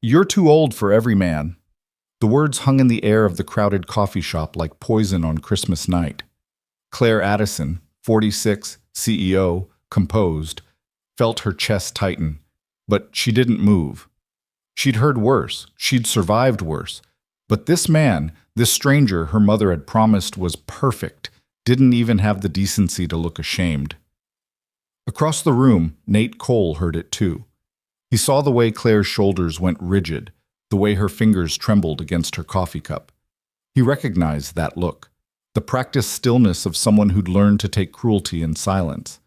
You're too old for every man. The words hung in the air of the crowded coffee shop like poison on Christmas night. Claire Addison, 46, CEO, composed, felt her chest tighten, but she didn't move. She'd heard worse, she'd survived worse. But this man, this stranger her mother had promised was perfect, didn't even have the decency to look ashamed. Across the room, Nate Cole heard it too. He saw the way Claire's shoulders went rigid, the way her fingers trembled against her coffee cup. He recognized that look, the practiced stillness of someone who'd learned to take cruelty in silence.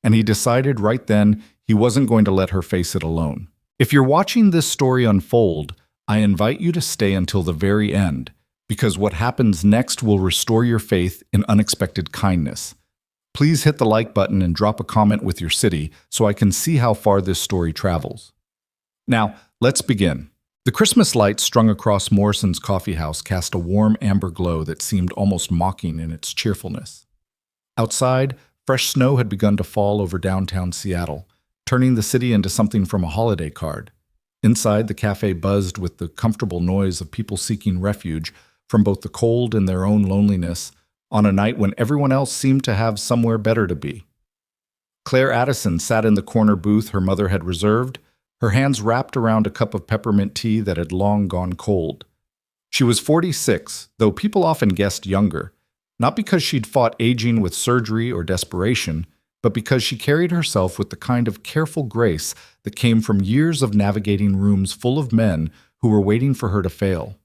And he decided right then he wasn't going to let her face it alone. If you're watching this story unfold, I invite you to stay until the very end, because what happens next will restore your faith in unexpected kindness. Please hit the like button and drop a comment with your city so I can see how far this story travels. Now, let's begin. The Christmas lights strung across Morrison's coffee house cast a warm amber glow that seemed almost mocking in its cheerfulness. Outside, fresh snow had begun to fall over downtown Seattle, turning the city into something from a holiday card. Inside, the cafe buzzed with the comfortable noise of people seeking refuge from both the cold and their own loneliness on a night when everyone else seemed to have somewhere better to be. Claire Addison sat in the corner booth her mother had reserved, her hands wrapped around a cup of peppermint tea that had long gone cold. She was 46, though people often guessed younger, not because she'd fought aging with surgery or desperation, but because she carried herself with the kind of careful grace that came from years of navigating rooms full of men who were waiting for her to fail.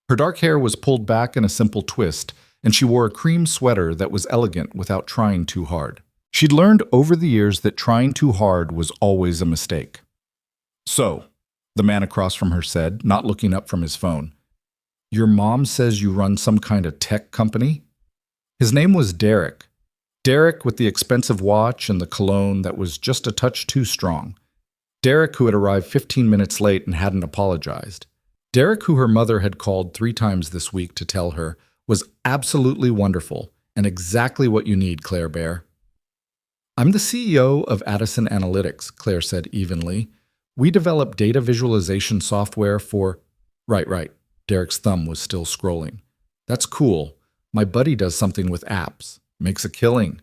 Her dark hair was pulled back in a simple twist, and she wore a cream sweater that was elegant without trying too hard. She'd learned over the years that trying too hard was always a mistake. "So," the man across from her said, not looking up from his phone, "your mom says you run some kind of tech company?" His name was Derek. Derek with the expensive watch and the cologne that was just a touch too strong. Derek who had arrived 15 minutes late and hadn't apologized. Derek who her mother had called 3 times this week to tell her was absolutely wonderful and exactly what you need, Claire Bear. "I'm the CEO of Addison Analytics," Claire said evenly. "We develop data visualization software for—" Right. Derek's thumb was still scrolling. "That's cool. My buddy does something with apps. Makes a killing."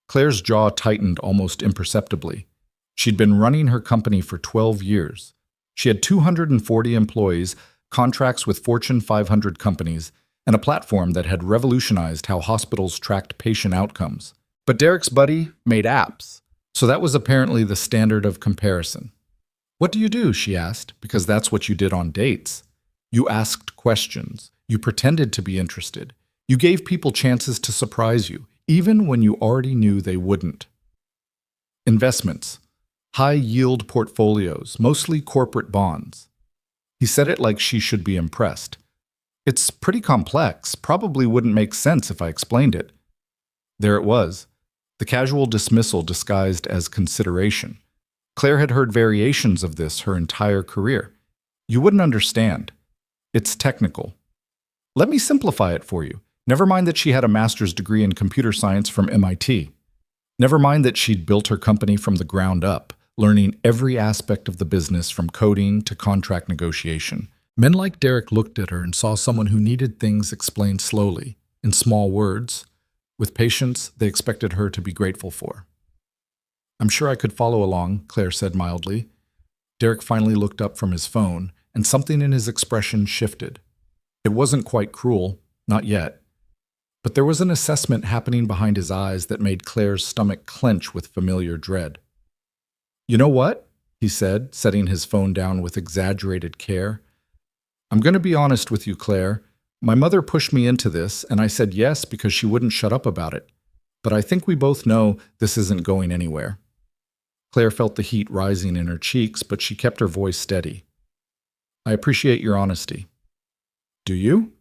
Claire's jaw tightened almost imperceptibly. She'd been running her company for 12 years. She had 240 employees, contracts with Fortune 500 companies, and a platform that had revolutionized how hospitals tracked patient outcomes. But Derek's buddy made apps, so that was apparently the standard of comparison. "What do you do?" she asked, because that's what you did on dates. You asked questions. You pretended to be interested. You gave people chances to surprise you, even when you already knew they wouldn't. "Investments. High-yield portfolios, mostly corporate bonds." He said it like she should be impressed. "It's pretty complex, probably wouldn't make sense if I explained it." There it was, the casual dismissal disguised as consideration. Claire had heard variations of this her entire career. "You wouldn't understand. It's technical." "Let me simplify it for you. Never mind that she had a master's degree in computer science from MIT. Never mind that she'd built her company from the ground up, learning every aspect of the business from coding to contract negotiation. Men like Derek looked at her and saw someone who needed things explained slowly, in small words, with patience they expected her to be grateful for. "I'm sure I could follow along," Claire said mildly. Derek finally looked up from his phone, and something in his expression shifted. It wasn't quite cruel, not yet. But there was an assessment happening behind his eyes that made Claire's stomach clench with familiar dread. "You know what?" he said, setting his phone down with exaggerated care. "I'm going to be honest with you, Claire. My mother pushed me into this, and I said yes because she wouldn't shut up about it. But I think we both know this isn't going anywhere." Claire felt the heat rising in her cheeks, but she kept her voice steady. "I appreciate your honesty." "Do you?"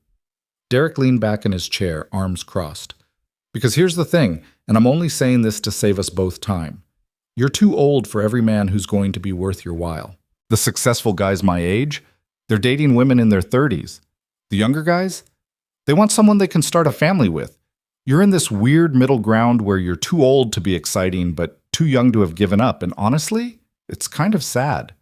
Derek leaned back in his chair, arms crossed. "Because here's the thing, and I'm only saying this to save us both time. You're too old for every man who's going to be worth your while. The successful guys my age, they're dating women in their 30s. The younger guys, they want someone they can start a family with. You're in this weird middle ground where you're too old to be exciting, but too young to have given up, and honestly, it's kind of sad."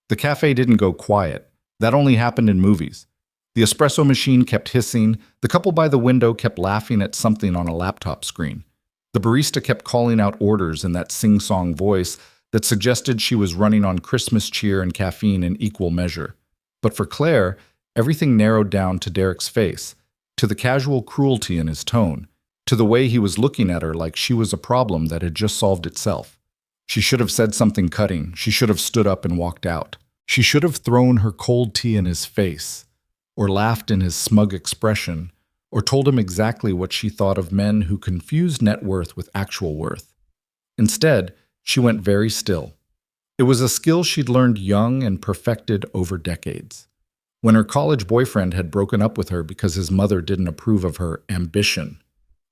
The cafe didn't go quiet. That only happened in movies. The espresso machine kept hissing. The couple by the window kept laughing at something on a laptop screen. The barista kept calling out orders in that sing-song voice that suggested she was running on Christmas cheer and caffeine in equal measure. But for Claire, everything narrowed down to Derek's face, to the casual cruelty in his tone, to the way he was looking at her like she was a problem that had just solved itself. She should have said something cutting. She should have stood up and walked out. She should have thrown her cold tea in his face, or laughed in his smug expression, or told him exactly what she thought of men who confused net worth with actual worth. Instead, she went very still. It was a skill she'd learned young and perfected over decades. When her college boyfriend had broken up with her because his mother didn't approve of her ambition.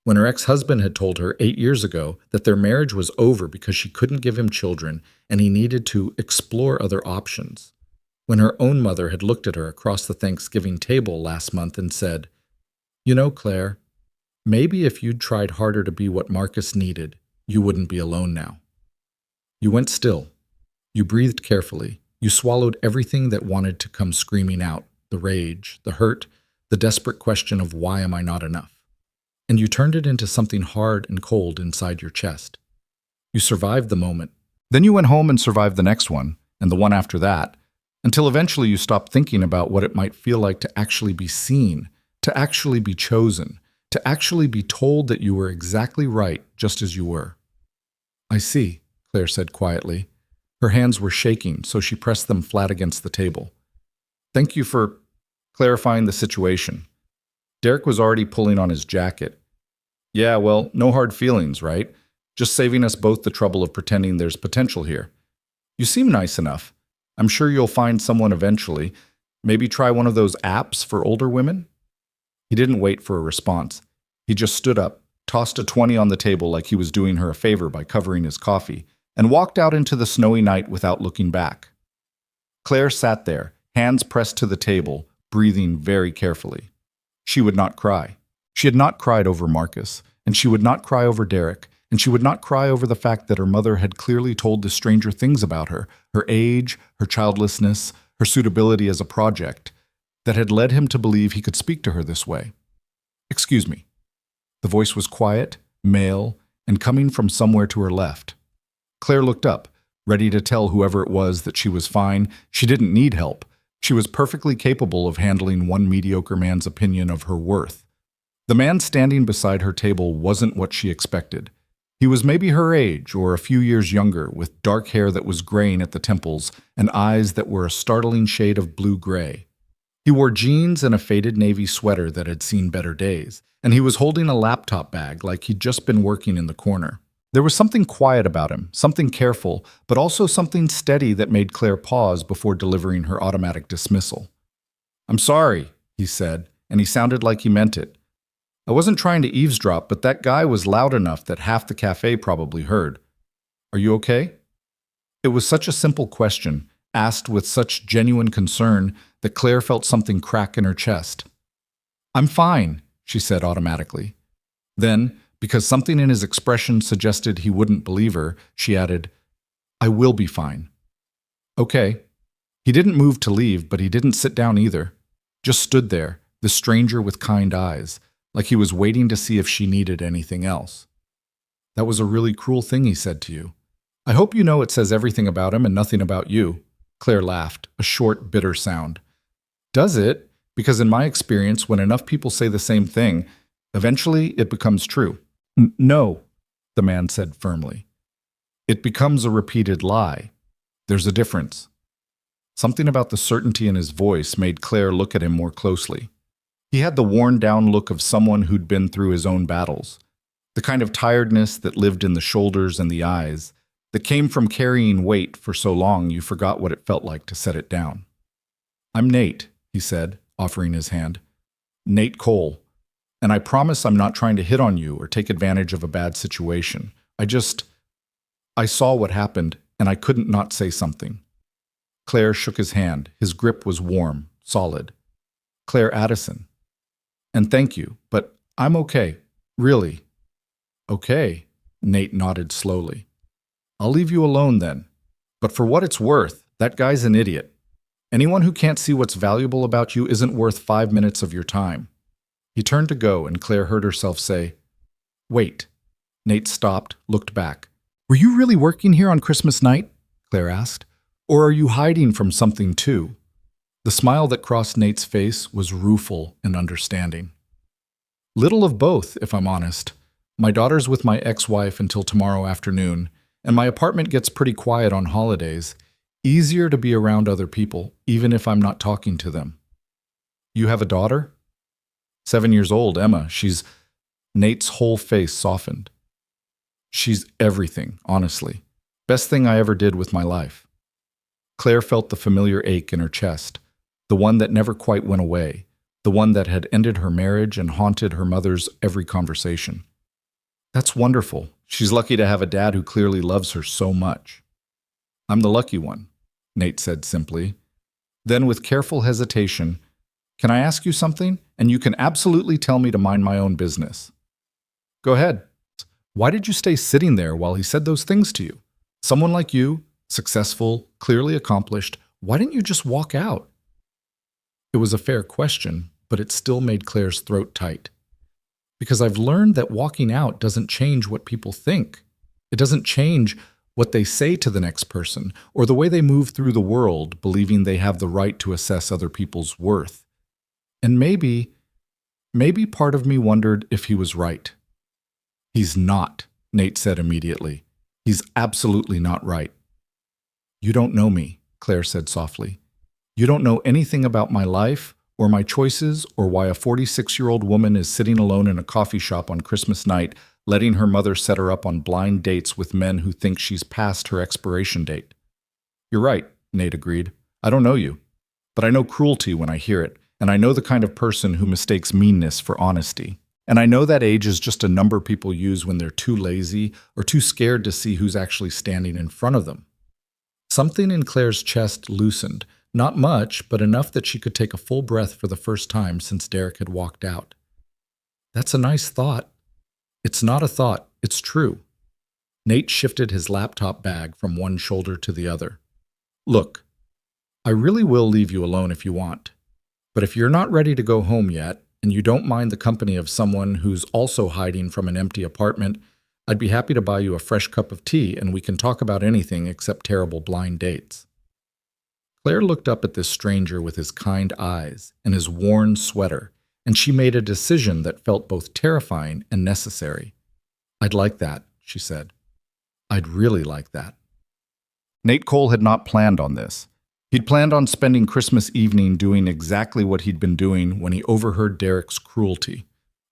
When her ex-husband had told her 8 years ago that their marriage was over because she couldn't give him children and he needed to explore other options. When her own mother had looked at her across the Thanksgiving table last month and said, "You know, Claire, maybe if you'd tried harder to be what Marcus needed, you wouldn't be alone now." You went still. You breathed carefully. You swallowed everything that wanted to come screaming out, the rage, the hurt, the desperate question of why am I not enough? And you turned it into something hard and cold inside your chest. You survived the moment. Then you went home and survived the next one, and the one after that, until eventually you stopped thinking about what it might feel like to actually be seen, to actually be chosen, to actually be told that you were exactly right just as you were. "I see," Claire said quietly. Her hands were shaking, so she pressed them flat against the table. "Thank you for clarifying the situation." Derek was already pulling on his jacket. "Yeah, well, no hard feelings, right? Just saving us both the trouble of pretending there's potential here. You seem nice enough. I'm sure you'll find someone eventually. Maybe try one of those apps for older women?" He didn't wait for a response. He just stood up, tossed a 20 on the table like he was doing her a favor by covering his coffee, and walked out into the snowy night without looking back. Claire sat there, hands pressed to the table, breathing very carefully. She would not cry. She had not cried over Marcus, and she would not cry over Derek, and she would not cry over the fact that her mother had clearly told the stranger things about her, her age, her childlessness, her suitability as a project, that had led him to believe he could speak to her this way. "Excuse me." The voice was quiet, male, and coming from somewhere to her left. Claire looked up, ready to tell whoever it was that she was fine. She didn't need help. She was perfectly capable of handling one mediocre man's opinion of her worth. The man standing beside her table wasn't what she expected. He was maybe her age or a few years younger, with dark hair that was graying at the temples and eyes that were a startling shade of blue-gray. He wore jeans and a faded navy sweater that had seen better days, and he was holding a laptop bag like he'd just been working in the corner. There was something quiet about him, something careful, but also something steady that made Claire pause before delivering her automatic dismissal. "I'm sorry," he said, and he sounded like he meant it. "I wasn't trying to eavesdrop, but that guy was loud enough that half the cafe probably heard. Are you okay?" It was such a simple question, asked with such genuine concern, that Claire felt something crack in her chest. "I'm fine," she said automatically. Then, because something in his expression suggested he wouldn't believe her, she added, "I will be fine." "Okay." He didn't move to leave, but he didn't sit down either. Just stood there, the stranger with kind eyes, like he was waiting to see if she needed anything else. "That was a really cruel thing he said to you. I hope you know it says everything about him and nothing about you." Claire laughed, a short, bitter sound. "Does it? Because in my experience, when enough people say the same thing, eventually it becomes true." No," the man said firmly. "It becomes a repeated lie. There's a difference." Something about the certainty in his voice made Claire look at him more closely. He had the worn-down look of someone who'd been through his own battles, the kind of tiredness that lived in the shoulders and the eyes, that came from carrying weight for so long you forgot what it felt like to set it down. "I'm Nate," he said, offering his hand. "Nate Cole. And I promise I'm not trying to hit on you or take advantage of a bad situation. I saw what happened, and I couldn't not say something." Claire shook his hand. His grip was warm, solid. "Claire Addison. And thank you, but I'm okay. Really." "Okay," Nate nodded slowly. "I'll leave you alone then. But for what it's worth, that guy's an idiot. Anyone who can't see what's valuable about you isn't worth 5 minutes of your time. He turned to go, and Claire heard herself say, "Wait." Nate stopped, looked back. "Were you really working here on Christmas night?" Claire asked. "Or are you hiding from something too?" The smile that crossed Nate's face was rueful and understanding. "Little of both, if I'm honest. My daughter's with my ex-wife until tomorrow afternoon, and my apartment gets pretty quiet on holidays. Easier to be around other people, even if I'm not talking to them." "You have a daughter?" 7 years old, Emma. Nate's whole face softened. "She's everything, honestly. Best thing I ever did with my life." Claire felt the familiar ache in her chest, the one that never quite went away, the one that had ended her marriage and haunted her mother's every conversation. "That's wonderful. She's lucky to have a dad who clearly loves her so much." "I'm the lucky one," Nate said simply. Then, with careful hesitation, "Can I ask you something? And you can absolutely tell me to mind my own business." "Go ahead." "Why did you stay sitting there while he said those things to you? Someone like you, successful, clearly accomplished, why didn't you just walk out?" It was a fair question, but it still made Claire's throat tight. "Because I've learned that walking out doesn't change what people think. It doesn't change what they say to the next person, or the way they move through the world, believing they have the right to assess other people's worth. And maybe part of me wondered if he was right." "He's not," Nate said immediately. "He's absolutely not right." "You don't know me," Claire said softly. "You don't know anything about my life, or my choices, or why a 46-year-old woman is sitting alone in a coffee shop on Christmas night, letting her mother set her up on blind dates with men who think she's past her expiration date." "You're right," Nate agreed. "I don't know you. But I know cruelty when I hear it, and I know the kind of person who mistakes meanness for honesty. And I know that age is just a number people use when they're too lazy or too scared to see who's actually standing in front of them." Something in Claire's chest loosened, not much, but enough that she could take a full breath for the first time since Derek had walked out. "That's a nice thought." "It's not a thought, it's true." Nate shifted his laptop bag from one shoulder to the other. "Look, I really will leave you alone if you want. But if you're not ready to go home yet, and you don't mind the company of someone who's also hiding from an empty apartment, I'd be happy to buy you a fresh cup of tea and we can talk about anything except terrible blind dates." Claire looked up at this stranger with his kind eyes and his worn sweater, and she made a decision that felt both terrifying and necessary. "I'd like that," she said. "I'd really like that." Nate Cole had not planned on this. He'd planned on spending Christmas evening doing exactly what he'd been doing when he overheard Derek's cruelty.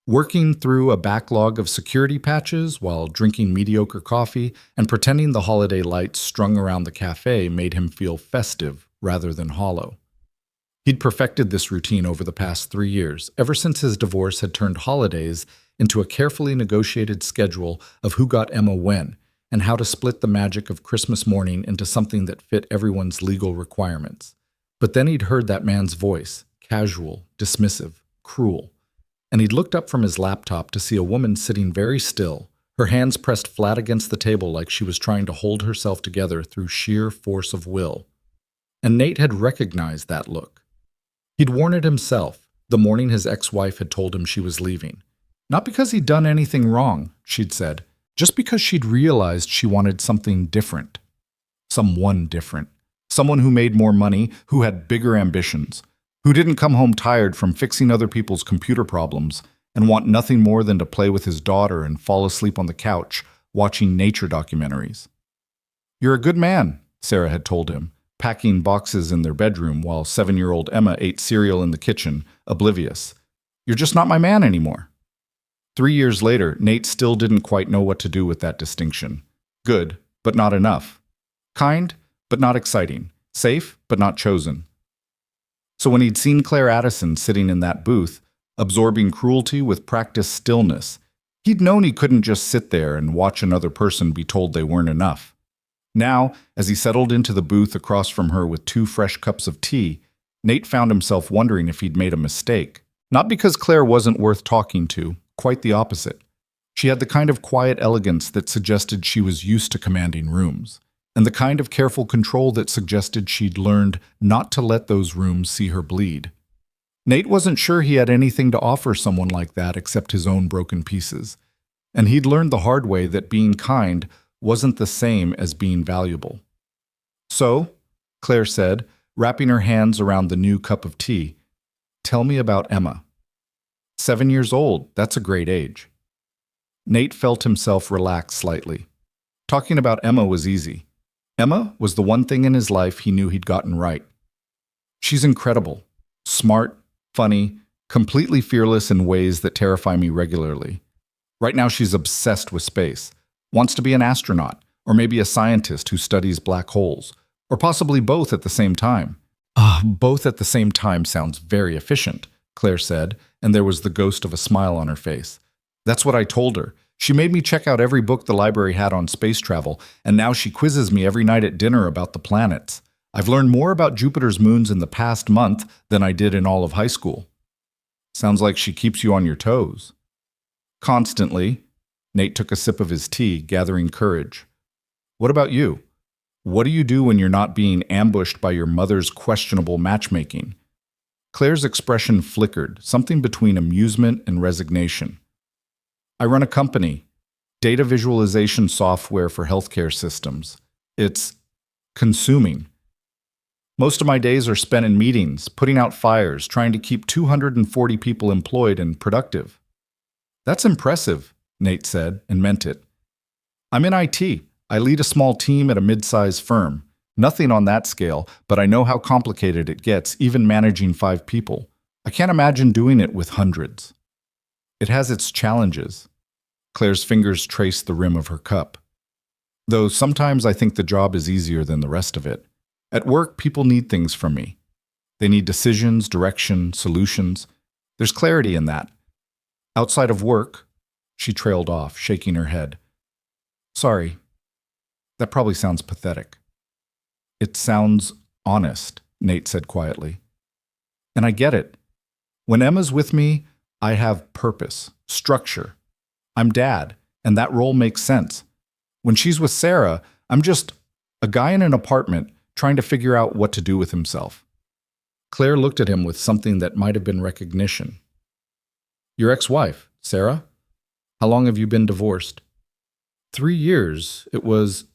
Working through a backlog of security patches while drinking mediocre coffee and pretending the holiday lights strung around the cafe made him feel festive rather than hollow. He'd perfected this routine over the past 3 years, ever since his divorce had turned holidays into a carefully negotiated schedule of who got Emma when, and how to split the magic of Christmas morning into something that fit everyone's legal requirements. But then he'd heard that man's voice, casual, dismissive, cruel, and he'd looked up from his laptop to see a woman sitting very still, her hands pressed flat against the table like she was trying to hold herself together through sheer force of will. And Nate had recognized that look. He'd worn it himself, the morning his ex-wife had told him she was leaving. Not because he'd done anything wrong, she'd said, just because she'd realized she wanted something different. Someone different. Someone who made more money, who had bigger ambitions, who didn't come home tired from fixing other people's computer problems and want nothing more than to play with his daughter and fall asleep on the couch watching nature documentaries. "You're a good man," Sarah had told him, packing boxes in their bedroom while 7-year-old Emma ate cereal in the kitchen, oblivious. "You're just not my man anymore." 3 years later, Nate still didn't quite know what to do with that distinction. Good, but not enough. Kind, but not exciting. Safe, but not chosen. So when he'd seen Claire Addison sitting in that booth, absorbing cruelty with practiced stillness, he'd known he couldn't just sit there and watch another person be told they weren't enough. Now, as he settled into the booth across from her with 2 fresh cups of tea, Nate found himself wondering if he'd made a mistake. Not because Claire wasn't worth talking to, quite the opposite. She had the kind of quiet elegance that suggested she was used to commanding rooms. and the kind of careful control that suggested she'd learned not to let those rooms see her bleed. Nate wasn't sure he had anything to offer someone like that except his own broken pieces, and he'd learned the hard way that being kind wasn't the same as being valuable. "So," Claire said, wrapping her hands around the new cup of tea, "tell me about Emma." 7 years old, that's a great age. Nate felt himself relax slightly. Talking about Emma was easy. Emma was the one thing in his life he knew he'd gotten right. She's incredible, smart, funny, completely fearless in ways that terrify me regularly. Right now she's obsessed with space, wants to be an astronaut, or maybe a scientist who studies black holes, or possibly both at the same time. Both at the same time sounds very efficient, Claire said, and there was the ghost of a smile on her face. That's what I told her. She made me check out every book the library had on space travel, and now she quizzes me every night at dinner about the planets. I've learned more about Jupiter's moons in the past month than I did in all of high school. Sounds like she keeps you on your toes. Constantly. Nate took a sip of his tea, gathering courage. What about you? What do you do when you're not being ambushed by your mother's questionable matchmaking? Claire's expression flickered, something between amusement and resignation. I run a company, data visualization software for healthcare systems. It's consuming. Most of my days are spent in meetings, putting out fires, trying to keep 240 people employed and productive. That's impressive, Nate said, and meant it. I'm in IT. I lead a small team at a mid-sized firm. Nothing on that scale, but I know how complicated it gets, even managing 5 people. I can't imagine doing it with hundreds. It has its challenges. Claire's fingers traced the rim of her cup. Though sometimes I think the job is easier than the rest of it. At work, people need things from me. They need decisions, direction, solutions. There's clarity in that. Outside of work, she trailed off, shaking her head. Sorry, that probably sounds pathetic. It sounds honest, Nate said quietly. And I get it. When Emma's with me, I have purpose, structure. I'm dad, and that role makes sense. When she's with Sarah, I'm just a guy in an apartment trying to figure out what to do with himself. Claire looked at him with something that might have been recognition. Your ex-wife, Sarah? How long have you been divorced? 3 years. It was...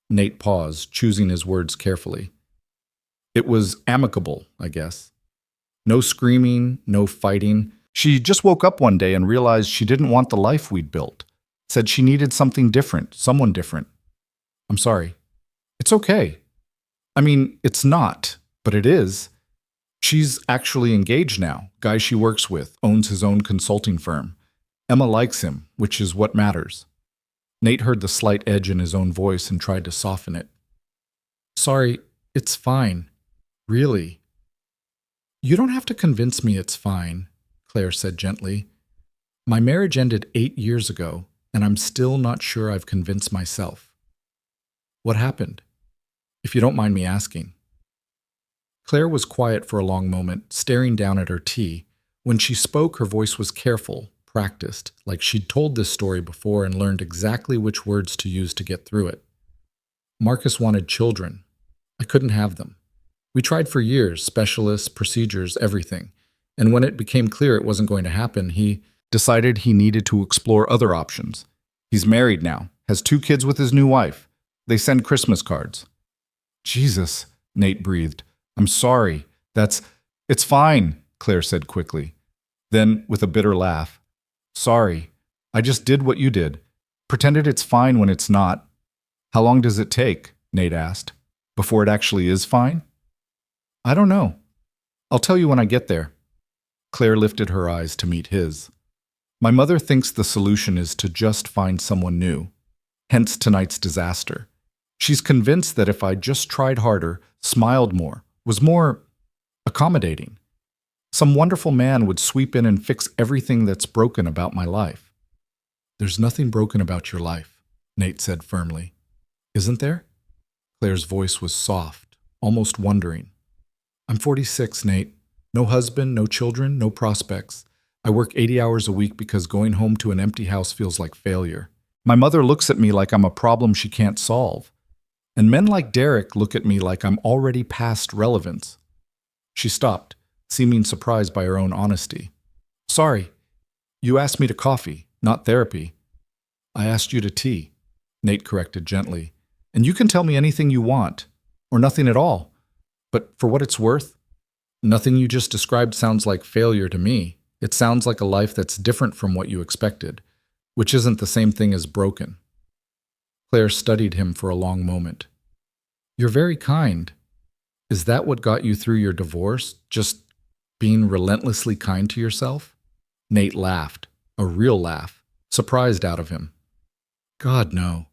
Nate paused, choosing his words carefully. It was amicable, I guess. No screaming, no fighting. She just woke up one day and realized she didn't want the life we'd built. Said she needed something different, someone different. I'm sorry. It's okay. I mean, it's not, but it is. She's actually engaged now. Guy she works with owns his own consulting firm. Emma likes him, which is what matters. Nate heard the slight edge in his own voice and tried to soften it. Sorry, it's fine. Really. You don't have to convince me it's fine, Claire said gently. My marriage ended 8 years ago, and I'm still not sure I've convinced myself. What happened? If you don't mind me asking. Claire was quiet for a long moment, staring down at her tea. When she spoke, her voice was careful, practiced, like she'd told this story before and learned exactly which words to use to get through it. Marcus wanted children. I couldn't have them. We tried for years, specialists, procedures, everything. And when it became clear it wasn't going to happen, he decided he needed to explore other options. He's married now, has 2 kids with his new wife. They send Christmas cards. Jesus, Nate breathed. I'm sorry. It's fine, Claire said quickly. Then, with a bitter laugh, sorry, I just did what you did. Pretended it's fine when it's not. How long does it take, Nate asked, before it actually is fine? I don't know. I'll tell you when I get there. Claire lifted her eyes to meet his. My mother thinks the solution is to just find someone new. Hence tonight's disaster. She's convinced that if I just tried harder, smiled more, was more accommodating, some wonderful man would sweep in and fix everything that's broken about my life. There's nothing broken about your life, Nate said firmly. Isn't there? Claire's voice was soft, almost wondering. I'm 46, Nate. No husband, no children, no prospects. I work 80 hours a week because going home to an empty house feels like failure. My mother looks at me like I'm a problem she can't solve. And men like Derek look at me like I'm already past relevance. She stopped, seeming surprised by her own honesty. Sorry, you asked me to coffee, not therapy. I asked you to tea, Nate corrected gently. And you can tell me anything you want, or nothing at all. But for what it's worth, nothing you just described sounds like failure to me. It sounds like a life that's different from what you expected, which isn't the same thing as broken. Claire studied him for a long moment. You're very kind. Is that what got you through your divorce? Just being relentlessly kind to yourself? Nate laughed, a real laugh, surprised out of him. God, no.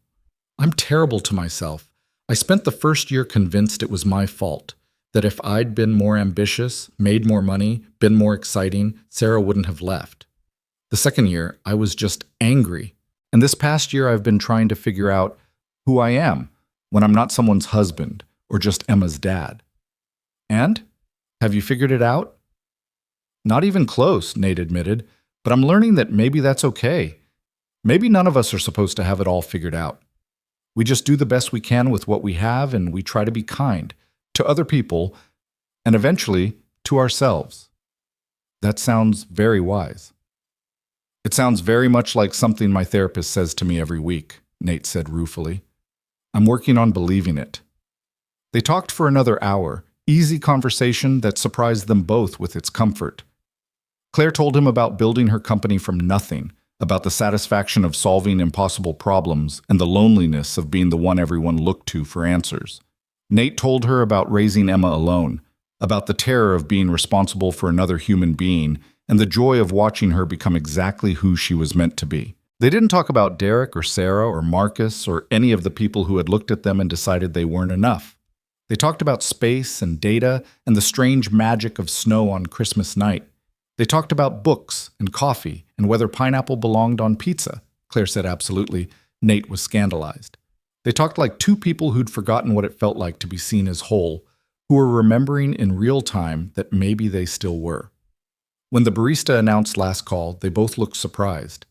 I'm terrible to myself. I spent the first year convinced it was my fault, that if I'd been more ambitious, made more money, been more exciting, Sarah wouldn't have left. The second year, I was just angry. And this past year, I've been trying to figure out who I am when I'm not someone's husband or just Emma's dad. And? Have you figured it out? Not even close, Nate admitted, but I'm learning that maybe that's okay. Maybe none of us are supposed to have it all figured out. We just do the best we can with what we have, and we try to be kind to other people and eventually to ourselves. That sounds very wise. It sounds very much like something my therapist says to me every week, Nate said ruefully. I'm working on believing it. They talked for another hour, easy conversation that surprised them both with its comfort. Claire told him about building her company from nothing, about the satisfaction of solving impossible problems and the loneliness of being the one everyone looked to for answers. Nate told her about raising Emma alone, about the terror of being responsible for another human being, and the joy of watching her become exactly who she was meant to be. They didn't talk about Derek or Sarah or Marcus or any of the people who had looked at them and decided they weren't enough. They talked about space and data and the strange magic of snow on Christmas night. They talked about books and coffee and whether pineapple belonged on pizza. Claire said absolutely. Nate was scandalized. They talked like two people who'd forgotten what it felt like to be seen as whole, who were remembering in real time that maybe they still were. When the barista announced last call, they both looked surprised.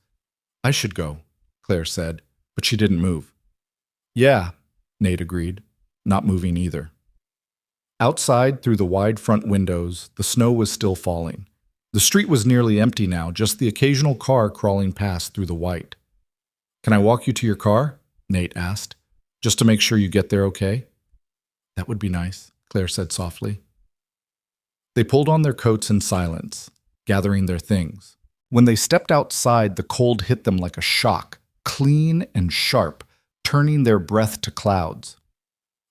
I should go, Claire said, but she didn't move. Yeah, Nate agreed, not moving either. Outside, through the wide front windows, the snow was still falling. The street was nearly empty now, just the occasional car crawling past through the white. Can I walk you to your car? Nate asked, just to make sure you get there okay. That would be nice, Claire said softly. They pulled on their coats in silence, gathering their things. When they stepped outside, the cold hit them like a shock, clean and sharp, turning their breath to clouds.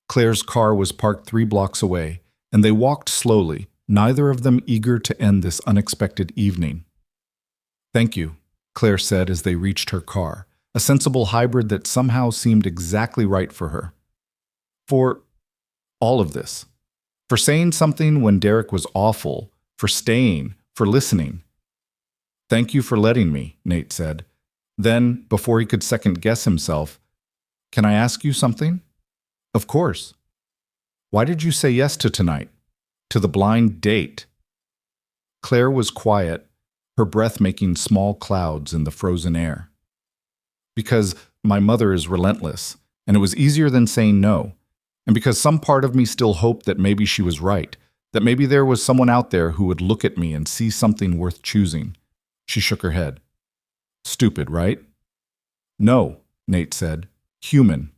Claire's car was parked 3 blocks away, and they walked slowly, neither of them eager to end this unexpected evening. Thank you, Claire said as they reached her car, a sensible hybrid that somehow seemed exactly right for her. For all of this. For saying something when Derek was awful, for staying, for listening. Thank you for letting me, Nate said. Then, before he could second-guess himself, can I ask you something? Of course. Why did you say yes to tonight? To the blind date? Claire was quiet, her breath making small clouds in the frozen air. Because my mother is relentless, and it was easier than saying no. And because some part of me still hoped that maybe she was right, that maybe there was someone out there who would look at me and see something worth choosing. She shook her head. Stupid, right? No, Nate said. Human.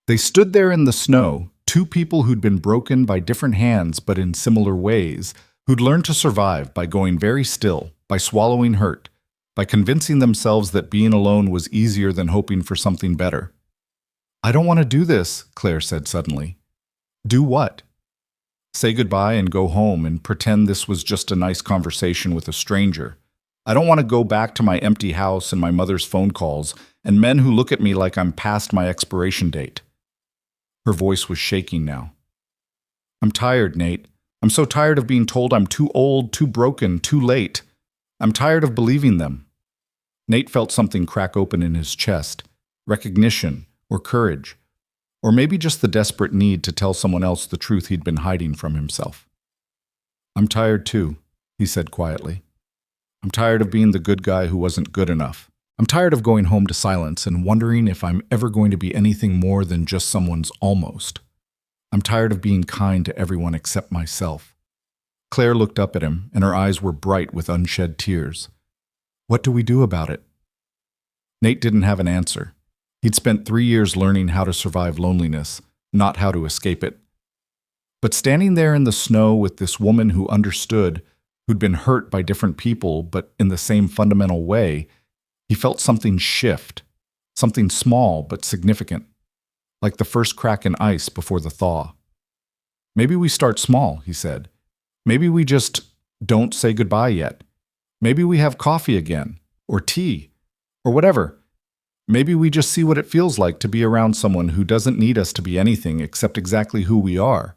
They stood there in the snow, two people who'd been broken by different hands but in similar ways, who'd learned to survive by going very still, by swallowing hurt, by convincing themselves that being alone was easier than hoping for something better. I don't want to do this, Claire said suddenly. Do what? Say goodbye and go home and pretend this was just a nice conversation with a stranger. I don't want to go back to my empty house and my mother's phone calls and men who look at me like I'm past my expiration date. Her voice was shaking now. I'm tired, Nate. I'm so tired of being told I'm too old, too broken, too late. I'm tired of believing them. Nate felt something crack open in his chest. Recognition, or courage, or maybe just the desperate need to tell someone else the truth he'd been hiding from himself. I'm tired too, he said quietly. I'm tired of being the good guy who wasn't good enough. I'm tired of going home to silence and wondering if I'm ever going to be anything more than just someone's almost. I'm tired of being kind to everyone except myself. Claire looked up at him, and her eyes were bright with unshed tears. What do we do about it? Nate didn't have an answer. He'd spent 3 years learning how to survive loneliness, not how to escape it. But standing there in the snow with this woman who understood, who'd been hurt by different people, but in the same fundamental way, he felt something shift, something small but significant, like the first crack in ice before the thaw. Maybe we start small, he said. Maybe we just don't say goodbye yet. Maybe we have coffee again, or tea, or whatever. Maybe we just see what it feels like to be around someone who doesn't need us to be anything except exactly who we are.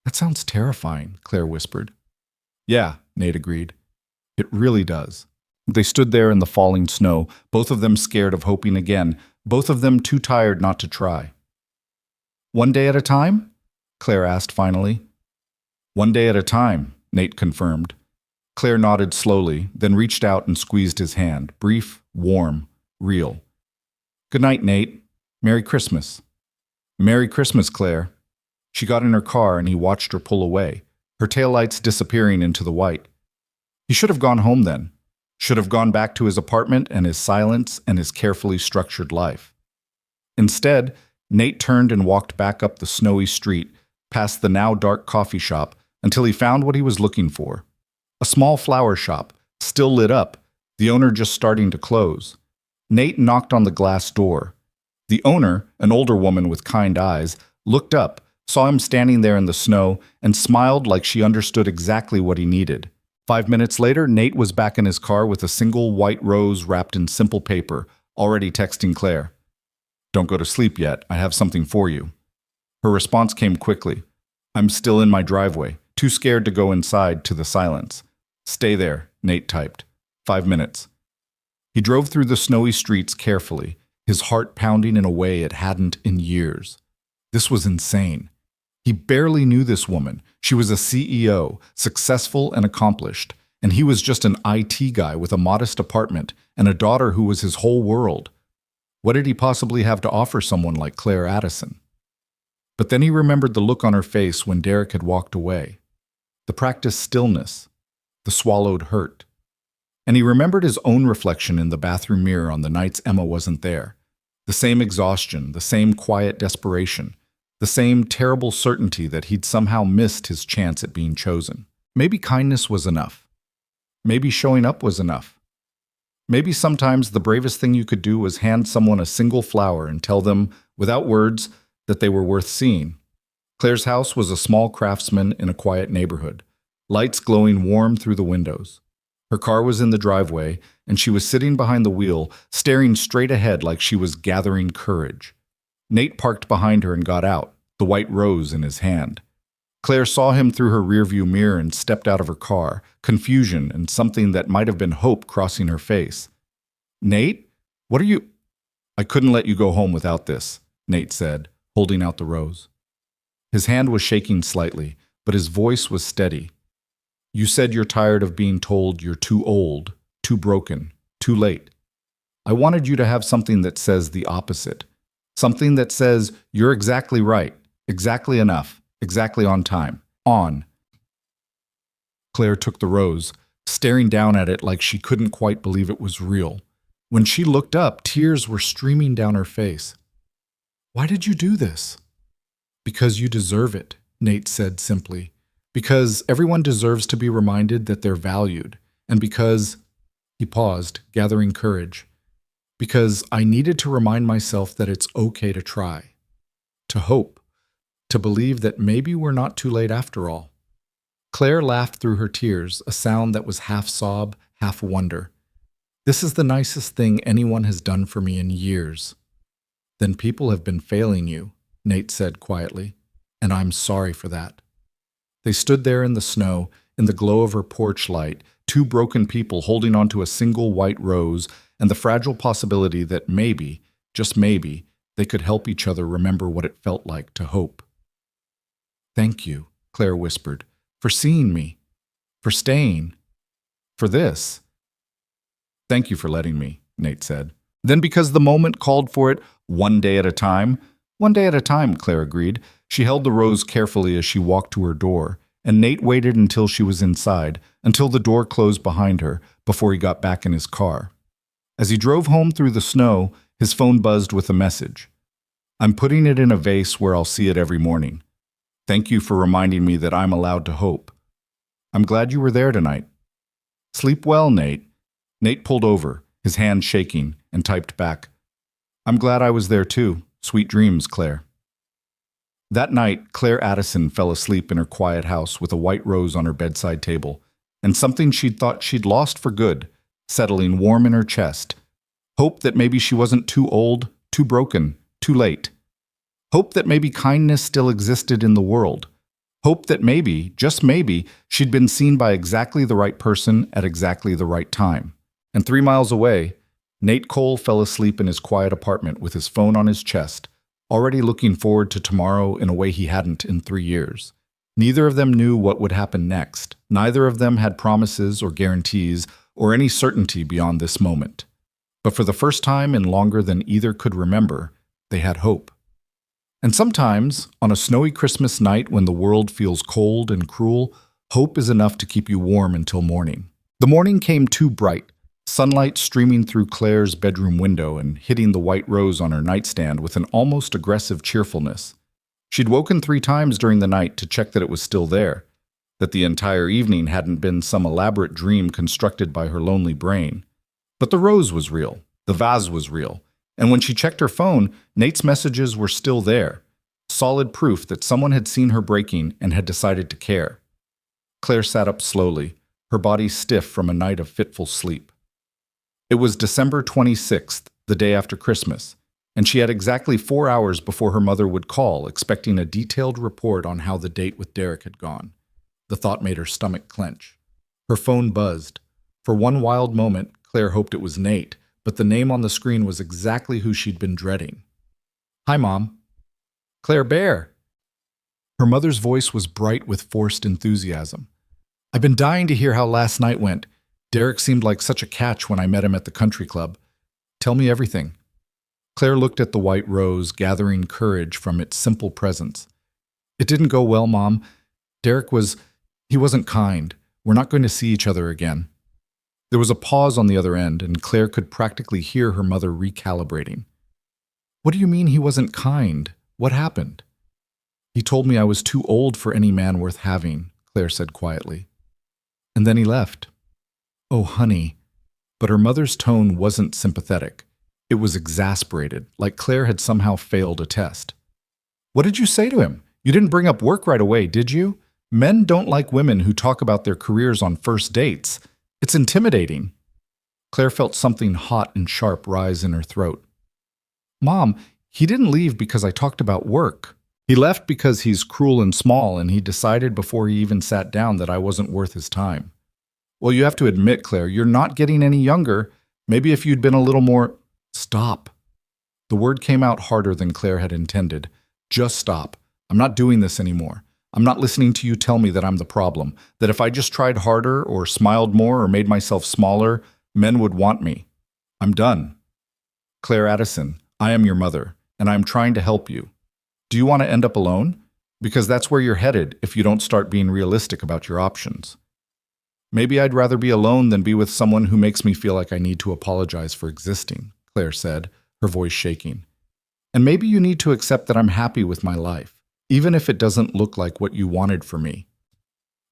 That sounds terrifying, Claire whispered. Yeah, Nate agreed. It really does. They stood there in the falling snow, both of them scared of hoping again, both of them too tired not to try. One day at a time? Claire asked finally. One day at a time, Nate confirmed. Claire nodded slowly, then reached out and squeezed his hand, brief, warm, real. Good night, Nate. Merry Christmas. Merry Christmas, Claire. She got in her car and he watched her pull away, her taillights disappearing into the white. He should have gone home then. Should have gone back to his apartment and his silence and his carefully structured life. Instead, Nate turned and walked back up the snowy street, past the now dark coffee shop, until he found what he was looking for. A small flower shop, still lit up, the owner just starting to close. Nate knocked on the glass door. The owner, an older woman with kind eyes, looked up, saw him standing there in the snow, and smiled like she understood exactly what he needed. 5 minutes later, Nate was back in his car with a single white rose wrapped in simple paper, already texting Claire. Don't go to sleep yet, I have something for you. Her response came quickly. I'm still in my driveway, too scared to go inside to the silence. Stay there, Nate typed. 5 minutes. He drove through the snowy streets carefully, his heart pounding in a way it hadn't in years. This was insane. He barely knew this woman. She was a CEO, successful and accomplished, and he was just an IT guy with a modest apartment and a daughter who was his whole world. What did he possibly have to offer someone like Claire Addison? But then he remembered the look on her face when Derek had walked away, the practiced stillness, the swallowed hurt. And he remembered his own reflection in the bathroom mirror on the nights Emma wasn't there, the same exhaustion, the same quiet desperation, the same terrible certainty that he'd somehow missed his chance at being chosen. Maybe kindness was enough. Maybe showing up was enough. Maybe sometimes the bravest thing you could do was hand someone a single flower and tell them, without words, that they were worth seeing. Claire's house was a small craftsman in a quiet neighborhood, lights glowing warm through the windows. Her car was in the driveway, and she was sitting behind the wheel, staring straight ahead like she was gathering courage. Nate parked behind her and got out, the white rose in his hand. Claire saw him through her rearview mirror and stepped out of her car, confusion and something that might have been hope crossing her face. Nate? What are you— I couldn't let you go home without this, Nate said, holding out the rose. His hand was shaking slightly, but his voice was steady. You said you're tired of being told you're too old, too broken, too late. I wanted you to have something that says the opposite. Something that says you're exactly right, exactly enough, exactly on time. On. Claire took the rose, staring down at it like she couldn't quite believe it was real. When she looked up, tears were streaming down her face. Why did you do this? Because you deserve it, Nate said simply. Because everyone deserves to be reminded that they're valued. And because— He paused, gathering courage. Because I needed to remind myself that it's okay to try, to hope, to believe that maybe we're not too late after all. Claire laughed through her tears, a sound that was half sob, half wonder. This is the nicest thing anyone has done for me in years. Then people have been failing you, Nate said quietly, and I'm sorry for that. They stood there in the snow, in the glow of her porch light, two broken people holding onto a single white rose, and the fragile possibility that maybe, just maybe, they could help each other remember what it felt like to hope. Thank you, Claire whispered, for seeing me, for staying, for this. Thank you for letting me, Nate said. Then because the moment called for it, one day at a time. One day at a time, Claire agreed. She held the rose carefully as she walked to her door, and Nate waited until she was inside, until the door closed behind her, before he got back in his car. As he drove home through the snow, his phone buzzed with a message. I'm putting it in a vase where I'll see it every morning. Thank you for reminding me that I'm allowed to hope. I'm glad you were there tonight. Sleep well, Nate. Nate pulled over, his hand shaking, and typed back. I'm glad I was there too. Sweet dreams, Claire. That night, Claire Addison fell asleep in her quiet house with a white rose on her bedside table, and something she'd thought she'd lost for good, settling warm in her chest. Hope that maybe she wasn't too old, too broken, too late. Hope that maybe kindness still existed in the world. Hope that maybe, just maybe, she'd been seen by exactly the right person at exactly the right time. And 3 miles away, Nate Cole fell asleep in his quiet apartment with his phone on his chest, already looking forward to tomorrow in a way he hadn't in 3 years. Neither of them knew what would happen next. Neither of them had promises or guarantees or any certainty beyond this moment. But for the first time in longer than either could remember, they had hope. And sometimes, on a snowy Christmas night when the world feels cold and cruel, hope is enough to keep you warm until morning. The morning came too bright, sunlight streaming through Claire's bedroom window and hitting the white rose on her nightstand with an almost aggressive cheerfulness. She'd woken 3 times during the night to check that it was still there, that the entire evening hadn't been some elaborate dream constructed by her lonely brain. But the rose was real, the vase was real, and when she checked her phone, Nate's messages were still there, solid proof that someone had seen her breaking and had decided to care. Claire sat up slowly, her body stiff from a night of fitful sleep. It was December 26th, the day after Christmas, and she had exactly 4 hours before her mother would call, expecting a detailed report on how the date with Derek had gone. The thought made her stomach clench. Her phone buzzed. For one wild moment, Claire hoped it was Nate, but the name on the screen was exactly who she'd been dreading. Hi, Mom. Claire Bear. Her mother's voice was bright with forced enthusiasm. I've been dying to hear how last night went. Derek seemed like such a catch when I met him at the country club. Tell me everything. Claire looked at the white rose, gathering courage from its simple presence. It didn't go well, Mom. Derek he wasn't kind. We're not going to see each other again. There was a pause on the other end, and Claire could practically hear her mother recalibrating. What do you mean he wasn't kind? What happened? He told me I was too old for any man worth having, Claire said quietly. And then he left. Oh, honey. But her mother's tone wasn't sympathetic. It was exasperated, like Claire had somehow failed a test. What did you say to him? You didn't bring up work right away, did you? Men don't like women who talk about their careers on first dates. It's intimidating. Claire felt something hot and sharp rise in her throat. Mom, he didn't leave because I talked about work. He left because he's cruel and small, and he decided before he even sat down that I wasn't worth his time. Well, you have to admit, Claire, you're not getting any younger. Maybe if you'd been a little more... Stop. The word came out harder than Claire had intended. Just stop. I'm not doing this anymore. I'm not listening to you tell me that I'm the problem, that if I just tried harder or smiled more or made myself smaller, men would want me. I'm done. Claire Addison, I am your mother, and I'm trying to help you. Do you want to end up alone? Because that's where you're headed if you don't start being realistic about your options. Maybe I'd rather be alone than be with someone who makes me feel like I need to apologize for existing, Claire said, her voice shaking. And maybe you need to accept that I'm happy with my life, even if it doesn't look like what you wanted for me.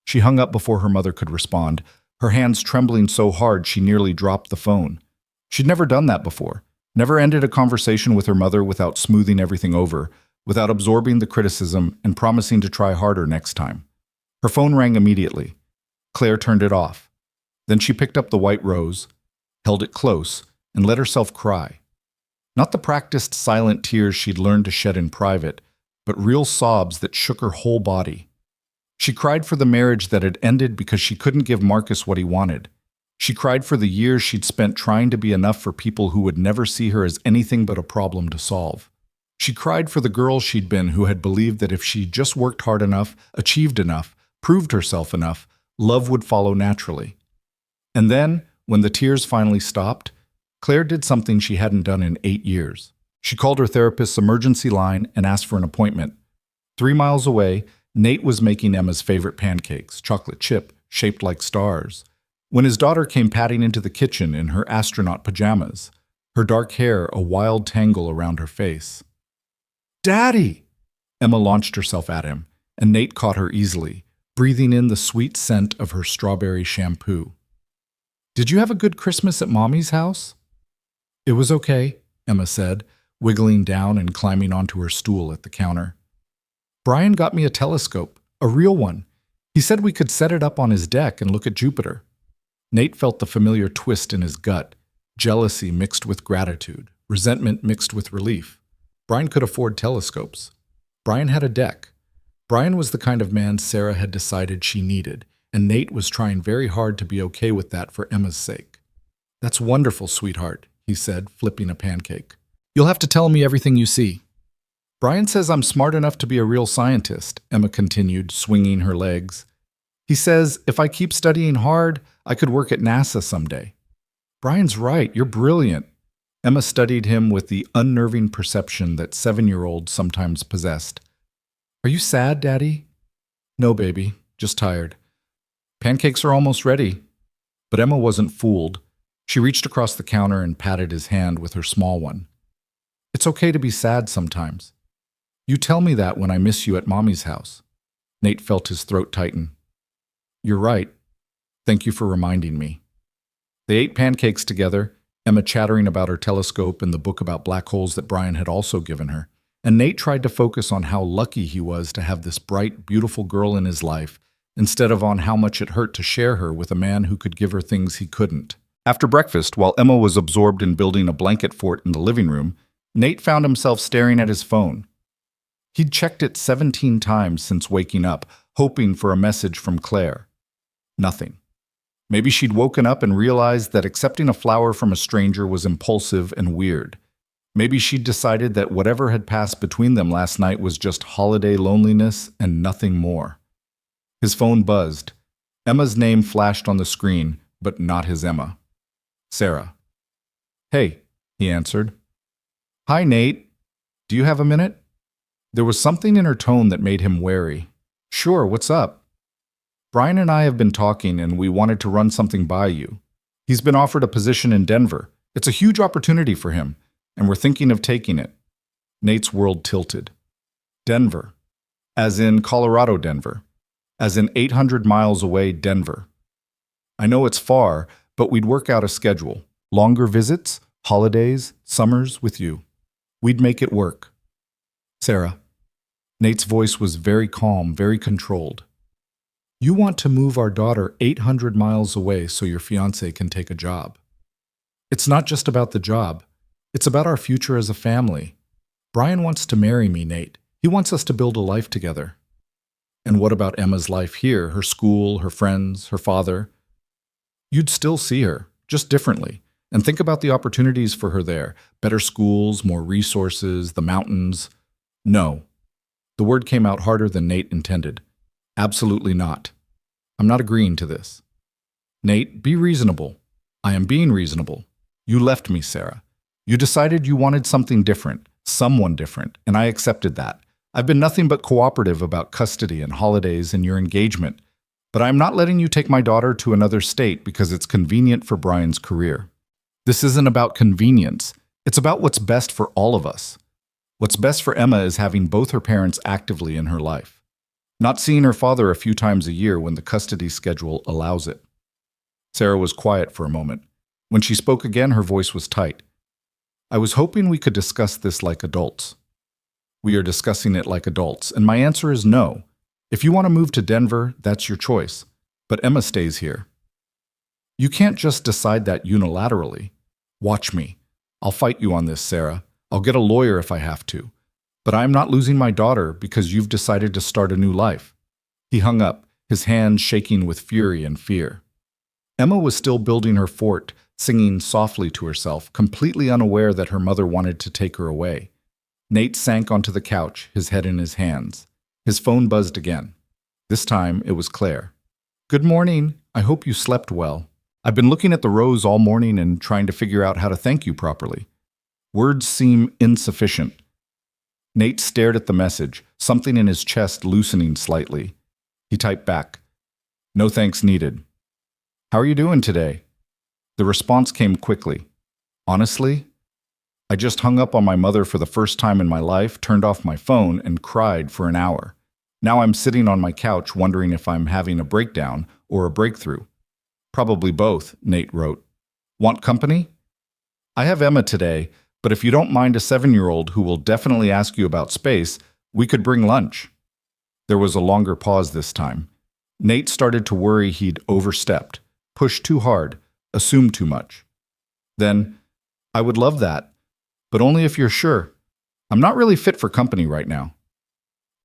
She hung up before her mother could respond, her hands trembling so hard she nearly dropped the phone. She'd never done that before, never ended a conversation with her mother without smoothing everything over, without absorbing the criticism and promising to try harder next time. Her phone rang immediately. Claire turned it off. Then she picked up the white rose, held it close, and let herself cry. Not the practiced silent tears she'd learned to shed in private, but real sobs that shook her whole body. She cried for the marriage that had ended because she couldn't give Marcus what he wanted. She cried for the years she'd spent trying to be enough for people who would never see her as anything but a problem to solve. She cried for the girl she'd been who had believed that if she just worked hard enough, achieved enough, proved herself enough, love would follow naturally. And then, when the tears finally stopped, Claire did something she hadn't done in 8 years. She called her therapist's emergency line and asked for an appointment. 3 miles away, Nate was making Emma's favorite pancakes, chocolate chip, shaped like stars, when his daughter came padding into the kitchen in her astronaut pajamas, her dark hair a wild tangle around her face. "Daddy!" Emma launched herself at him, and Nate caught her easily, breathing in the sweet scent of her strawberry shampoo. "Did you have a good Christmas at Mommy's house?" "It was okay," Emma said, wiggling down and climbing onto her stool at the counter. "Brian got me a telescope, a real one. He said we could set it up on his deck and look at Jupiter." Nate felt the familiar twist in his gut, jealousy mixed with gratitude, resentment mixed with relief. Brian could afford telescopes. Brian had a deck. Brian was the kind of man Sarah had decided she needed, and Nate was trying very hard to be okay with that for Emma's sake. "That's wonderful, sweetheart," he said, flipping a pancake. "You'll have to tell me everything you see." "Brian says I'm smart enough to be a real scientist," Emma continued, swinging her legs. "He says if I keep studying hard, I could work at NASA someday." "Brian's right, you're brilliant." Emma studied him with the unnerving perception that 7-year-olds sometimes possessed. "Are you sad, Daddy?" "No, baby, just tired." "Pancakes are almost ready." But Emma wasn't fooled. She reached across the counter and patted his hand with her small one. "It's okay to be sad sometimes. You tell me that when I miss you at Mommy's house." Nate felt his throat tighten. "You're right. Thank you for reminding me." They ate pancakes together, Emma chattering about her telescope and the book about black holes that Brian had also given her, and Nate tried to focus on how lucky he was to have this bright, beautiful girl in his life, instead of on how much it hurt to share her with a man who could give her things he couldn't. After breakfast, while Emma was absorbed in building a blanket fort in the living room, Nate found himself staring at his phone. He'd checked it 17 times since waking up, hoping for a message from Claire. Nothing. Maybe she'd woken up and realized that accepting a flower from a stranger was impulsive and weird. Maybe she'd decided that whatever had passed between them last night was just holiday loneliness and nothing more. His phone buzzed. Emma's name flashed on the screen, but not his Emma. Sarah. "Hey," he answered. "Hi, Nate. Do you have a minute?" There was something in her tone that made him wary. "Sure, what's up?" "Brian and I have been talking, and we wanted to run something by you. He's been offered a position in Denver. It's a huge opportunity for him, and we're thinking of taking it." Nate's world tilted. Denver. As in Colorado Denver. As in 800 miles away Denver. "I know it's far, but we'd work out a schedule. Longer visits, holidays, summers with you. We'd make it work." "Sarah." Nate's voice was very calm, very controlled. "You want to move our daughter 800 miles away so your fiancé can take a job. It's not just about the job. It's about our future as a family. Brian wants to marry me, Nate. He wants us to build a life together." "And what about Emma's life here, her school, her friends, her father?" "You'd still see her, just differently. And think about the opportunities for her there. Better schools, more resources, the mountains." "No." The word came out harder than Nate intended. "Absolutely not. I'm not agreeing to this." "Nate, be reasonable." "I am being reasonable. You left me, Sarah. You decided you wanted something different, someone different, and I accepted that. I've been nothing but cooperative about custody and holidays and your engagement, but I'm not letting you take my daughter to another state because it's convenient for Brian's career. This isn't about convenience. It's about what's best for all of us. What's best for Emma is having both her parents actively in her life. Not seeing her father a few times a year when the custody schedule allows it." Sarah was quiet for a moment. When she spoke again, her voice was tight. "I was hoping we could discuss this like adults." "We are discussing it like adults, and my answer is no. If you want to move to Denver, that's your choice. But Emma stays here." "You can't just decide that unilaterally. Watch me. I'll fight you on this, Sarah. I'll get a lawyer if I have to. But I'm not losing my daughter because you've decided to start a new life." He hung up, his hands shaking with fury and fear. Emma was still building her fort, singing softly to herself, completely unaware that her mother wanted to take her away. Nate sank onto the couch, his head in his hands. His phone buzzed again. This time it was Claire. "Good morning. I hope you slept well. I've been looking at the rose all morning and trying to figure out how to thank you properly. Words seem insufficient. Nate stared at the message, something in his chest loosening slightly. He typed back, "No thanks needed." "How are you doing today?" The response came quickly. "Honestly, I just hung up on my mother for the first time in my life, turned off my phone, and cried for an hour. Now I'm sitting on my couch wondering if I'm having a breakdown or a breakthrough." "Probably both," Nate wrote. "Want company?" "I have Emma today, but if you don't mind a 7-year-old who will definitely ask you about space, we could bring lunch." There was a longer pause this time. Nate started to worry he'd overstepped, pushed too hard, assumed too much. Then, "I would love that, but only if you're sure. I'm not really fit for company right now."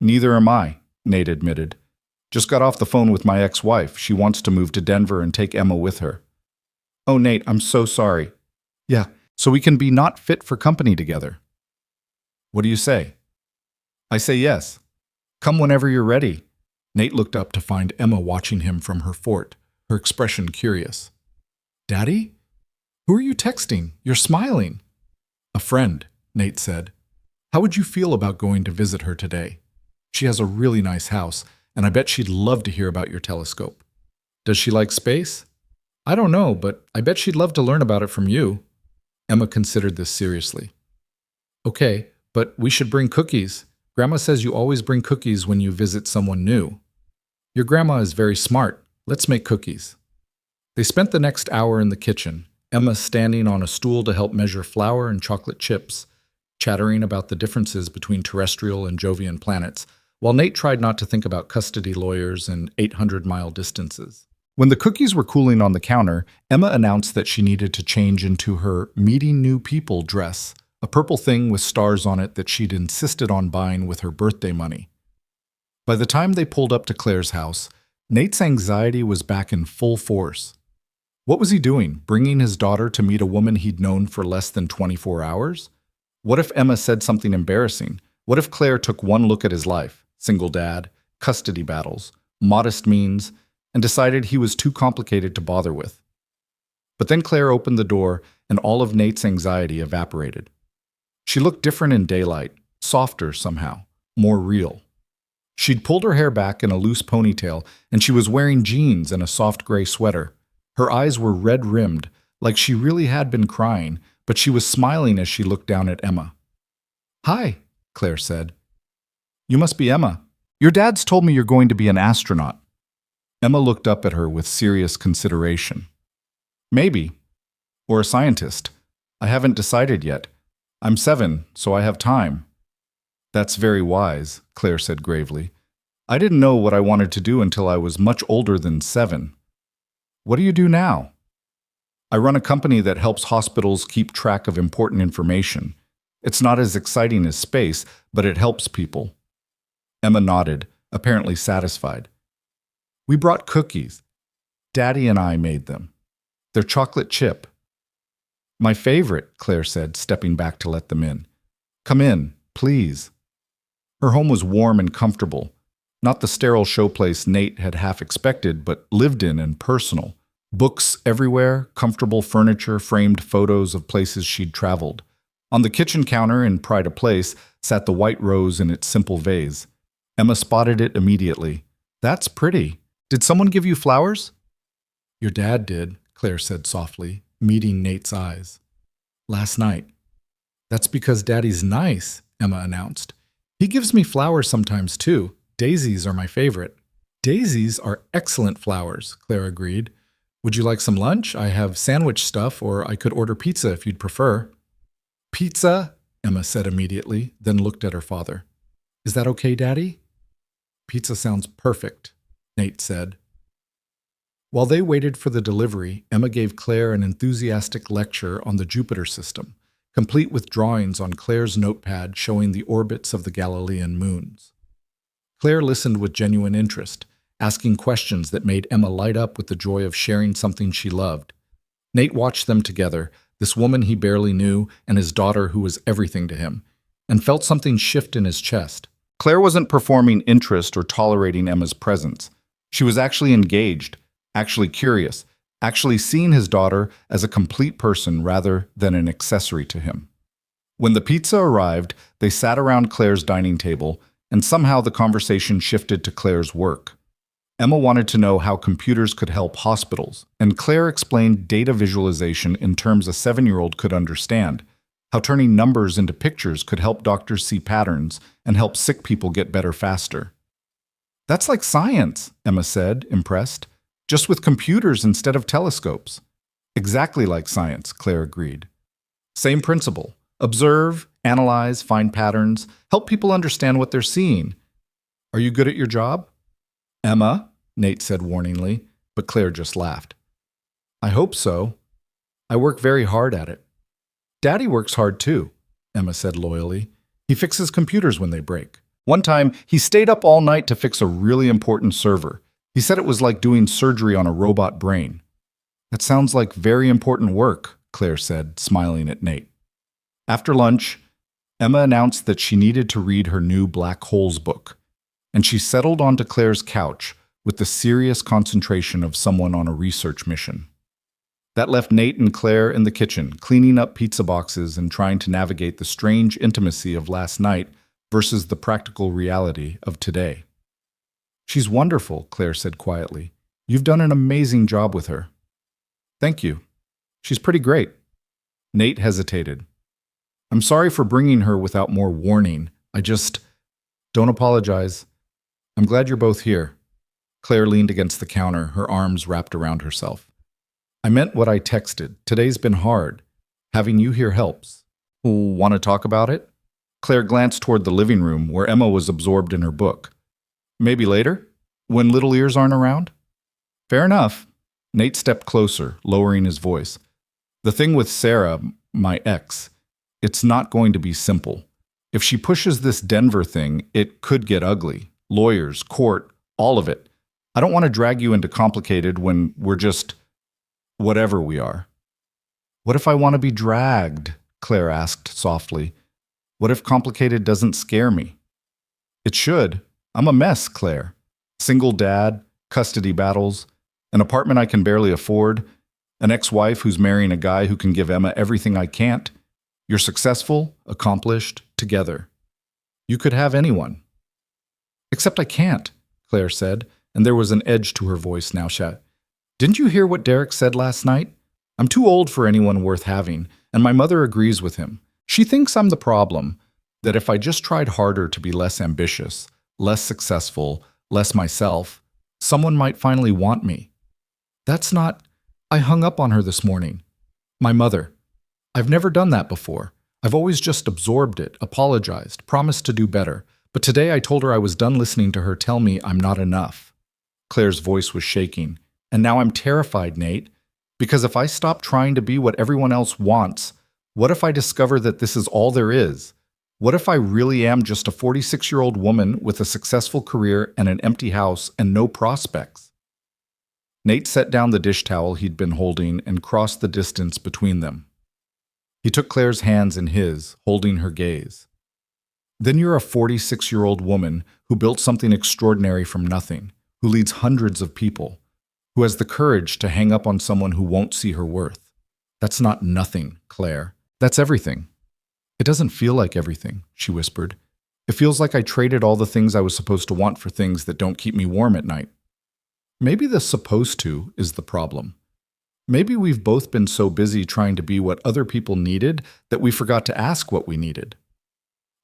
"Neither am I," Nate admitted. "Just got off the phone with my ex-wife. She wants to move to Denver and take Emma with her." "Oh, Nate, I'm so sorry." "Yeah, so we can be not fit for company together." "What do you say?" "I say yes. Come whenever you're ready." Nate looked up to find Emma watching him from her fort, her expression curious. "Daddy? Who are you texting? You're smiling." "A friend," Nate said. "How would you feel about going to visit her today? She has a really nice house, and I bet she'd love to hear about your telescope." "Does she like space?" "I don't know, but I bet she'd love to learn about it from you." Emma considered this seriously. "Okay, but we should bring cookies. Grandma says you always bring cookies when you visit someone new." "Your grandma is very smart. Let's make cookies." They spent the next hour in the kitchen, Emma standing on a stool to help measure flour and chocolate chips, chattering about the differences between terrestrial and Jovian planets, while Nate tried not to think about custody lawyers and 800-mile distances. When the cookies were cooling on the counter, Emma announced that she needed to change into her meeting new people dress, a purple thing with stars on it that she'd insisted on buying with her birthday money. By the time they pulled up to Claire's house, Nate's anxiety was back in full force. What was he doing, bringing his daughter to meet a woman he'd known for less than 24 hours? What if Emma said something embarrassing? What if Claire took one look at his life, single dad, custody battles, modest means, and decided he was too complicated to bother with? But then Claire opened the door, and all of Nate's anxiety evaporated. She looked different in daylight, softer somehow, more real. She'd pulled her hair back in a loose ponytail, and she was wearing jeans and a soft gray sweater. Her eyes were red-rimmed, like she really had been crying, but she was smiling as she looked down at Emma. "Hi," Claire said. "You must be Emma. Your dad's told me you're going to be an astronaut." Emma looked up at her with serious consideration. "Maybe. Or a scientist. I haven't decided yet. I'm 7, so I have time." "That's very wise," Claire said gravely. "I didn't know what I wanted to do until I was much older than 7. What do you do now?" "I run a company that helps hospitals keep track of important information. It's not as exciting as space, but it helps people." Emma nodded, apparently satisfied. "We brought cookies. Daddy and I made them. They're chocolate chip." "My favorite," Claire said, stepping back to let them in. "Come in, please." Her home was warm and comfortable. Not the sterile showplace Nate had half expected, but lived in and personal. Books everywhere, comfortable furniture, framed photos of places she'd traveled. On the kitchen counter in Pride of Place sat the white rose in its simple vase. Emma spotted it immediately. "That's pretty. Did someone give you flowers?" "Your dad did," Claire said softly, meeting Nate's eyes. "Last night." "That's because Daddy's nice," Emma announced. "He gives me flowers sometimes too. Daisies are my favorite." "Daisies are excellent flowers," Claire agreed. "Would you like some lunch? I have sandwich stuff, or I could order pizza if you'd prefer." "Pizza," Emma said immediately, then looked at her father. "Is that okay, Daddy?" "Pizza sounds perfect," Nate said. While they waited for the delivery, Emma gave Claire an enthusiastic lecture on the Jupiter system, complete with drawings on Claire's notepad showing the orbits of the Galilean moons. Claire listened with genuine interest, asking questions that made Emma light up with the joy of sharing something she loved. Nate watched them together, this woman he barely knew and his daughter who was everything to him, and felt something shift in his chest. Claire wasn't performing interest or tolerating Emma's presence. She was actually engaged, actually curious, actually seeing his daughter as a complete person rather than an accessory to him. When the pizza arrived, they sat around Claire's dining table, and somehow the conversation shifted to Claire's work. Emma wanted to know how computers could help hospitals, and Claire explained data visualization in terms a 7-year-old could understand, how turning numbers into pictures could help doctors see patterns and help sick people get better faster. "That's like science," Emma said, impressed, "just with computers instead of telescopes." "Exactly like science," Claire agreed. "Same principle. Observe, analyze, find patterns, help people understand what they're seeing. Are you good at your job?" "Emma," Nate said warningly, but Claire just laughed. "I hope so. I work very hard at it." "Daddy works hard too," Emma said loyally. "He fixes computers when they break. One time, he stayed up all night to fix a really important server. He said it was like doing surgery on a robot brain." "That sounds like very important work," Claire said, smiling at Nate. After lunch, Emma announced that she needed to read her new Black Holes book, and she settled onto Claire's couch with the serious concentration of someone on a research mission. That left Nate and Claire in the kitchen, cleaning up pizza boxes and trying to navigate the strange intimacy of last night versus the practical reality of today. "She's wonderful," Claire said quietly. "You've done an amazing job with her." "Thank you. She's pretty great." Nate hesitated. "I'm sorry for bringing her without more warning. Don't apologize. I'm glad you're both here." Claire leaned against the counter, her arms wrapped around herself. "I meant what I texted. Today's been hard. Having you here helps." "Want to talk about it?" Claire glanced toward the living room where Emma was absorbed in her book. "Maybe later? When little ears aren't around?" "Fair enough." Nate stepped closer, lowering his voice. "The thing with Sarah, my ex, it's not going to be simple. If she pushes this Denver thing, it could get ugly. Lawyers, court, all of it. I don't want to drag you into complicated when we're just whatever we are." "What if I want to be dragged?" Claire asked softly. "What if complicated doesn't scare me?" "It should. I'm a mess, Claire. Single dad, custody battles, an apartment I can barely afford, an ex-wife who's marrying a guy who can give Emma everything I can't. You're successful, accomplished, together. You could have anyone." "Except I can't," Claire said, and there was an edge to her voice now. "Didn't you hear what Derek said last night? I'm too old for anyone worth having, and my mother agrees with him. She thinks I'm the problem, that if I just tried harder to be less ambitious, less successful, less myself, someone might finally want me. That's not... I hung up on her this morning. My mother. I've never done that before. I've always just absorbed it, apologized, promised to do better. But today I told her I was done listening to her tell me I'm not enough." Claire's voice was shaking. "And now I'm terrified, Nate, because if I stop trying to be what everyone else wants, what if I discover that this is all there is? What if I really am just a 46-year-old woman with a successful career and an empty house and no prospects?" Nate set down the dish towel he'd been holding and crossed the distance between them. He took Claire's hands in his, holding her gaze. "Then you're a 46-year-old woman who built something extraordinary from nothing, who leads hundreds of people, who has the courage to hang up on someone who won't see her worth. That's not nothing, Claire. That's everything." "It doesn't feel like everything," she whispered. "It feels like I traded all the things I was supposed to want for things that don't keep me warm at night." Maybe the "supposed to" is the problem. Maybe we've both been so busy trying to be what other people needed that we forgot to ask what we needed.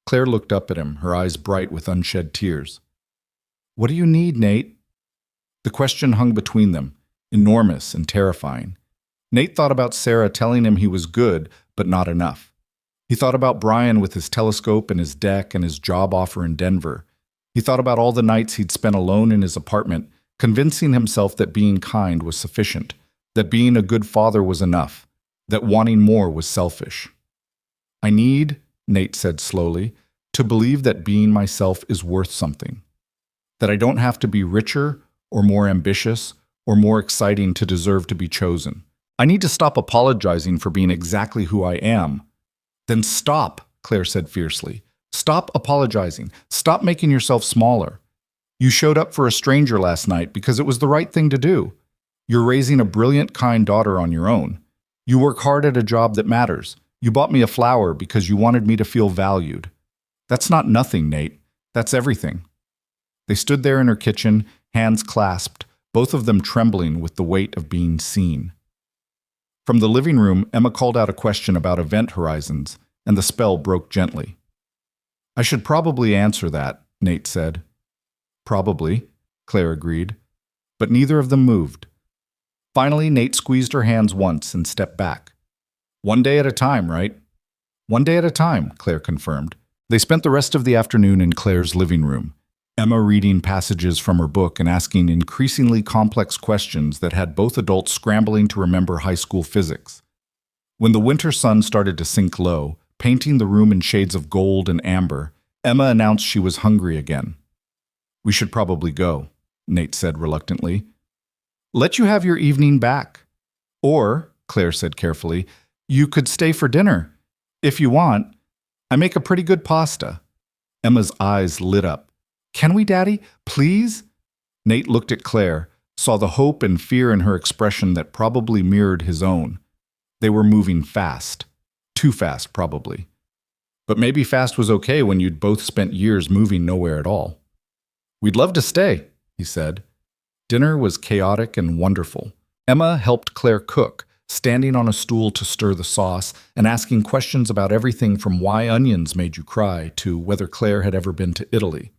Claire looked up at him, her eyes bright with unshed tears. "What do you need, Nate?" The question hung between them, enormous and terrifying. Nate thought about Sarah telling him he was good, but not enough. He thought about Brian with his telescope and his deck and his job offer in Denver. He thought about all the nights he'd spent alone in his apartment, convincing himself that being kind was sufficient, that being a good father was enough, that wanting more was selfish. "I need," Nate said slowly, "to believe that being myself is worth something. That I don't have to be richer or more ambitious or more exciting to deserve to be chosen. I need to stop apologizing for being exactly who I am." "Then stop," Claire said fiercely. "Stop apologizing. Stop making yourself smaller. You showed up for a stranger last night because it was the right thing to do. You're raising a brilliant, kind daughter on your own. You work hard at a job that matters. You bought me a flower because you wanted me to feel valued. That's not nothing, Nate. That's everything." They stood there in her kitchen, hands clasped, both of them trembling with the weight of being seen. From the living room, Emma called out a question about event horizons, and the spell broke gently. "I should probably answer that," Nate said. "Probably," Claire agreed, but neither of them moved. Finally, Nate squeezed her hands once and stepped back. "One day at a time, right?" "One day at a time," Claire confirmed. They spent the rest of the afternoon in Claire's living room, Emma reading passages from her book and asking increasingly complex questions that had both adults scrambling to remember high school physics. When the winter sun started to sink low, painting the room in shades of gold and amber, Emma announced she was hungry again. "We should probably go," Nate said reluctantly. "Let you have your evening back. Or," Claire said carefully, "you could stay for dinner. If you want. I make a pretty good pasta." Emma's eyes lit up. "Can we, Daddy? Please?" Nate looked at Claire, saw the hope and fear in her expression that probably mirrored his own. They were moving fast. Too fast, probably. But maybe fast was okay when you'd both spent years moving nowhere at all. "We'd love to stay," he said. Dinner was chaotic and wonderful. Emma helped Claire cook, standing on a stool to stir the sauce and asking questions about everything from why onions made you cry to whether Claire had ever been to Italy.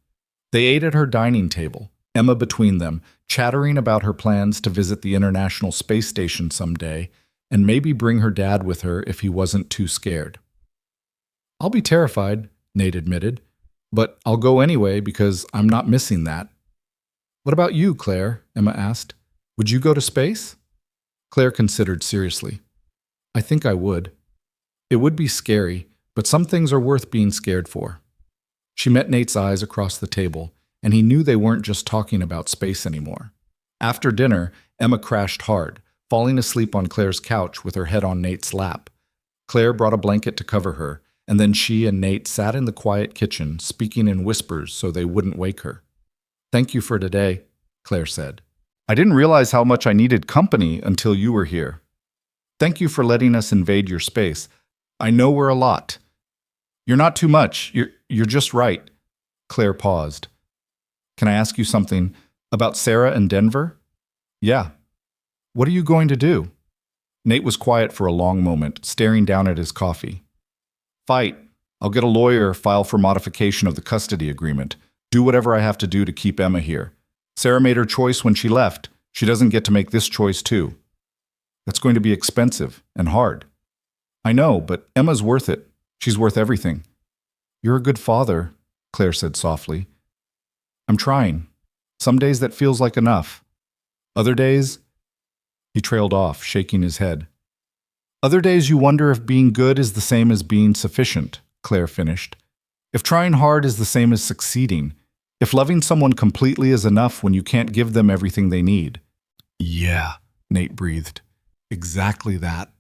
They ate at her dining table, Emma between them, chattering about her plans to visit the International Space Station someday and maybe bring her dad with her if he wasn't too scared. "I'll be terrified," Nate admitted, "but I'll go anyway because I'm not missing that." "What about you, Claire?" Emma asked. "Would you go to space?" Claire considered seriously. "I think I would. It would be scary, but some things are worth being scared for." She met Nate's eyes across the table, and he knew they weren't just talking about space anymore. After dinner, Emma crashed hard, falling asleep on Claire's couch with her head on Nate's lap. Claire brought a blanket to cover her, and then she and Nate sat in the quiet kitchen, speaking in whispers so they wouldn't wake her. "Thank you for today," Claire said. "I didn't realize how much I needed company until you were here. Thank you for letting us invade your space. I know we're a lot." "You're not too much. You're just right." Claire paused. "Can I ask you something about Sarah and Denver?" "Yeah." "What are you going to do?" Nate was quiet for a long moment, staring down at his coffee. "Fight. I'll get a lawyer, file for modification of the custody agreement. Do whatever I have to do to keep Emma here. Sarah made her choice when she left. She doesn't get to make this choice too." "That's going to be expensive and hard." "I know, but Emma's worth it. She's worth everything." "You're a good father," Claire said softly. "I'm trying. Some days that feels like enough. Other days—" He trailed off, shaking his head. "Other days you wonder if being good is the same as being sufficient," Claire finished. "If trying hard is the same as succeeding. If loving someone completely is enough when you can't give them everything they need." "Yeah," Nate breathed. "Exactly that."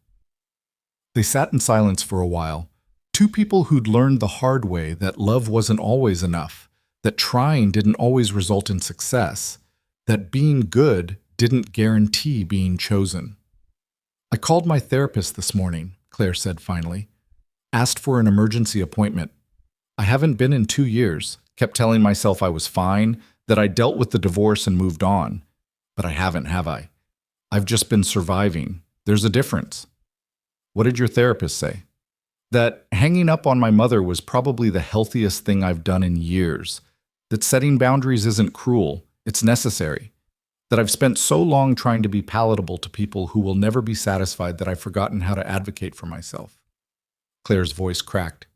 They sat in silence for a while. Two people who'd learned the hard way that love wasn't always enough, that trying didn't always result in success, that being good didn't guarantee being chosen. "I called my therapist this morning," Claire said finally. "Asked for an emergency appointment. I haven't been in 2 years. Kept telling myself I was fine, that I dealt with the divorce and moved on. But I haven't, have I? I've just been surviving. There's a difference." "What did your therapist say?" "That hanging up on my mother was probably the healthiest thing I've done in years. That setting boundaries isn't cruel, it's necessary. That I've spent so long trying to be palatable to people who will never be satisfied that I've forgotten how to advocate for myself." Claire's voice cracked.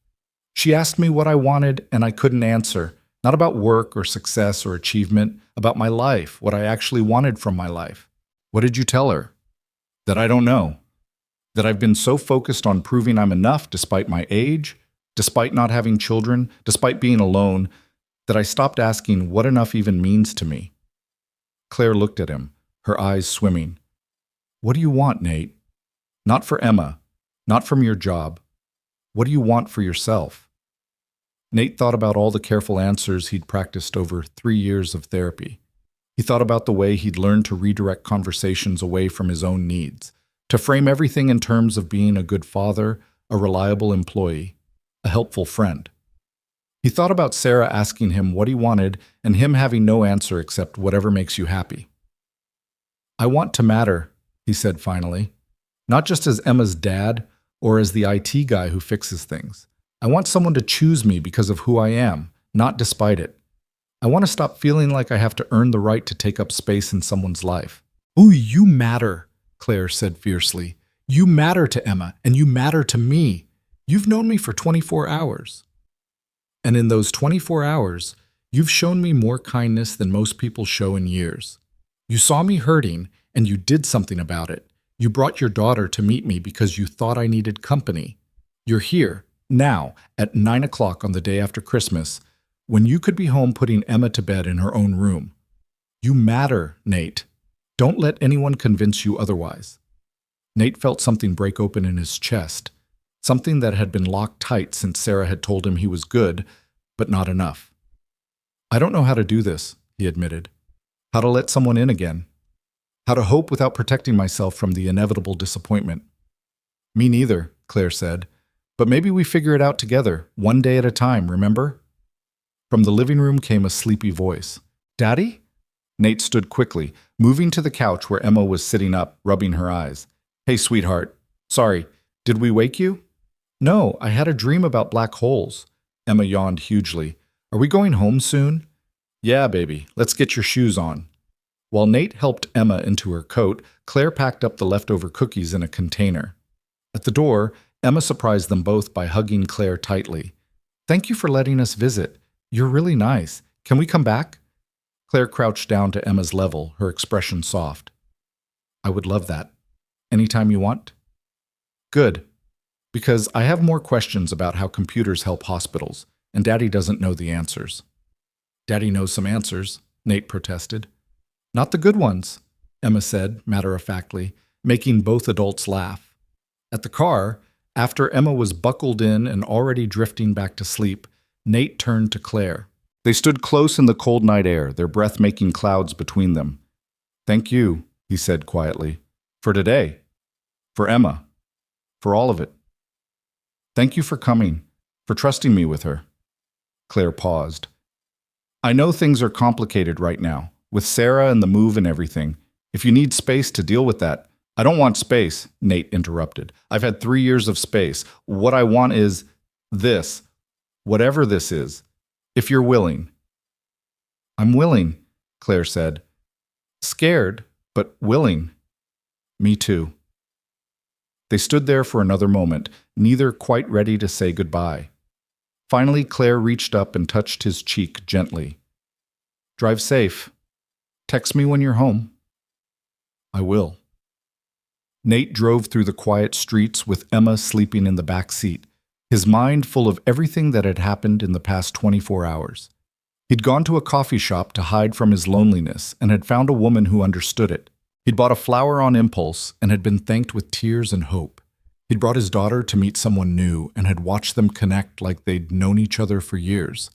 "She asked me what I wanted, and I couldn't answer. Not about work or success or achievement, about my life, what I actually wanted from my life." "What did you tell her?" "That I don't know. That I've been so focused on proving I'm enough despite my age, despite not having children, despite being alone, that I stopped asking what enough even means to me." Claire looked at him, her eyes swimming. "What do you want, Nate? Not for Emma, not from your job. What do you want for yourself?" Nate thought about all the careful answers he'd practiced over 3 years of therapy. He thought about the way he'd learned to redirect conversations away from his own needs, to frame everything in terms of being a good father, a reliable employee, a helpful friend. He thought about Sarah asking him what he wanted and him having no answer except whatever makes you happy. "I want to matter," he said finally, "not just as Emma's dad or as the IT guy who fixes things. I want someone to choose me because of who I am, not despite it. I want to stop feeling like I have to earn the right to take up space in someone's life." "Oh, you matter," Claire said fiercely. "You matter to Emma, and you matter to me. You've known me for 24 hours. And in those 24 hours, you've shown me more kindness than most people show in years. You saw me hurting, and you did something about it. You brought your daughter to meet me because you thought I needed company. You're here, now, at 9 o'clock on the day after Christmas, when you could be home putting Emma to bed in her own room. You matter, Nate. Don't let anyone convince you otherwise." Nate felt something break open in his chest, something that had been locked tight since Sarah had told him he was good, but not enough. "I don't know how to do this," he admitted. "How to let someone in again. How to hope without protecting myself from the inevitable disappointment." "Me neither," Claire said. "But maybe we figure it out together, one day at a time, remember?" From the living room came a sleepy voice. "Daddy?" Nate stood quickly, moving to the couch where Emma was sitting up, rubbing her eyes. "Hey, sweetheart. Sorry, did we wake you?" "No, I had a dream about black holes." Emma yawned hugely. "Are we going home soon?" "Yeah, baby. Let's get your shoes on." While Nate helped Emma into her coat, Claire packed up the leftover cookies in a container. At the door, Emma surprised them both by hugging Claire tightly. "Thank you for letting us visit. You're really nice. Can we come back?" Claire crouched down to Emma's level, her expression soft. "I would love that. Anytime you want?" "Good. Because I have more questions about how computers help hospitals, and Daddy doesn't know the answers." "Daddy knows some answers," Nate protested. "Not the good ones," Emma said, matter-of-factly, making both adults laugh. At the car, after Emma was buckled in and already drifting back to sleep, Nate turned to Claire. They stood close in the cold night air, their breath making clouds between them. "Thank you," he said quietly, "for today, for Emma, for all of it. Thank you for coming, for trusting me with her." Claire paused. "I know things are complicated right now, with Sarah and the move and everything. If you need space to deal with that—" "I don't want space," Nate interrupted. "I've had 3 years of space. What I want is this, whatever this is. If you're willing." "I'm willing," Claire said. "Scared, but willing." "Me too." They stood there for another moment, neither quite ready to say goodbye. Finally, Claire reached up and touched his cheek gently. "Drive safe. Text me when you're home." "I will." Nate drove through the quiet streets with Emma sleeping in the back seat, his mind full of everything that had happened in the past 24 hours. He'd gone to a coffee shop to hide from his loneliness and had found a woman who understood it. He'd bought a flower on impulse and had been thanked with tears and hope. He'd brought his daughter to meet someone new and had watched them connect like they'd known each other for years.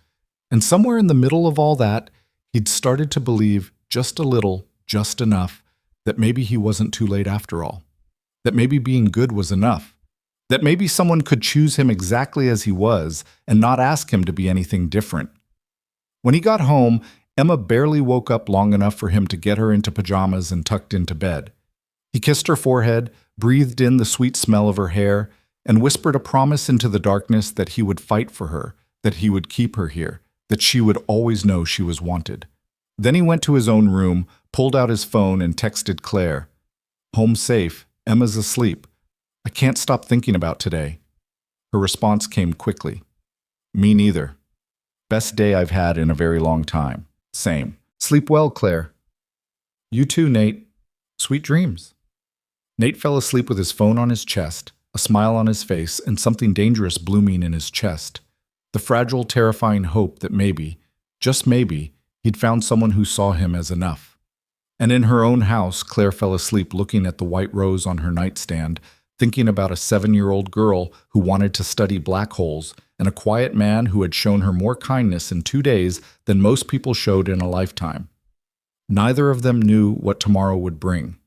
And somewhere in the middle of all that, he'd started to believe just a little, just enough, that maybe he wasn't too late after all. That maybe being good was enough. That maybe someone could choose him exactly as he was and not ask him to be anything different. When he got home, Emma barely woke up long enough for him to get her into pajamas and tucked into bed. He kissed her forehead, breathed in the sweet smell of her hair, and whispered a promise into the darkness that he would fight for her, that he would keep her here, that she would always know she was wanted. Then he went to his own room, pulled out his phone, and texted Claire. "Home safe. Emma's asleep. I can't stop thinking about today." Her response came quickly. "Me neither. Best day I've had in a very long time. Same. Sleep well, Claire." "You too, Nate. Sweet dreams." Nate fell asleep with his phone on his chest, a smile on his face, and something dangerous blooming in his chest. The fragile, terrifying hope that maybe, just maybe, he'd found someone who saw him as enough. And in her own house, Claire fell asleep looking at the white rose on her nightstand, thinking about a 7-year-old girl who wanted to study black holes and a quiet man who had shown her more kindness in 2 days than most people showed in a lifetime. Neither of them knew what tomorrow would bring.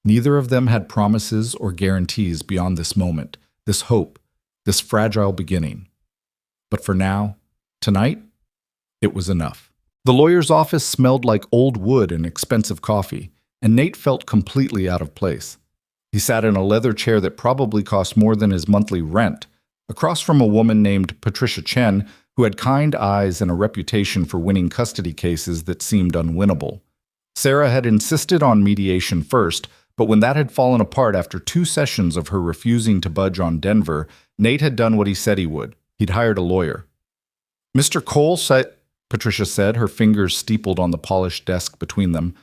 Neither of them had promises or guarantees beyond this moment, this hope, this fragile beginning. But for now, tonight, it was enough. The lawyer's office smelled like old wood and expensive coffee, and Nate felt completely out of place. He sat in a leather chair that probably cost more than his monthly rent, across from a woman named Patricia Chen, who had kind eyes and a reputation for winning custody cases that seemed unwinnable. Sarah had insisted on mediation first, but when that had fallen apart after 2 sessions of her refusing to budge on Denver, Nate had done what he said he would. He'd hired a lawyer. "Mr. Cole said," Patricia said, her fingers steepled on the polished desk between them,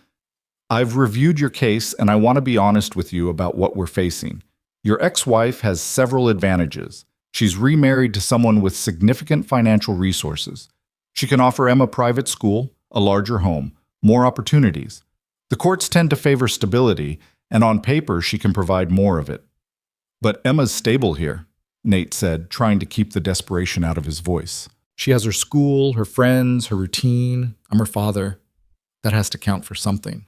"I've reviewed your case, and I want to be honest with you about what we're facing. Your ex-wife has several advantages. She's remarried to someone with significant financial resources. She can offer Emma private school, a larger home, more opportunities. The courts tend to favor stability, and on paper she can provide more of it." "But Emma's stable here," Nate said, trying to keep the desperation out of his voice. "She has her school, her friends, her routine. I'm her father. That has to count for something."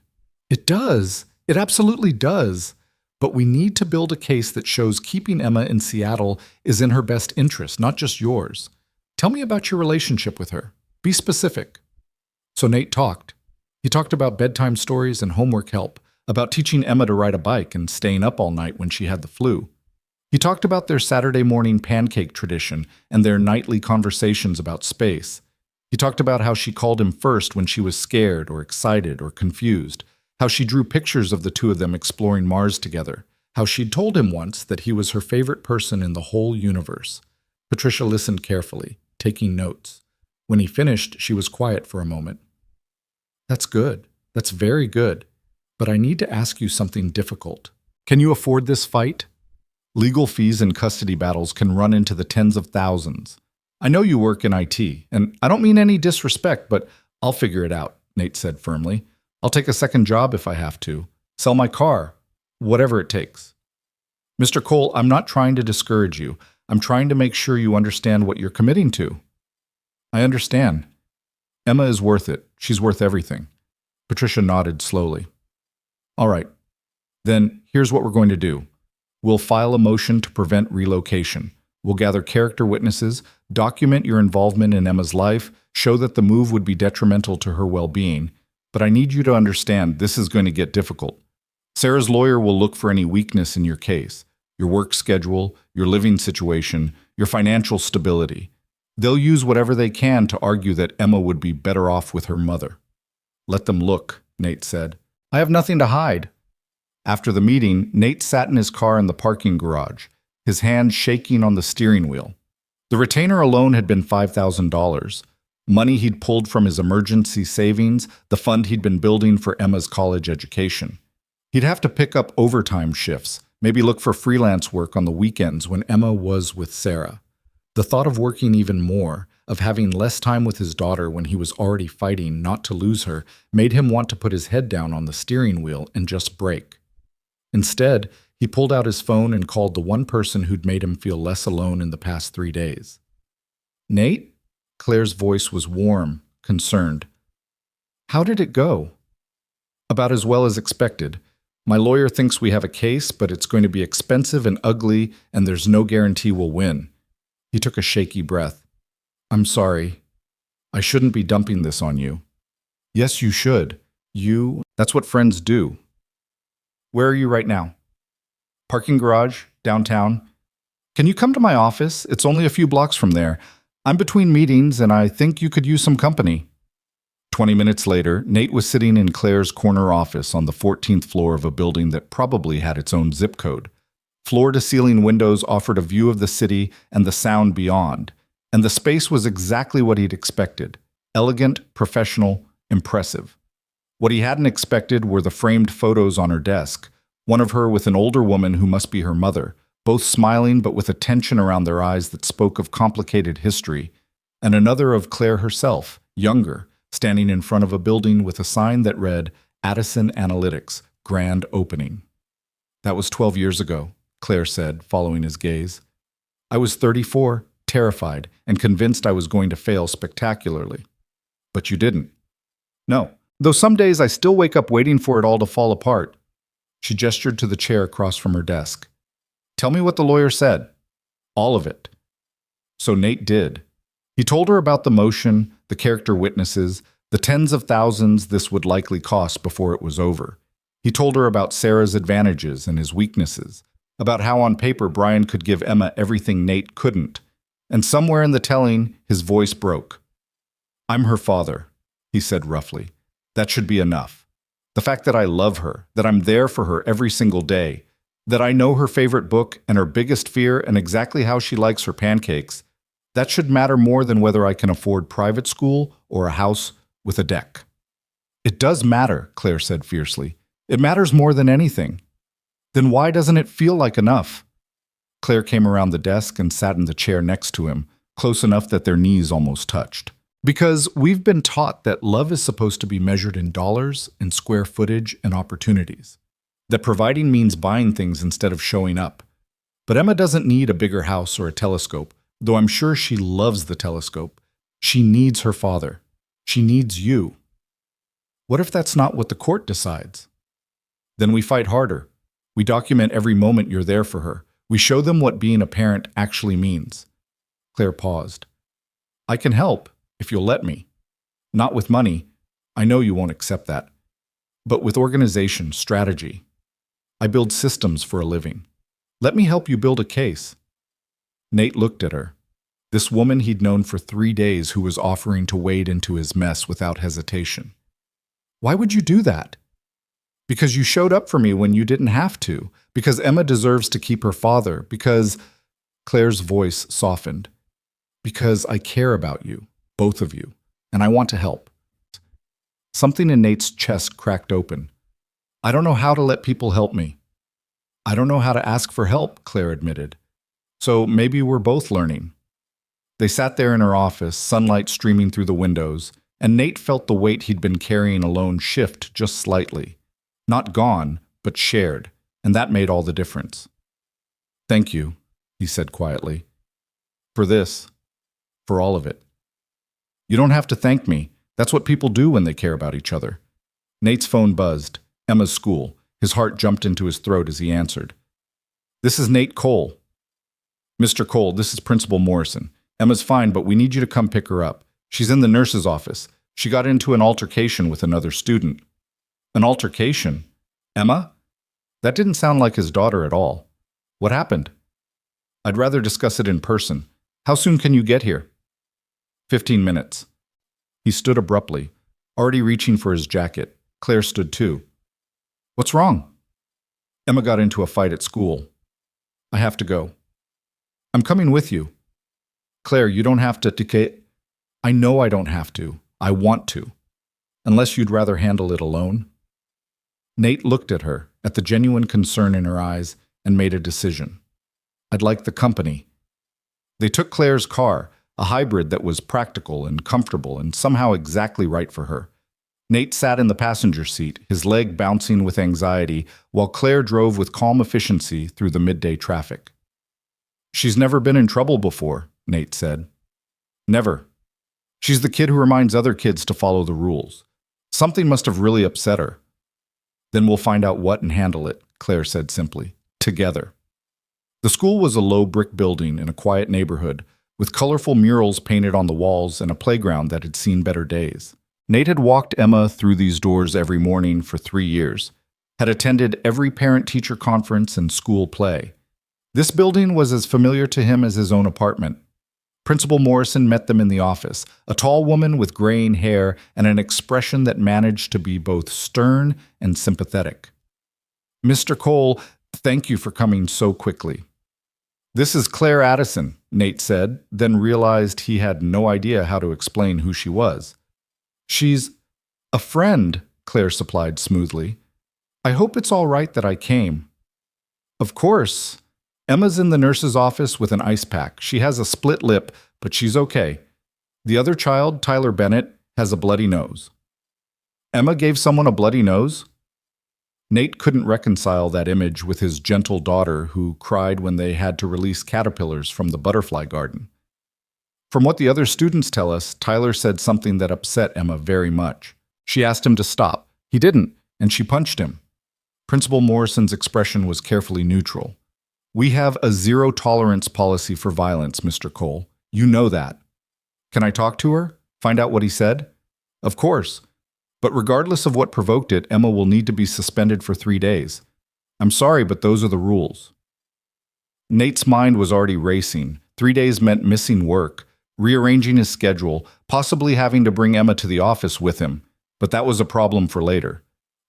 "It does. It absolutely does. But we need to build a case that shows keeping Emma in Seattle is in her best interest, not just yours. Tell me about your relationship with her. Be specific." So Nate talked. He talked about bedtime stories and homework help, about teaching Emma to ride a bike and staying up all night when she had the flu. He talked about their Saturday morning pancake tradition and their nightly conversations about space. He talked about how she called him first when she was scared or excited or confused, how she drew pictures of the two of them exploring Mars together, how she'd told him once that he was her favorite person in the whole universe. Patricia listened carefully, taking notes. When he finished, she was quiet for a moment. "That's good. That's very good. But I need to ask you something difficult. Can you afford this fight? Legal fees and custody battles can run into the tens of thousands. I know you work in IT, and I don't mean any disrespect, but I'll figure it out," Nate said firmly. "I'll take a second job if I have to. Sell my car. Whatever it takes." "Mr. Cole, I'm not trying to discourage you. I'm trying to make sure you understand what you're committing to." "I understand. Emma is worth it. She's worth everything." Patricia nodded slowly. "All right. Then here's what we're going to do. We'll file a motion to prevent relocation. We'll gather character witnesses, document your involvement in Emma's life, show that the move would be detrimental to her well-being. But I need you to understand this is going to get difficult. Sarah's lawyer will look for any weakness in your case, your work schedule, your living situation, your financial stability. They'll use whatever they can to argue that Emma would be better off with her mother." "Let them look," Nate said. "I have nothing to hide." After the meeting, Nate sat in his car in the parking garage, his hand shaking on the steering wheel. The retainer alone had been $5,000. Money he'd pulled from his emergency savings, the fund he'd been building for Emma's college education. He'd have to pick up overtime shifts, maybe look for freelance work on the weekends when Emma was with Sarah. The thought of working even more, of having less time with his daughter when he was already fighting not to lose her, made him want to put his head down on the steering wheel and just brake. Instead, he pulled out his phone and called the one person who'd made him feel less alone in the past 3 days. "Nate?" Claire's voice was warm, concerned. "How did it go?" "About as well as expected. My lawyer thinks we have a case, but it's going to be expensive and ugly, and there's no guarantee we'll win." He took a shaky breath. "I'm sorry. I shouldn't be dumping this on you." "Yes, you should. That's what friends do." "Where are you right now?" "Parking garage, downtown." "Can you come to my office? It's only a few blocks from there. I'm between meetings, and I think you could use some company." 20 minutes later, Nate was sitting in Claire's corner office on the 14th floor of a building that probably had its own zip code. Floor-to-ceiling windows offered a view of the city and the sound beyond, and the space was exactly what he'd expected: elegant, professional, impressive. What he hadn't expected were the framed photos on her desk, one of her with an older woman who must be her mother, both smiling but with a tension around their eyes that spoke of complicated history, and another of Claire herself, younger, standing in front of a building with a sign that read, "Addison Analytics, Grand Opening." "That was 12 years ago," Claire said, following his gaze. "I was 34, terrified, and convinced I was going to fail spectacularly." "But you didn't." "No, Though some days I still wake up waiting for it all to fall apart. She gestured to the chair across from her desk. Tell me what the lawyer said. All of it. So Nate did. He told her about the motion, the character witnesses, the tens of thousands this would likely cost before it was over. He told her about Sarah's advantages and his weaknesses, about how on paper Brian could give Emma everything Nate couldn't. And somewhere in the telling, his voice broke. I'm her father, he said roughly. That should be enough. The fact that I love her, that I'm there for her every single day, that I know her favorite book and her biggest fear and exactly how she likes her pancakes, that should matter more than whether I can afford private school or a house with a deck. It does matter, Claire said fiercely. It matters more than anything. Then why doesn't it feel like enough? Claire came around the desk and sat in the chair next to him, close enough that their knees almost touched. Because we've been taught that love is supposed to be measured in dollars, in square footage, and opportunities. That providing means buying things instead of showing up. But Emma doesn't need a bigger house or a telescope, though I'm sure she loves the telescope. She needs her father. She needs you. What if that's not what the court decides? Then we fight harder. We document every moment you're there for her. We show them what being a parent actually means. Claire paused. I can help, if you'll let me. Not with money. I know you won't accept that. But with organization, strategy. I build systems for a living. Let me help you build a case. Nate looked at her. This woman he'd known for 3 days who was offering to wade into his mess without hesitation. Why would you do that? Because you showed up for me when you didn't have to. Because Emma deserves to keep her father. Because... Claire's voice softened. Because I care about you, both of you, and I want to help. Something in Nate's chest cracked open. I don't know how to let people help me. I don't know how to ask for help, Claire admitted. So maybe we're both learning. They sat there in her office, sunlight streaming through the windows, and Nate felt the weight he'd been carrying alone shift just slightly. Not gone, but shared, and that made all the difference. Thank you, he said quietly. For this. For all of it. You don't have to thank me. That's what people do when they care about each other. Nate's phone buzzed. Emma's school. His heart jumped into his throat as he answered. This is Nate Cole. Mr. Cole, this is Principal Morrison. Emma's fine, but we need you to come pick her up. She's in the nurse's office. She got into an altercation with another student. An altercation? Emma? That didn't sound like his daughter at all. What happened? I'd rather discuss it in person. How soon can you get here? 15 minutes. He stood abruptly, already reaching for his jacket. Claire stood too. What's wrong? Emma got into a fight at school. I have to go. I'm coming with you. Claire, you don't have to. I know I don't have to. I want to. Unless you'd rather handle it alone. Nate looked at her, at the genuine concern in her eyes, and made a decision. I'd like the company. They took Claire's car, a hybrid that was practical and comfortable and somehow exactly right for her. Nate sat in the passenger seat, his leg bouncing with anxiety, while Claire drove with calm efficiency through the midday traffic. She's never been in trouble before, Nate said. Never. She's the kid who reminds other kids to follow the rules. Something must have really upset her. Then we'll find out what and handle it, Claire said simply. Together. The school was a low brick building in a quiet neighborhood, with colorful murals painted on the walls and a playground that had seen better days. Nate had walked Emma through these doors every morning for 3 years, had attended every parent-teacher conference and school play. This building was as familiar to him as his own apartment. Principal Morrison met them in the office, a tall woman with graying hair and an expression that managed to be both stern and sympathetic. Mr. Cole, thank you for coming so quickly. This is Claire Addison, Nate said, then realized he had no idea how to explain who she was. She's a friend, Claire supplied smoothly. I hope it's all right that I came. Of course. Emma's in the nurse's office with an ice pack. She has a split lip, but she's okay. The other child, Tyler Bennett, has a bloody nose. Emma gave someone a bloody nose? Nate couldn't reconcile that image with his gentle daughter who cried when they had to release caterpillars from the butterfly garden. From what the other students tell us, Tyler said something that upset Emma very much. She asked him to stop. He didn't, and she punched him. Principal Morrison's expression was carefully neutral. We have a zero-tolerance policy for violence, Mr. Cole. You know that. Can I talk to her? Find out what he said? Of course. But regardless of what provoked it, Emma will need to be suspended for 3 days. I'm sorry, but those are the rules. Nate's mind was already racing. 3 days meant missing work, rearranging his schedule, possibly having to bring Emma to the office with him. But that was a problem for later.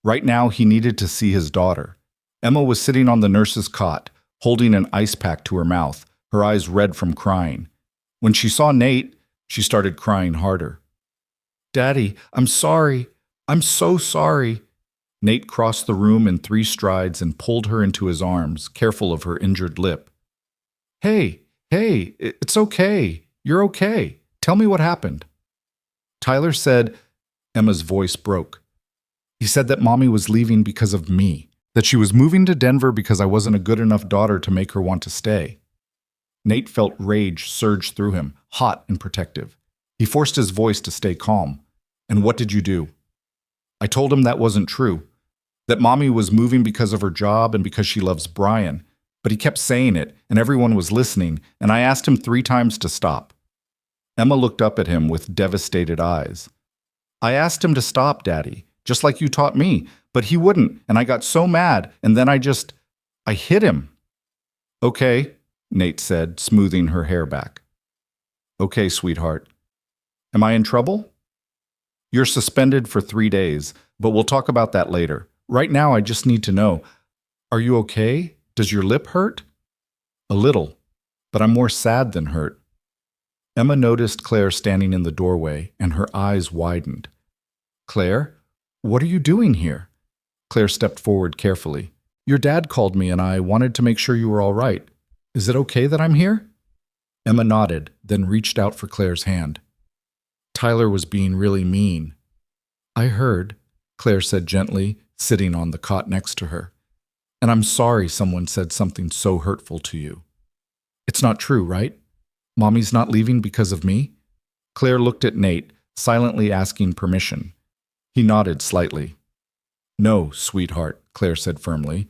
Right now, he needed to see his daughter. Emma was sitting on the nurse's cot, holding an ice pack to her mouth, her eyes red from crying. When she saw Nate, she started crying harder. Daddy, I'm sorry. I'm so sorry. Nate crossed the room in 3 strides and pulled her into his arms, careful of her injured lip. Hey, it's okay. You're okay. Tell me what happened. Tyler said, Emma's voice broke. He said that Mommy was leaving because of me, that she was moving to Denver because I wasn't a good enough daughter to make her want to stay. Nate felt rage surge through him, hot and protective. He forced his voice to stay calm. And what did you do? I told him that wasn't true, that Mommy was moving because of her job and because she loves Brian, but he kept saying it, and everyone was listening, and I asked him 3 times to stop. Emma looked up at him with devastated eyes. I asked him to stop, Daddy, just like you taught me, but he wouldn't, and I got so mad, and then I hit him. Okay, Nate said, smoothing her hair back. Okay, sweetheart. Am I in trouble? You're suspended for 3 days, but we'll talk about that later. Right now, I just need to know, are you okay? Does your lip hurt? A little, but I'm more sad than hurt. Emma noticed Claire standing in the doorway, and her eyes widened. Claire, what are you doing here? Claire stepped forward carefully. Your dad called me, and I wanted to make sure you were all right. Is it okay that I'm here? Emma nodded, then reached out for Claire's hand. Tyler was being really mean. I heard, Claire said gently, sitting on the cot next to her. And I'm sorry someone said something so hurtful to you. It's not true, right? Mommy's not leaving because of me? Claire looked at Nate, silently asking permission. He nodded slightly. No, sweetheart, Claire said firmly.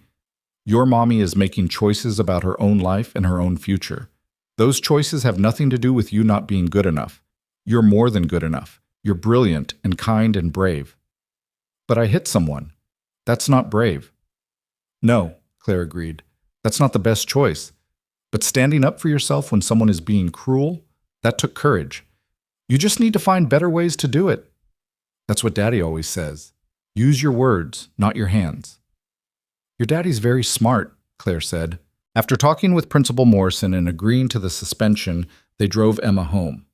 Your mommy is making choices about her own life and her own future. Those choices have nothing to do with you not being good enough. You're more than good enough. You're brilliant and kind and brave. But I hit someone. That's not brave. No, Claire agreed. That's not the best choice. But standing up for yourself when someone is being cruel, that took courage. You just need to find better ways to do it. That's what Daddy always says. Use your words, not your hands. Your daddy's very smart, Claire said. After talking with Principal Morrison and agreeing to the suspension, they drove Emma home.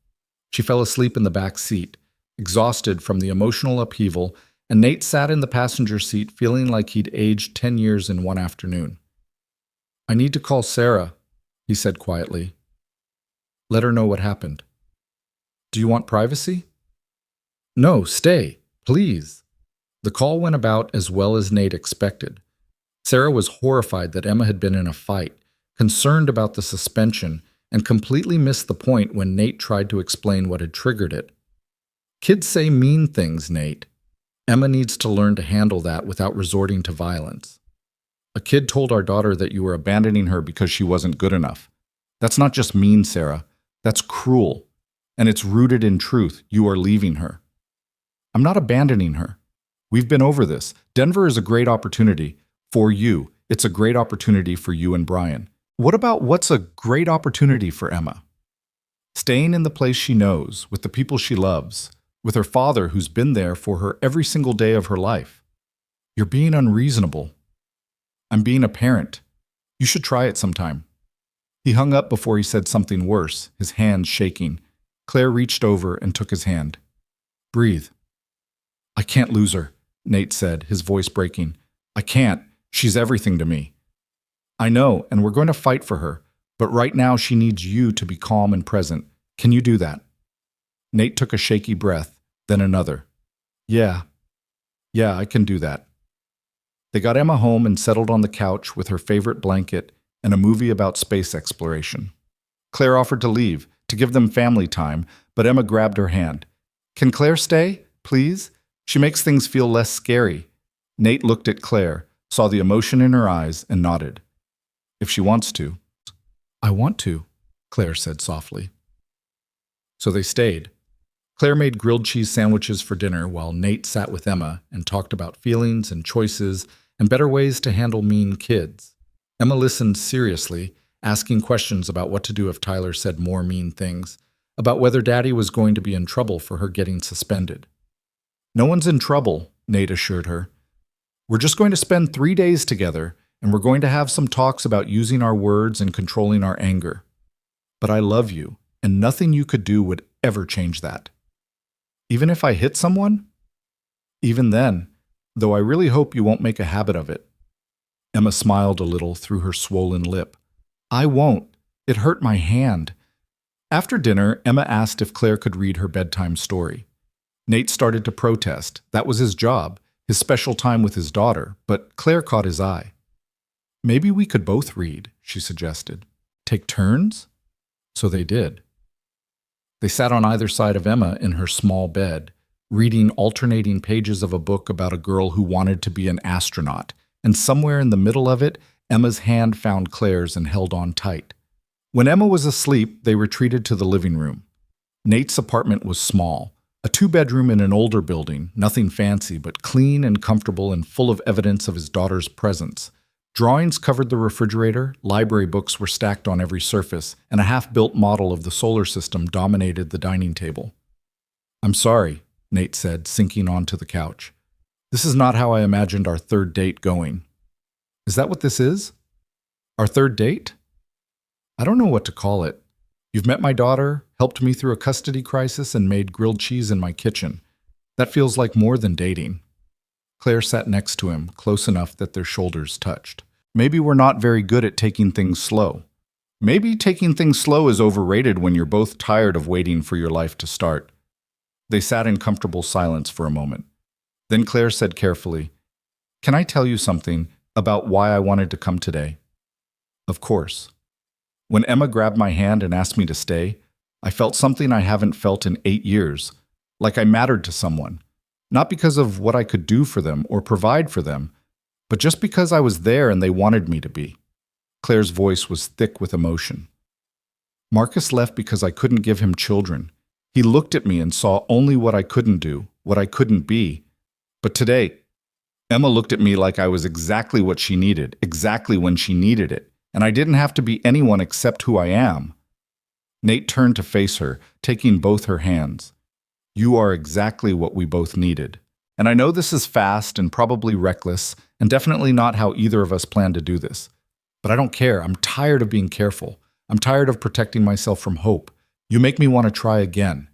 She fell asleep in the back seat, exhausted from the emotional upheaval, and Nate sat in the passenger seat feeling like he'd aged 10 years in one afternoon. I need to call Sarah, he said quietly. Let her know what happened. Do you want privacy? No, stay, please. The call went about as well as Nate expected. Sarah was horrified that Emma had been in a fight, concerned about the suspension, and completely missed the point when Nate tried to explain what had triggered it. Kids say mean things, Nate. Emma needs to learn to handle that without resorting to violence. A kid told our daughter that you were abandoning her because she wasn't good enough. That's not just mean, Sarah. That's cruel. And it's rooted in truth. You are leaving her. I'm not abandoning her. We've been over this. Denver is a great opportunity. For you, it's a great opportunity for you and Brian. What about what's a great opportunity for Emma? Staying in the place she knows, with the people she loves, with her father who's been there for her every single day of her life. You're being unreasonable. I'm being a parent. You should try it sometime. He hung up before he said something worse, his hands shaking. Claire reached over and took his hand. Breathe. I can't lose her, Nate said, his voice breaking. I can't. She's everything to me. I know, and we're going to fight for her, but right now she needs you to be calm and present. Can you do that? Nate took a shaky breath, then another. Yeah, I can do that. They got Emma home and settled on the couch with her favorite blanket and a movie about space exploration. Claire offered to leave, to give them family time, but Emma grabbed her hand. Can Claire stay, please? She makes things feel less scary. Nate looked at Claire, saw the emotion in her eyes, and nodded. If she wants to. I want to, Claire said softly. So they stayed. Claire made grilled cheese sandwiches for dinner while Nate sat with Emma and talked about feelings and choices and better ways to handle mean kids. Emma listened seriously, asking questions about what to do if Tyler said more mean things, about whether Daddy was going to be in trouble for her getting suspended. No one's in trouble, Nate assured her. We're just going to spend 3 days together, and we're going to have some talks about using our words and controlling our anger. But I love you, and nothing you could do would ever change that. Even if I hit someone? Even then, though I really hope you won't make a habit of it. Emma smiled a little through her swollen lip. I won't. It hurt my hand. After dinner, Emma asked if Claire could read her bedtime story. Nate started to protest. That was his job, his special time with his daughter, but Claire caught his eye. Maybe we could both read, she suggested. Take turns? So they did. They sat on either side of Emma in her small bed, reading alternating pages of a book about a girl who wanted to be an astronaut, and somewhere in the middle of it, Emma's hand found Claire's and held on tight. When Emma was asleep, they retreated to the living room. Nate's apartment was small, a 2-bedroom in an older building, nothing fancy, but clean and comfortable and full of evidence of his daughter's presence. Drawings covered the refrigerator, library books were stacked on every surface, and a half-built model of the solar system dominated the dining table. I'm sorry, Nate said, sinking onto the couch. This is not how I imagined our third date going. Is that what this is? Our third date? I don't know what to call it. You've met my daughter, helped me through a custody crisis, and made grilled cheese in my kitchen. That feels like more than dating. Claire sat next to him, close enough that their shoulders touched. Maybe we're not very good at taking things slow. Maybe taking things slow is overrated when you're both tired of waiting for your life to start. They sat in comfortable silence for a moment. Then Claire said carefully, Can I tell you something about why I wanted to come today? Of course. When Emma grabbed my hand and asked me to stay, I felt something I haven't felt in 8 years, like I mattered to someone. Not because of what I could do for them or provide for them, but just because I was there and they wanted me to be. Claire's voice was thick with emotion. Marcus left because I couldn't give him children. He looked at me and saw only what I couldn't do, what I couldn't be. But today, Emma looked at me like I was exactly what she needed, exactly when she needed it, and I didn't have to be anyone except who I am. Nate turned to face her, taking both her hands. You are exactly what we both needed. And I know this is fast and probably reckless, and definitely not how either of us planned to do this. But I don't care. I'm tired of being careful. I'm tired of protecting myself from hope. You make me want to try again.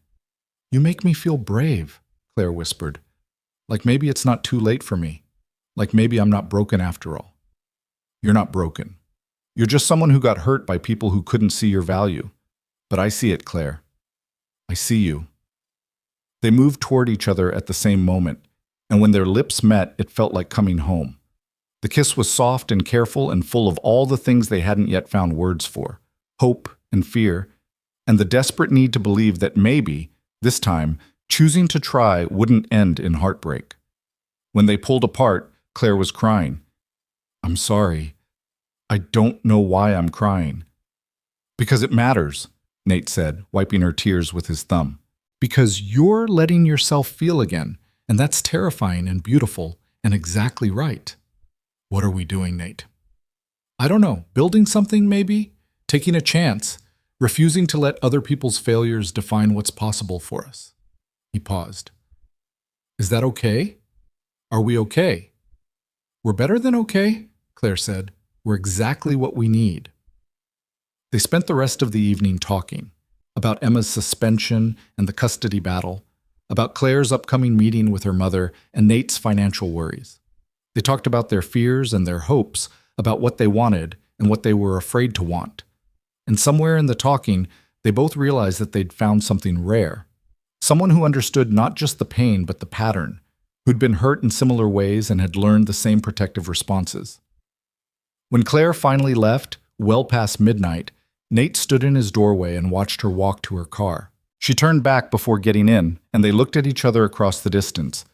You make me feel brave, Claire whispered. Like maybe it's not too late for me. Like maybe I'm not broken after all. You're not broken. You're just someone who got hurt by people who couldn't see your value. But I see it, Claire. I see you. They moved toward each other at the same moment, and when their lips met, it felt like coming home. The kiss was soft and careful and full of all the things they hadn't yet found words for, hope and fear, and the desperate need to believe that maybe, this time, choosing to try wouldn't end in heartbreak. When they pulled apart, Claire was crying. I'm sorry. I don't know why I'm crying. Because it matters, Nate said, wiping her tears with his thumb. Because you're letting yourself feel again, and that's terrifying and beautiful and exactly right. What are we doing, Nate? I don't know. Building something, maybe? Taking a chance. Refusing to let other people's failures define what's possible for us. He paused. Is that okay? Are we okay? We're better than okay, Claire said. We're exactly what we need. They spent the rest of the evening talking about Emma's suspension and the custody battle, about Claire's upcoming meeting with her mother and Nate's financial worries. They talked about their fears and their hopes, about what they wanted and what they were afraid to want. And somewhere in the talking, they both realized that they'd found something rare. Someone who understood not just the pain but the pattern, who'd been hurt in similar ways and had learned the same protective responses. When Claire finally left, well past midnight, Nate stood in his doorway and watched her walk to her car. She turned back before getting in, and they looked at each other across the distance.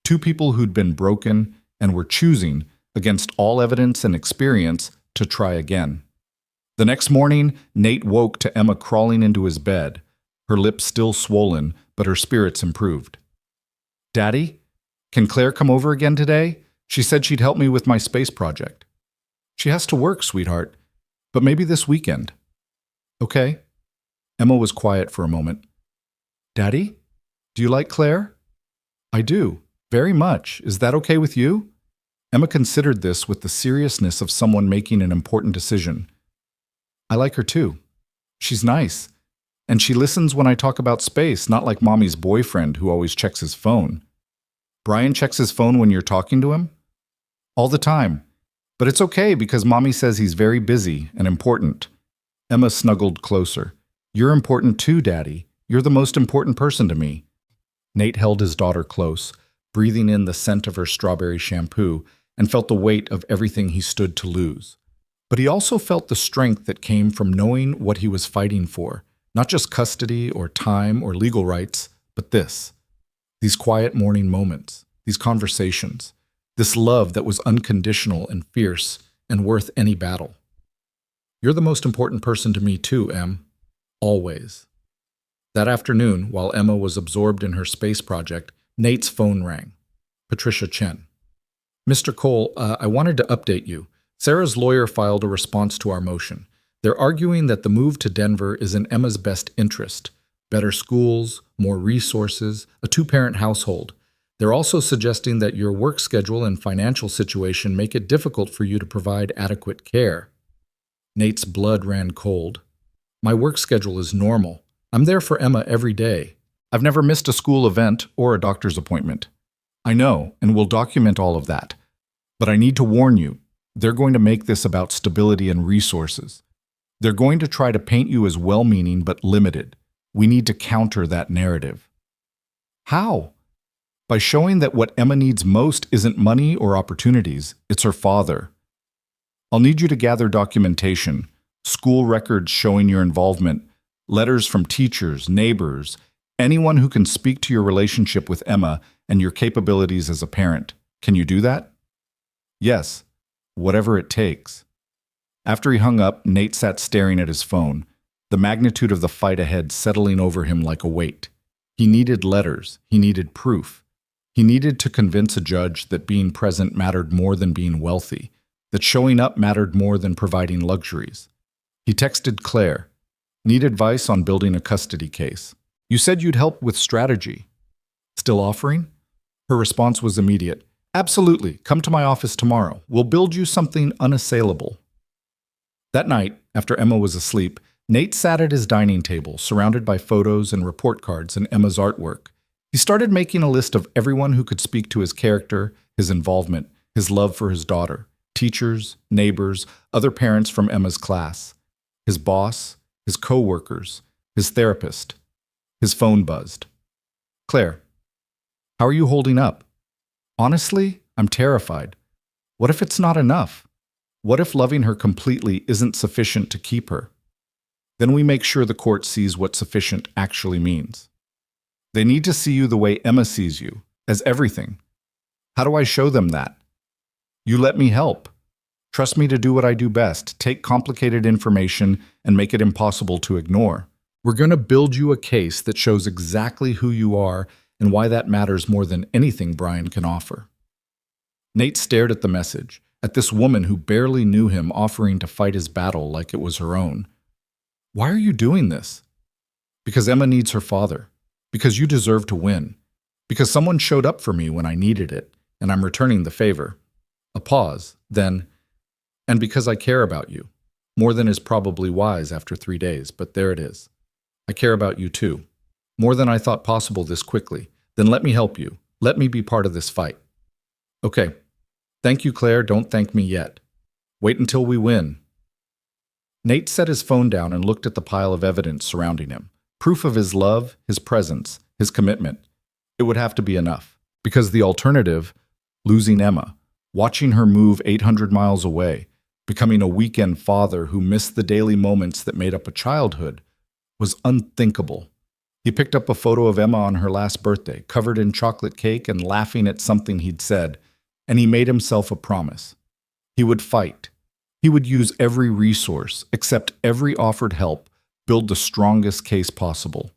Two people who'd been broken and were choosing, against all evidence and experience, to try again. The next morning, Nate woke to Emma crawling into his bed, her lips still swollen, but her spirits improved. "Daddy, can Claire come over again today? She said she'd help me with my space project." "She has to work, sweetheart, but maybe this weekend." "Okay." Emma was quiet for a moment. "Daddy, do you like Claire?" "I do, very much. Is that okay with you?" Emma considered this with the seriousness of someone making an important decision. "I like her too. She's nice. And she listens when I talk about space, not like Mommy's boyfriend who always checks his phone." "Brian checks his phone when you're talking to him?" "All the time. But it's okay because Mommy says he's very busy and important." Emma snuggled closer. "You're important too, Daddy. You're the most important person to me." Nate held his daughter close, breathing in the scent of her strawberry shampoo, and felt the weight of everything he stood to lose. But he also felt the strength that came from knowing what he was fighting for, not just custody or time or legal rights, but this. These quiet morning moments, these conversations, this love that was unconditional and fierce and worth any battle. "You're the most important person to me too, Em. Always." That afternoon, while Emma was absorbed in her space project, Nate's phone rang. Patricia Chen. "Mr. Cole, I wanted to update you. Sarah's lawyer filed a response to our motion. They're arguing that the move to Denver is in Emma's best interest. Better schools, more resources, a two-parent household. They're also suggesting that your work schedule and financial situation make it difficult for you to provide adequate care." Nate's blood ran cold. "My work schedule is normal. I'm there for Emma every day. I've never missed a school event or a doctor's appointment." "I know, and we'll document all of that. But I need to warn you, they're going to make this about stability and resources. They're going to try to paint you as well-meaning but limited. We need to counter that narrative." "How?" "By showing that what Emma needs most isn't money or opportunities, it's her father. I'll need you to gather documentation, school records showing your involvement, letters from teachers, neighbors, anyone who can speak to your relationship with Emma and your capabilities as a parent. Can you do that?" "Yes, whatever it takes." After he hung up, Nate sat staring at his phone, the magnitude of the fight ahead settling over him like a weight. He needed letters. He needed proof. He needed to convince a judge that being present mattered more than being wealthy, that showing up mattered more than providing luxuries. He texted Claire. "Need advice on building a custody case. You said you'd help with strategy. Still offering?" Her response was immediate. "Absolutely. Come to my office tomorrow. We'll build you something unassailable." That night, after Emma was asleep, Nate sat at his dining table, surrounded by photos and report cards and Emma's artwork. He started making a list of everyone who could speak to his character, his involvement, his love for his daughter, teachers, neighbors, other parents from Emma's class, his boss, his co-workers, his therapist. His phone buzzed. "Claire, how are you holding up?" "Honestly, I'm terrified. What if it's not enough? What if loving her completely isn't sufficient to keep her?" Then we make sure the court sees what sufficient actually means. They need to see you the way Emma sees you, as everything. How do I show them that? You let me help. Trust me to do what I do best, take complicated information and make it impossible to ignore. We're going to build you a case that shows exactly who you are and why that matters more than anything Brian can offer. Nate stared at the message, at this woman who barely knew him offering to fight his battle like it was her own. "Why are you doing this?" "Because Emma needs her father. Because you deserve to win. Because someone showed up for me when I needed it, and I'm returning the favor." A pause, then, "And because I care about you. More than is probably wise after 3 days, but there it is. I care about you too. More than I thought possible this quickly. Then let me help you. Let me be part of this fight." "Okay. Thank you, Claire. Don't thank me yet. Wait until we win." Nate set his phone down and looked at the pile of evidence surrounding him. Proof of his love, his presence, his commitment. It would have to be enough. Because the alternative, losing Emma, watching her move 800 miles away, becoming a weekend father who missed the daily moments that made up a childhood, was unthinkable. He picked up a photo of Emma on her last birthday, covered in chocolate cake and laughing at something he'd said, and he made himself a promise. He would fight. He would use every resource, accept every offered help, build the strongest case possible.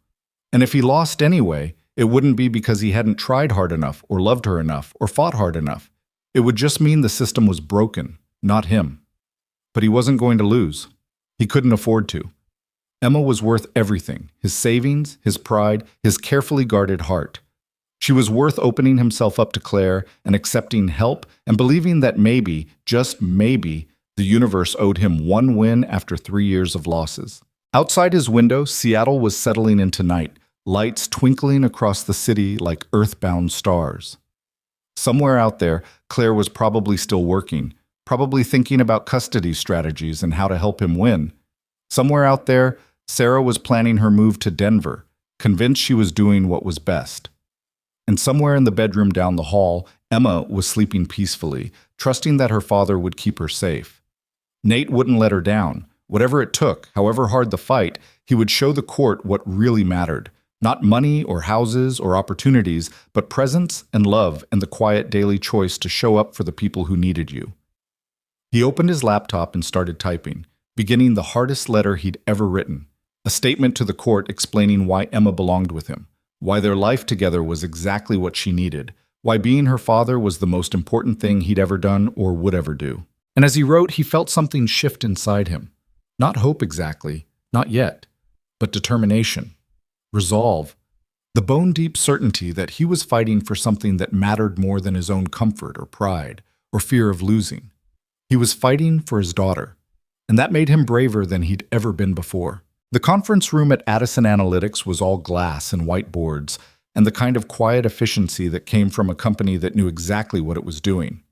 And if he lost anyway, it wouldn't be because he hadn't tried hard enough or loved her enough or fought hard enough. It would just mean the system was broken, not him. But he wasn't going to lose. He couldn't afford to. Emma was worth everything, his savings, his pride, his carefully guarded heart. She was worth opening himself up to Claire and accepting help and believing that maybe, just maybe, the universe owed him one win after 3 years of losses. Outside his window, Seattle was settling into night, lights twinkling across the city like earthbound stars. Somewhere out there, Claire was probably still working, probably thinking about custody strategies and how to help him win. Somewhere out there, Sarah was planning her move to Denver, convinced she was doing what was best. And somewhere in the bedroom down the hall, Emma was sleeping peacefully, trusting that her father would keep her safe. Nate wouldn't let her down. Whatever it took, however hard the fight, he would show the court what really mattered. Not money or houses or opportunities, but presence and love and the quiet daily choice to show up for the people who needed you. He opened his laptop and started typing, beginning the hardest letter he'd ever written. A statement to the court explaining why Emma belonged with him, why their life together was exactly what she needed, why being her father was the most important thing he'd ever done or would ever do. And as he wrote, he felt something shift inside him. Not hope exactly, not yet, but determination, resolve, the bone-deep certainty that he was fighting for something that mattered more than his own comfort or pride or fear of losing. He was fighting for his daughter, and that made him braver than he'd ever been before. The conference room at Addison Analytics was all glass and white boards, and the kind of quiet efficiency that came from a company that knew exactly what it was doing.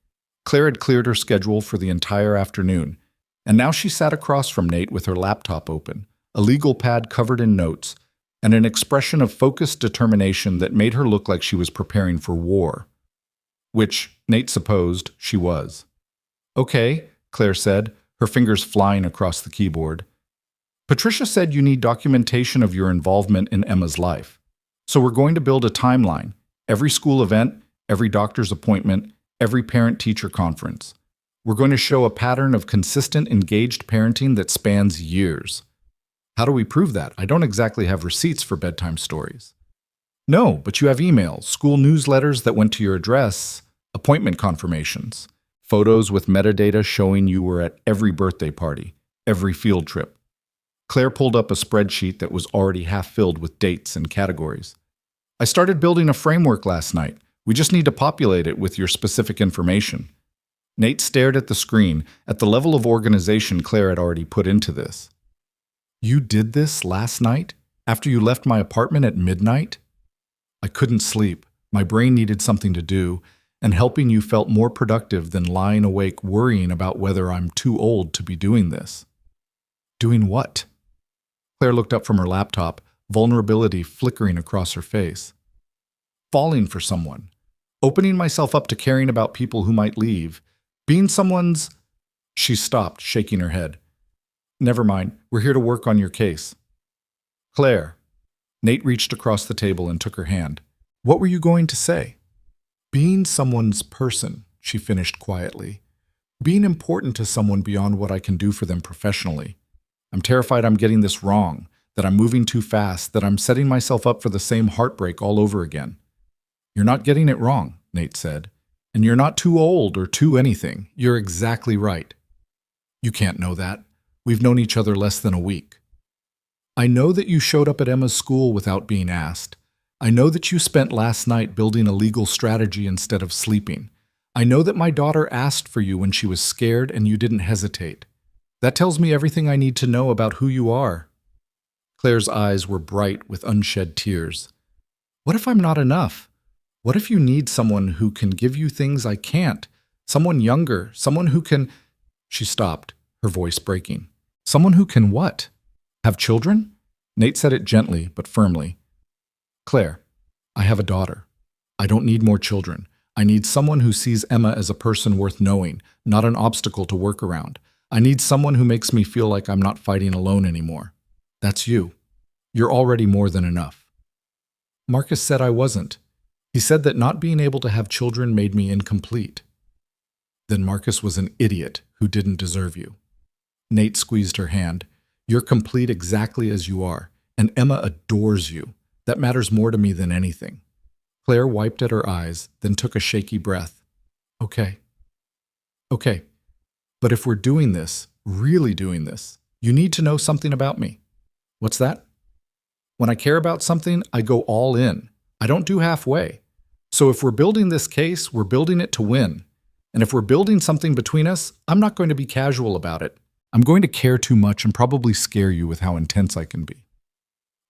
Claire had cleared her schedule for the entire afternoon, and now she sat across from Nate with her laptop open, a legal pad covered in notes, and an expression of focused determination that made her look like she was preparing for war. Which, Nate supposed, she was. "Okay," Claire said, her fingers flying across the keyboard. "Patricia said you need documentation of your involvement in Emma's life. So we're going to build a timeline, every school event, every doctor's appointment, every parent-teacher conference. We're going to show a pattern of consistent, engaged parenting that spans years." "How do we prove that? I don't exactly have receipts for bedtime stories." "No, but you have emails, school newsletters that went to your address, appointment confirmations, photos with metadata showing you were at every birthday party, every field trip." Claire pulled up a spreadsheet that was already half filled with dates and categories. "I started building a framework last night. We just need to populate it with your specific information." Nate stared at the screen, at the level of organization Claire had already put into this. "You did this last night? After you left my apartment at midnight?" "I couldn't sleep. My brain needed something to do, and helping you felt more productive than lying awake worrying about whether I'm too old to be doing this." "Doing what?" Claire looked up from her laptop, vulnerability flickering across her face. "Falling for someone. Opening myself up to caring about people who might leave. Being someone's—" She stopped, shaking her head. "Never mind. We're here to work on your case." "Claire." Nate reached across the table and took her hand. "What were you going to say?" "Being someone's person," she finished quietly. "Being important to someone beyond what I can do for them professionally. I'm terrified I'm getting this wrong, that I'm moving too fast, that I'm setting myself up for the same heartbreak all over again." "You're not getting it wrong," Nate said. "And you're not too old or too anything. You're exactly right." "You can't know that. We've known each other less than a week." "I know that you showed up at Emma's school without being asked. I know that you spent last night building a legal strategy instead of sleeping. I know that my daughter asked for you when she was scared and you didn't hesitate. That tells me everything I need to know about who you are." Claire's eyes were bright with unshed tears. "What if I'm not enough? What if you need someone who can give you things I can't? Someone younger, someone who can—" She stopped, her voice breaking. "Someone who can what? Have children?" Nate said it gently but firmly. "Claire, I have a daughter. I don't need more children. I need someone who sees Emma as a person worth knowing, not an obstacle to work around. I need someone who makes me feel like I'm not fighting alone anymore. That's you. You're already more than enough." Marcus said I wasn't. He said that not being able to have children made me incomplete. Then Marcus was an idiot who didn't deserve you. Nate squeezed her hand. You're complete exactly as you are, and Emma adores you. That matters more to me than anything. Claire wiped at her eyes, then took a shaky breath. Okay. Okay. But if we're doing this, really doing this, you need to know something about me. What's that? When I care about something, I go all in. I don't do halfway. So if we're building this case, we're building it to win. And if we're building something between us, I'm not going to be casual about it. I'm going to care too much and probably scare you with how intense I can be.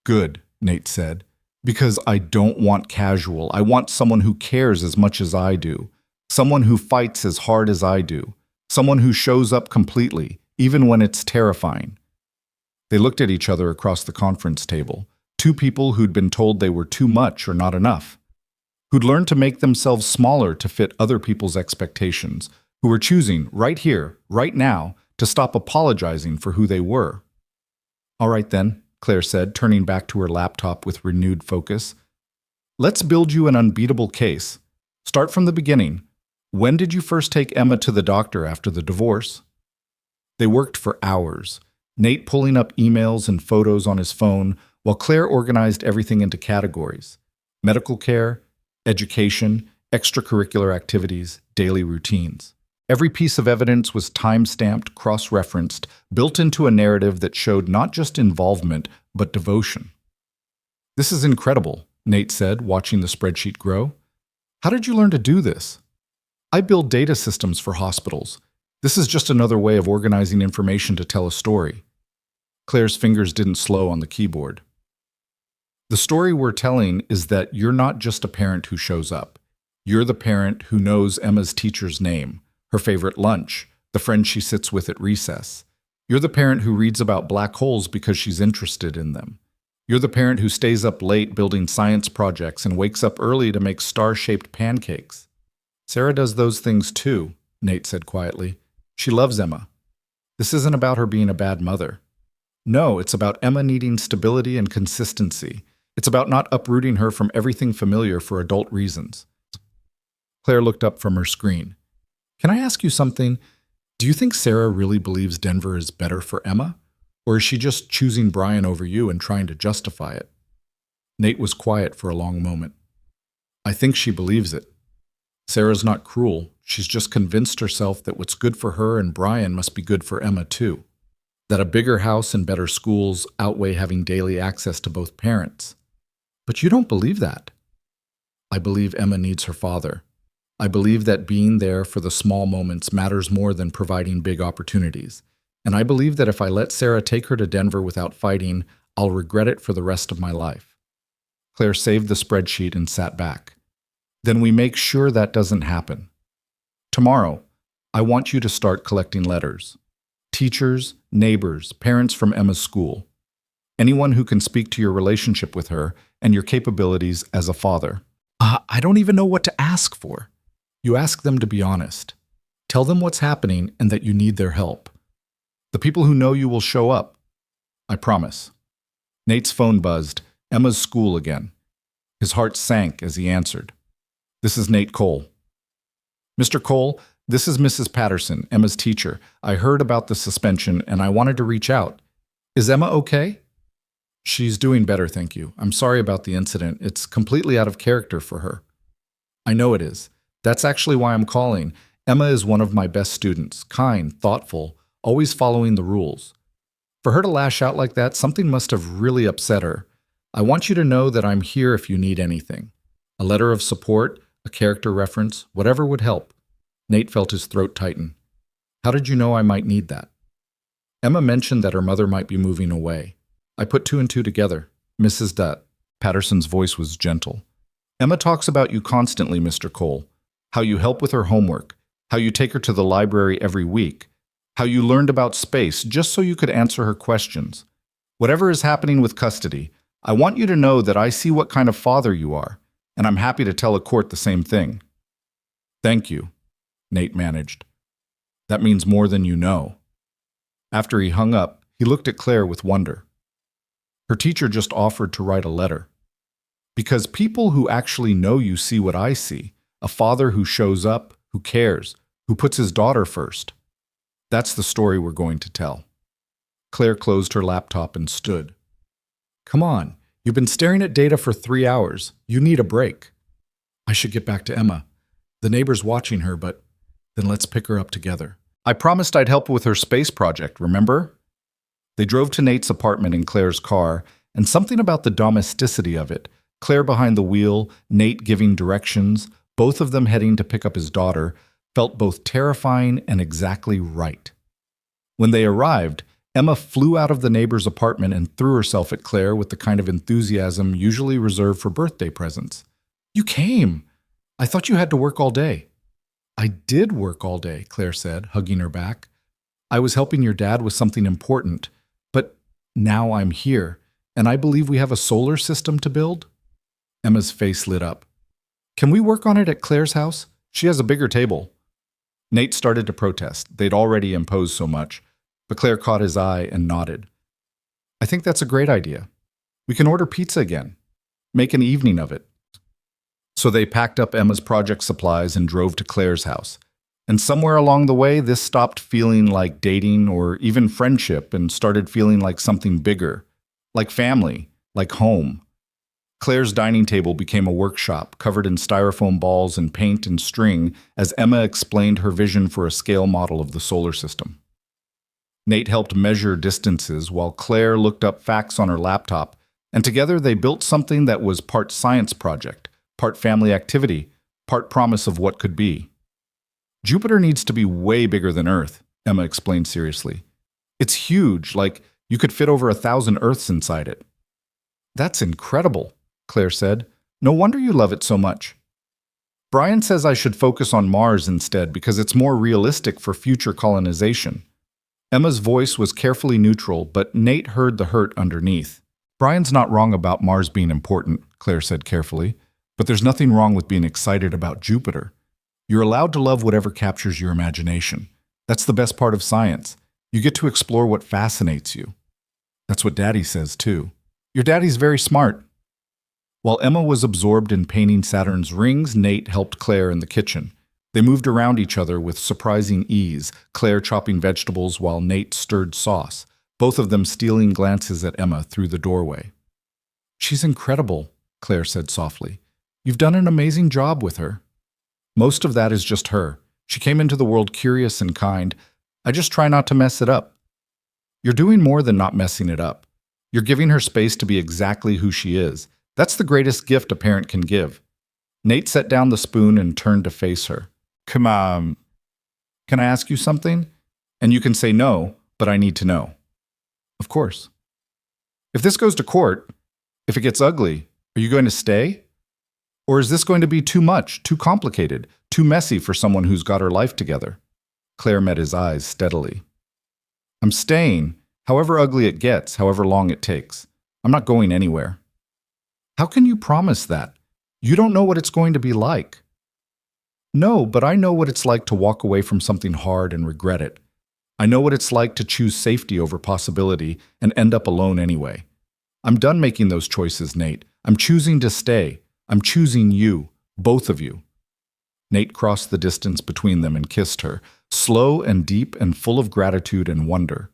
Good, Nate said, because I don't want casual. I want someone who cares as much as I do. Someone who fights as hard as I do. Someone who shows up completely, even when it's terrifying. They looked at each other across the conference table. Two people who'd been told they were too much or not enough. Who'd learned to make themselves smaller to fit other people's expectations. Who were choosing, right here, right now, to stop apologizing for who they were. All right then, Claire said, turning back to her laptop with renewed focus. Let's build you an unbeatable case. Start from the beginning. When did you first take Emma to the doctor after the divorce? They worked for hours, Nate pulling up emails and photos on his phone, while Claire organized everything into categories: medical care, education, extracurricular activities, daily routines. Every piece of evidence was time-stamped, cross-referenced, built into a narrative that showed not just involvement, but devotion. This is incredible, Nate said, watching the spreadsheet grow. How did you learn to do this? I build data systems for hospitals. This is just another way of organizing information to tell a story. Claire's fingers didn't slow on the keyboard. The story we're telling is that you're not just a parent who shows up. You're the parent who knows Emma's teacher's name, her favorite lunch, the friend she sits with at recess. You're the parent who reads about black holes because she's interested in them. You're the parent who stays up late building science projects and wakes up early to make star-shaped pancakes. Sarah does those things too, Nate said quietly. She loves Emma. This isn't about her being a bad mother. No, it's about Emma needing stability and consistency. It's about not uprooting her from everything familiar for adult reasons. Claire looked up from her screen. Can I ask you something? Do you think Sarah really believes Denver is better for Emma? Or is she just choosing Brian over you and trying to justify it? Nate was quiet for a long moment. I think she believes it. Sarah's not cruel. She's just convinced herself that what's good for her and Brian must be good for Emma too. That a bigger house and better schools outweigh having daily access to both parents. But you don't believe that. I believe Emma needs her father. I believe that being there for the small moments matters more than providing big opportunities. And I believe that if I let Sarah take her to Denver without fighting, I'll regret it for the rest of my life. Claire saved the spreadsheet and sat back. Then we make sure that doesn't happen. Tomorrow, I want you to start collecting letters. Teachers, neighbors, parents from Emma's school. Anyone who can speak to your relationship with her and your capabilities as a father. I don't even know what to ask for. You ask them to be honest. Tell them what's happening and that you need their help. The people who know you will show up. I promise. Nate's phone buzzed. Emma's school again. His heart sank as he answered. This is Nate Cole. Mr. Cole, this is Mrs. Patterson, Emma's teacher. I heard about the suspension and I wanted to reach out. Is Emma okay? She's doing better, thank you. I'm sorry about the incident. It's completely out of character for her. I know it is. That's actually why I'm calling. Emma is one of my best students, kind, thoughtful, always following the rules. For her to lash out like that, something must have really upset her. I want you to know that I'm here if you need anything. A letter of support, a character reference, whatever would help. Nate felt his throat tighten. How did you know I might need that? Emma mentioned that her mother might be moving away. I put two and two together. Mrs. Dutt. Patterson's voice was gentle. Emma talks about you constantly, Mr. Cole. How you help with her homework. How you take her to the library every week. How you learned about space just so you could answer her questions. Whatever is happening with custody, I want you to know that I see what kind of father you are, and I'm happy to tell a court the same thing. Thank you, Nate managed. That means more than you know. After he hung up, he looked at Claire with wonder. Her teacher just offered to write a letter. Because people who actually know you see what I see. A father who shows up, who cares, who puts his daughter first. That's the story we're going to tell. Claire closed her laptop and stood. Come on, you've been staring at data for 3 hours. You need a break. I should get back to Emma. The neighbor's watching her, but then let's pick her up together. I promised I'd help with her space project, remember? They drove to Nate's apartment in Claire's car, and something about the domesticity of it, Claire behind the wheel, Nate giving directions, both of them heading to pick up his daughter, felt both terrifying and exactly right. When they arrived, Emma flew out of the neighbor's apartment and threw herself at Claire with the kind of enthusiasm usually reserved for birthday presents. You came! I thought you had to work all day. I did work all day, Claire said, hugging her back. I was helping your dad with something important, but now I'm here, and I believe we have a solar system to build. Emma's face lit up. Can we work on it at Claire's house? She has a bigger table. Nate started to protest. They'd already imposed so much, but Claire caught his eye and nodded. I think that's a great idea. We can order pizza again. Make an evening of it. So they packed up Emma's project supplies and drove to Claire's house. And somewhere along the way, this stopped feeling like dating or even friendship and started feeling like something bigger, like family, like home. Claire's dining table became a workshop covered in styrofoam balls and paint and string as Emma explained her vision for a scale model of the solar system. Nate helped measure distances while Claire looked up facts on her laptop, and together they built something that was part science project, part family activity, part promise of what could be. Jupiter needs to be way bigger than Earth, Emma explained seriously. It's huge, like you could fit over 1,000 Earths inside it. That's incredible, Claire said. No wonder you love it so much. Brian says I should focus on Mars instead because it's more realistic for future colonization. Emma's voice was carefully neutral, but Nate heard the hurt underneath. Brian's not wrong about Mars being important, Claire said carefully, but there's nothing wrong with being excited about Jupiter. You're allowed to love whatever captures your imagination. That's the best part of science. You get to explore what fascinates you. That's what Daddy says, too. Your daddy's very smart. While Emma was absorbed in painting Saturn's rings, Nate helped Claire in the kitchen. They moved around each other with surprising ease, Claire chopping vegetables while Nate stirred sauce, both of them stealing glances at Emma through the doorway. She's incredible, Claire said softly. You've done an amazing job with her. Most of that is just her. She came into the world curious and kind. I just try not to mess it up. You're doing more than not messing it up. You're giving her space to be exactly who she is. That's the greatest gift a parent can give. Nate set down the spoon and turned to face her. Come on. Can I ask you something? And you can say no, but I need to know. Of course. If this goes to court, if it gets ugly, are you going to stay? Or is this going to be too much, too complicated, too messy for someone who's got her life together? Claire met his eyes steadily. I'm staying, however ugly it gets, however long it takes. I'm not going anywhere. How can you promise that? You don't know what it's going to be like. No, but I know what it's like to walk away from something hard and regret it. I know what it's like to choose safety over possibility and end up alone anyway. I'm done making those choices, Nate. I'm choosing to stay. I'm choosing you, both of you. Nate crossed the distance between them and kissed her, slow and deep and full of gratitude and wonder.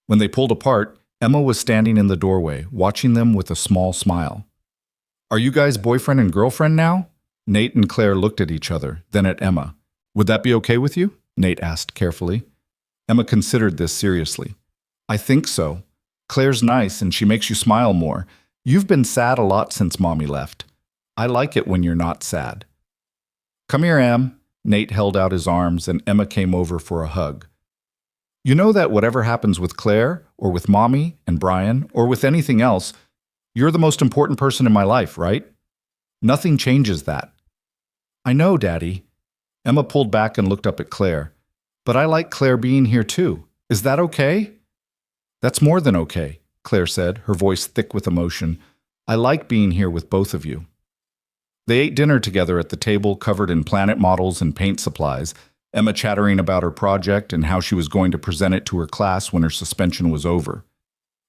When they pulled apart, Emma was standing in the doorway, watching them with a small smile. Are you guys boyfriend and girlfriend now? Nate and Claire looked at each other, then at Emma. Would that be okay with you? Nate asked carefully. Emma considered this seriously. I think so. Claire's nice and she makes you smile more. You've been sad a lot since Mommy left. I like it when you're not sad. Come here, Em. Nate held out his arms and Emma came over for a hug. You know that whatever happens with Claire, or with Mommy and Brian, or with anything else, you're the most important person in my life, right? Nothing changes that. I know, Daddy. Emma pulled back and looked up at Claire. But I like Claire being here too. Is that okay? That's more than okay, Claire said, her voice thick with emotion. I like being here with both of you. They ate dinner together at the table covered in planet models and paint supplies, Emma chattering about her project and how she was going to present it to her class when her suspension was over.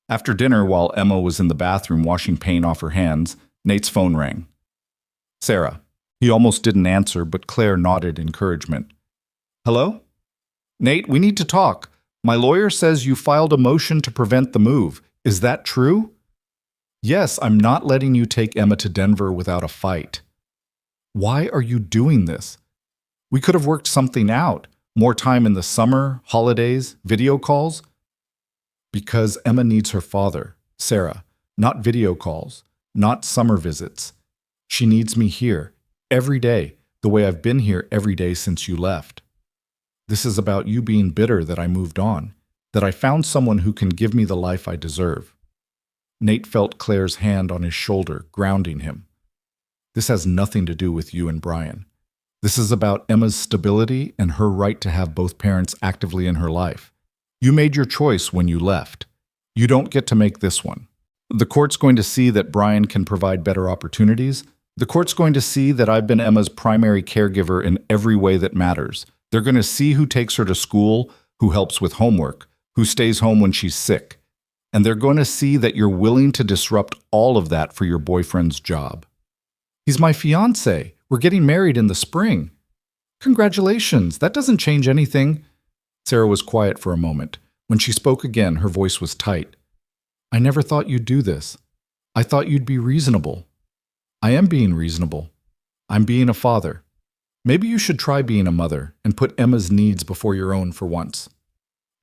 After dinner, while Emma was in the bathroom washing paint off her hands, Nate's phone rang. Sarah. He almost didn't answer, but Claire nodded encouragement. Hello? Nate, we need to talk. My lawyer says you filed a motion to prevent the move. Is that true? Yes, I'm not letting you take Emma to Denver without a fight. Why are you doing this? We could have worked something out. More time in the summer, holidays, video calls. Because Emma needs her father, Sarah, not video calls, not summer visits. She needs me here, every day, the way I've been here every day since you left. This is about you being bitter that I moved on, that I found someone who can give me the life I deserve. Nate felt Claire's hand on his shoulder, grounding him. This has nothing to do with you and Brian. This is about Emma's stability and her right to have both parents actively in her life. You made your choice when you left. You don't get to make this one. The court's going to see that Brian can provide better opportunities. The court's going to see that I've been Emma's primary caregiver in every way that matters. They're going to see who takes her to school, who helps with homework, who stays home when she's sick. And they're going to see that you're willing to disrupt all of that for your boyfriend's job. He's my fiancé. We're getting married in the spring. Congratulations. That doesn't change anything. Sarah was quiet for a moment. When she spoke again, her voice was tight. I never thought you'd do this. I thought you'd be reasonable. I am being reasonable. I'm being a father. Maybe you should try being a mother and put Emma's needs before your own for once.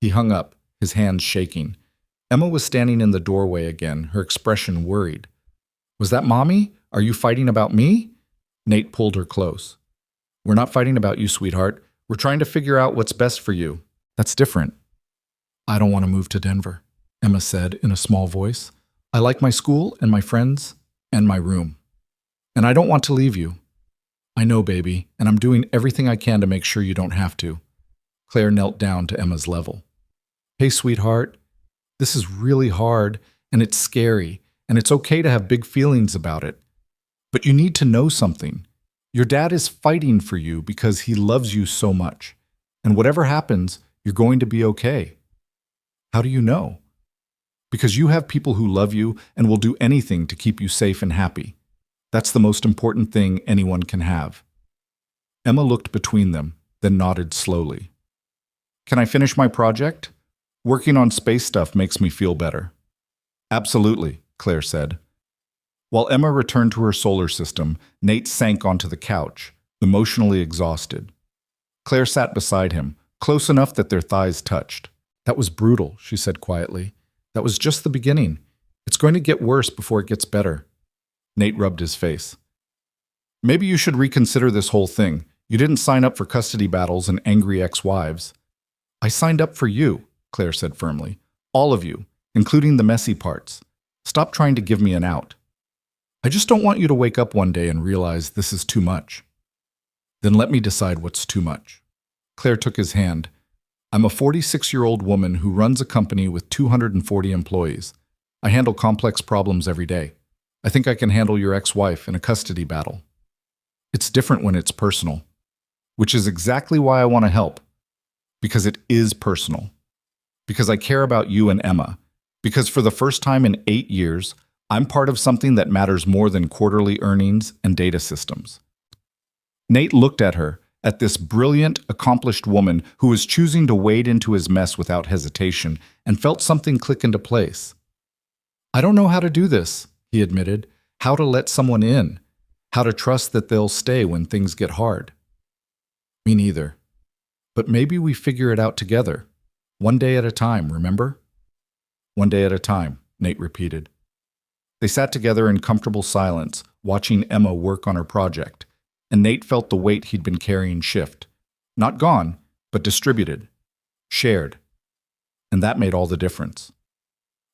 He hung up, his hands shaking. Emma was standing in the doorway again, her expression worried. Was that Mommy? Are you fighting about me? Nate pulled her close. We're not fighting about you, sweetheart. We're trying to figure out what's best for you. That's different. I don't want to move to Denver, Emma said in a small voice. I like my school and my friends and my room. And I don't want to leave you. I know, baby, and I'm doing everything I can to make sure you don't have to. Claire knelt down to Emma's level. Hey, sweetheart, this is really hard, and it's scary, and it's okay to have big feelings about it. But you need to know something. Your dad is fighting for you because he loves you so much. And whatever happens, you're going to be okay. How do you know? Because you have people who love you and will do anything to keep you safe and happy. That's the most important thing anyone can have. Emma looked between them, then nodded slowly. Can I finish my project? Working on space stuff makes me feel better. Absolutely, Claire said. While Emma returned to her solar system, Nate sank onto the couch, emotionally exhausted. Claire sat beside him, close enough that their thighs touched. That was brutal, she said quietly. That was just the beginning. It's going to get worse before it gets better. Nate rubbed his face. Maybe you should reconsider this whole thing. You didn't sign up for custody battles and angry ex-wives. I signed up for you, Claire said firmly. All of you, including the messy parts. Stop trying to give me an out. I just don't want you to wake up one day and realize this is too much. Then let me decide what's too much. Claire took his hand. I'm a 46-year-old woman who runs a company with 240 employees. I handle complex problems every day. I think I can handle your ex-wife in a custody battle. It's different when it's personal, which is exactly why I want to help. Because it is personal. Because I care about you and Emma. Because for the first time in 8 years, I'm part of something that matters more than quarterly earnings and data systems. Nate looked at her, at this brilliant, accomplished woman who was choosing to wade into his mess without hesitation, and felt something click into place. I don't know how to do this, he admitted. How to let someone in. How to trust that they'll stay when things get hard. Me neither. But maybe we figure it out together. One day at a time, remember? One day at a time, Nate repeated. They sat together in comfortable silence, watching Emma work on her project, and Nate felt the weight he'd been carrying shift. Not gone, but distributed. Shared. And that made all the difference.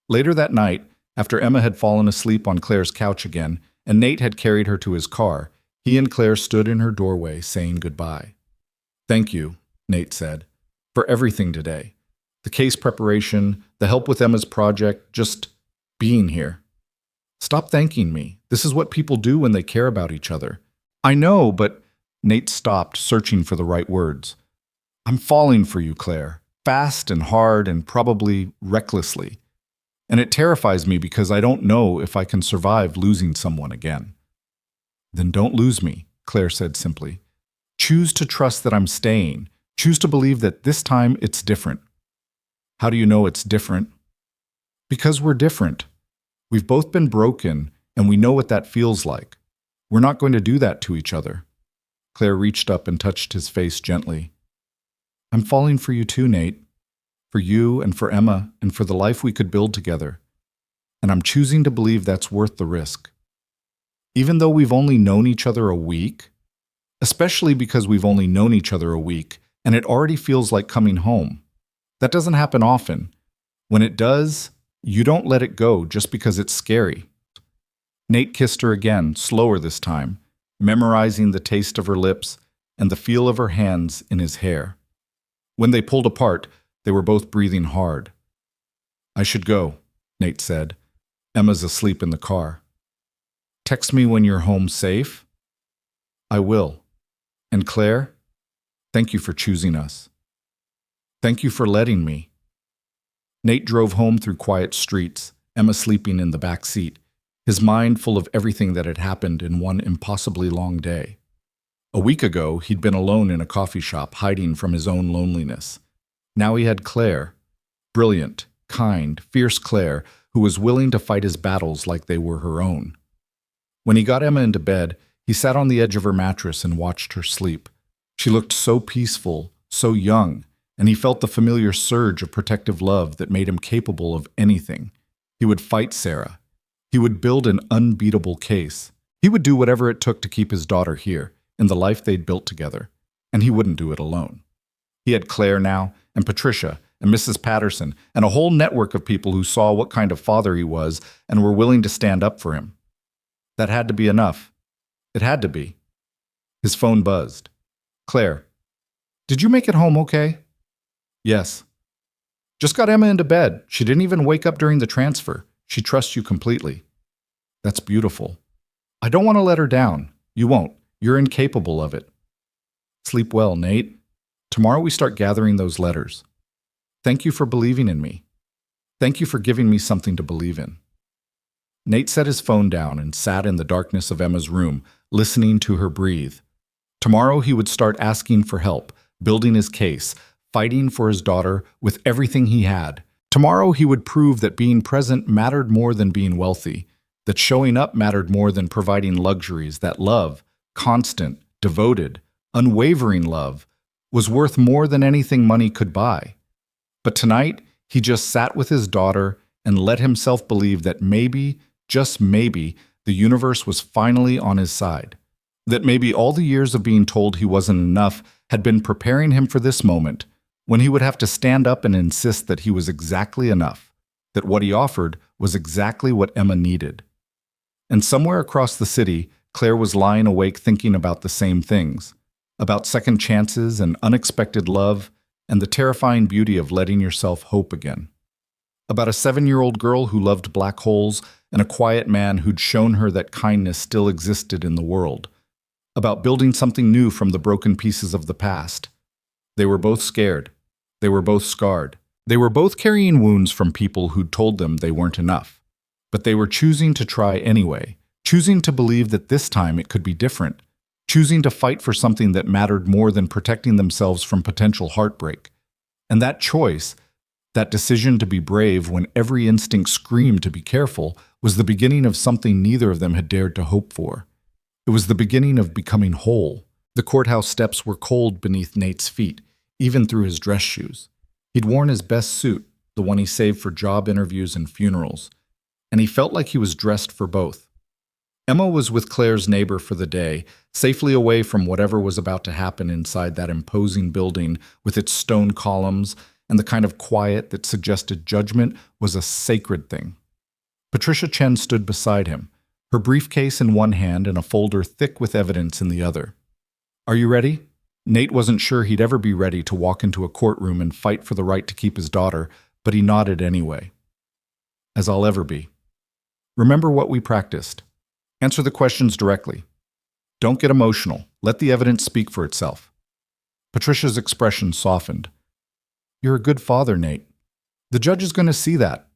Later that night, after Emma had fallen asleep on Claire's couch again, and Nate had carried her to his car, he and Claire stood in her doorway saying goodbye. Thank you, Nate said, for everything today. The case preparation, the help with Emma's project, just being here. Stop thanking me. This is what people do when they care about each other. I know, but Nate stopped, searching for the right words. I'm falling for you, Claire. Fast and hard and probably recklessly. And it terrifies me because I don't know if I can survive losing someone again. Then don't lose me, Claire said simply. Choose to trust that I'm staying. Choose to believe that this time it's different. How do you know it's different? Because we're different. We've both been broken, and we know what that feels like. We're not going to do that to each other. Claire reached up and touched his face gently. I'm falling for you too, Nate. For you and for Emma and for the life we could build together. And I'm choosing to believe that's worth the risk. Even though we've only known each other a week, especially because we've only known each other a week, and it already feels like coming home. That doesn't happen often. When it does, you don't let it go just because it's scary. Nate kissed her again, slower this time, memorizing the taste of her lips and the feel of her hands in his hair. When they pulled apart, they were both breathing hard. I should go, Nate said. Emma's asleep in the car. Text me when you're home safe. I will. And Claire, thank you for choosing us. Thank you for letting me. Nate drove home through quiet streets, Emma sleeping in the back seat, his mind full of everything that had happened in one impossibly long day. A week ago, he'd been alone in a coffee shop, hiding from his own loneliness. Now he had Claire, brilliant, kind, fierce Claire, who was willing to fight his battles like they were her own. When he got Emma into bed, he sat on the edge of her mattress and watched her sleep. She looked so peaceful, so young, and he felt the familiar surge of protective love that made him capable of anything. He would fight Sarah. He would build an unbeatable case. He would do whatever it took to keep his daughter here, in the life they'd built together, and he wouldn't do it alone. He had Claire now, and Patricia, and Mrs. Patterson, and a whole network of people who saw what kind of father he was and were willing to stand up for him. That had to be enough. It had to be. His phone buzzed. Claire, did you make it home okay? Yes. Just got Emma into bed. She didn't even wake up during the transfer. She trusts you completely. That's beautiful. I don't want to let her down. You won't. You're incapable of it. Sleep well, Nate. Tomorrow we start gathering those letters. Thank you for believing in me. Thank you for giving me something to believe in. Nate set his phone down and sat in the darkness of Emma's room, listening to her breathe. Tomorrow he would start asking for help, building his case, fighting for his daughter with everything he had. Tomorrow he would prove that being present mattered more than being wealthy, that showing up mattered more than providing luxuries, that love, constant, devoted, unwavering love, was worth more than anything money could buy. But tonight, he just sat with his daughter and let himself believe that maybe, just maybe, the universe was finally on his side. That maybe all the years of being told he wasn't enough had been preparing him for this moment, when he would have to stand up and insist that he was exactly enough, that what he offered was exactly what Emma needed. And somewhere across the city, Claire was lying awake thinking about the same things, about second chances and unexpected love and the terrifying beauty of letting yourself hope again. About a 7-year-old girl who loved black holes and a quiet man who'd shown her that kindness still existed in the world. About building something new from the broken pieces of the past. They were both scared. They were both scarred. They were both carrying wounds from people who'd told them they weren't enough. But they were choosing to try anyway, choosing to believe that this time it could be different, choosing to fight for something that mattered more than protecting themselves from potential heartbreak. And that choice, that decision to be brave when every instinct screamed to be careful, was the beginning of something neither of them had dared to hope for. It was the beginning of becoming whole. The courthouse steps were cold beneath Nate's feet, even through his dress shoes. He'd worn his best suit, the one he saved for job interviews and funerals, and he felt like he was dressed for both. Emma was with Claire's neighbor for the day, safely away from whatever was about to happen inside that imposing building with its stone columns and the kind of quiet that suggested judgment was a sacred thing. Patricia Chen stood beside him, her briefcase in one hand and a folder thick with evidence in the other. Are you ready? Nate wasn't sure he'd ever be ready to walk into a courtroom and fight for the right to keep his daughter, but he nodded anyway. As I'll ever be. Remember what we practiced. Answer the questions directly. Don't get emotional. Let the evidence speak for itself. Patricia's expression softened. You're a good father, Nate. The judge is going to see that.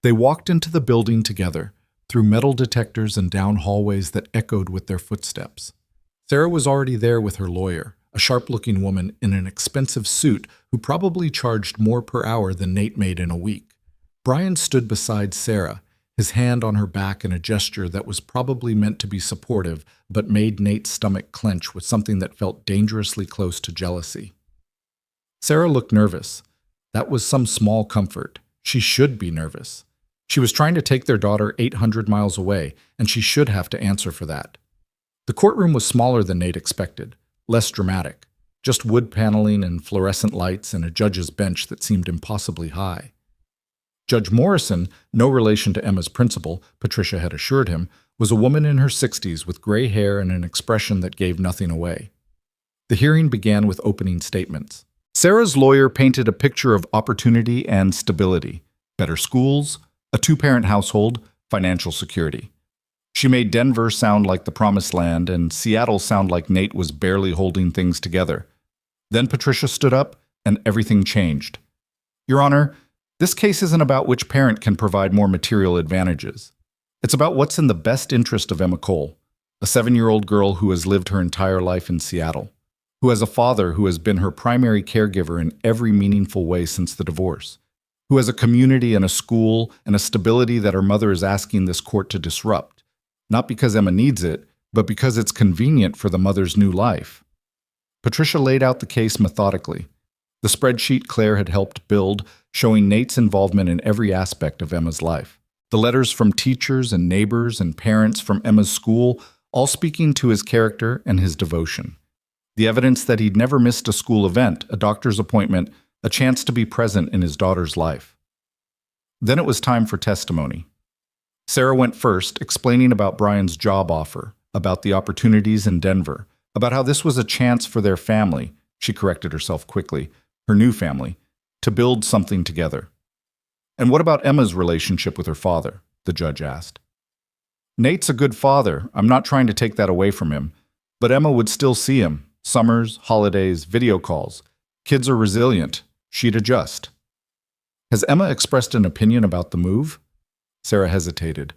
They walked into the building together, through metal detectors and down hallways that echoed with their footsteps. Sarah was already there with her lawyer, a sharp-looking woman in an expensive suit who probably charged more per hour than Nate made in a week. Brian stood beside Sarah, his hand on her back in a gesture that was probably meant to be supportive, but made Nate's stomach clench with something that felt dangerously close to jealousy. Sarah looked nervous. That was some small comfort. She should be nervous. She was trying to take their daughter 800 miles away, and she should have to answer for that. The courtroom was smaller than Nate expected, less dramatic, just wood paneling and fluorescent lights and a judge's bench that seemed impossibly high. Judge Morrison, no relation to Emma's principal, Patricia had assured him, was a woman in her 60s with gray hair and an expression that gave nothing away. The hearing began with opening statements. Sarah's lawyer painted a picture of opportunity and stability, better schools, a two-parent household, financial security. She made Denver sound like the promised land and Seattle sound like Nate was barely holding things together. Then Patricia stood up and everything changed. Your Honor, this case isn't about which parent can provide more material advantages. It's about what's in the best interest of Emma Cole, a 7-year-old girl who has lived her entire life in Seattle, who has a father who has been her primary caregiver in every meaningful way since the divorce, who has a community and a school and a stability that her mother is asking this court to disrupt, not because Emma needs it, but because it's convenient for the mother's new life. Patricia laid out the case methodically. The spreadsheet Claire had helped build, showing Nate's involvement in every aspect of Emma's life. The letters from teachers and neighbors and parents from Emma's school, all speaking to his character and his devotion. The evidence that he'd never missed a school event, a doctor's appointment, a chance to be present in his daughter's life. Then it was time for testimony. Sarah went first, explaining about Brian's job offer, about the opportunities in Denver, about how this was a chance for their family, she corrected herself quickly, her new family, to build something together. And what about Emma's relationship with her father? The judge asked. Nate's a good father. I'm not trying to take that away from him. But Emma would still see him. Summers, holidays, video calls. Kids are resilient. She'd adjust. Has Emma expressed an opinion about the move? Sarah hesitated.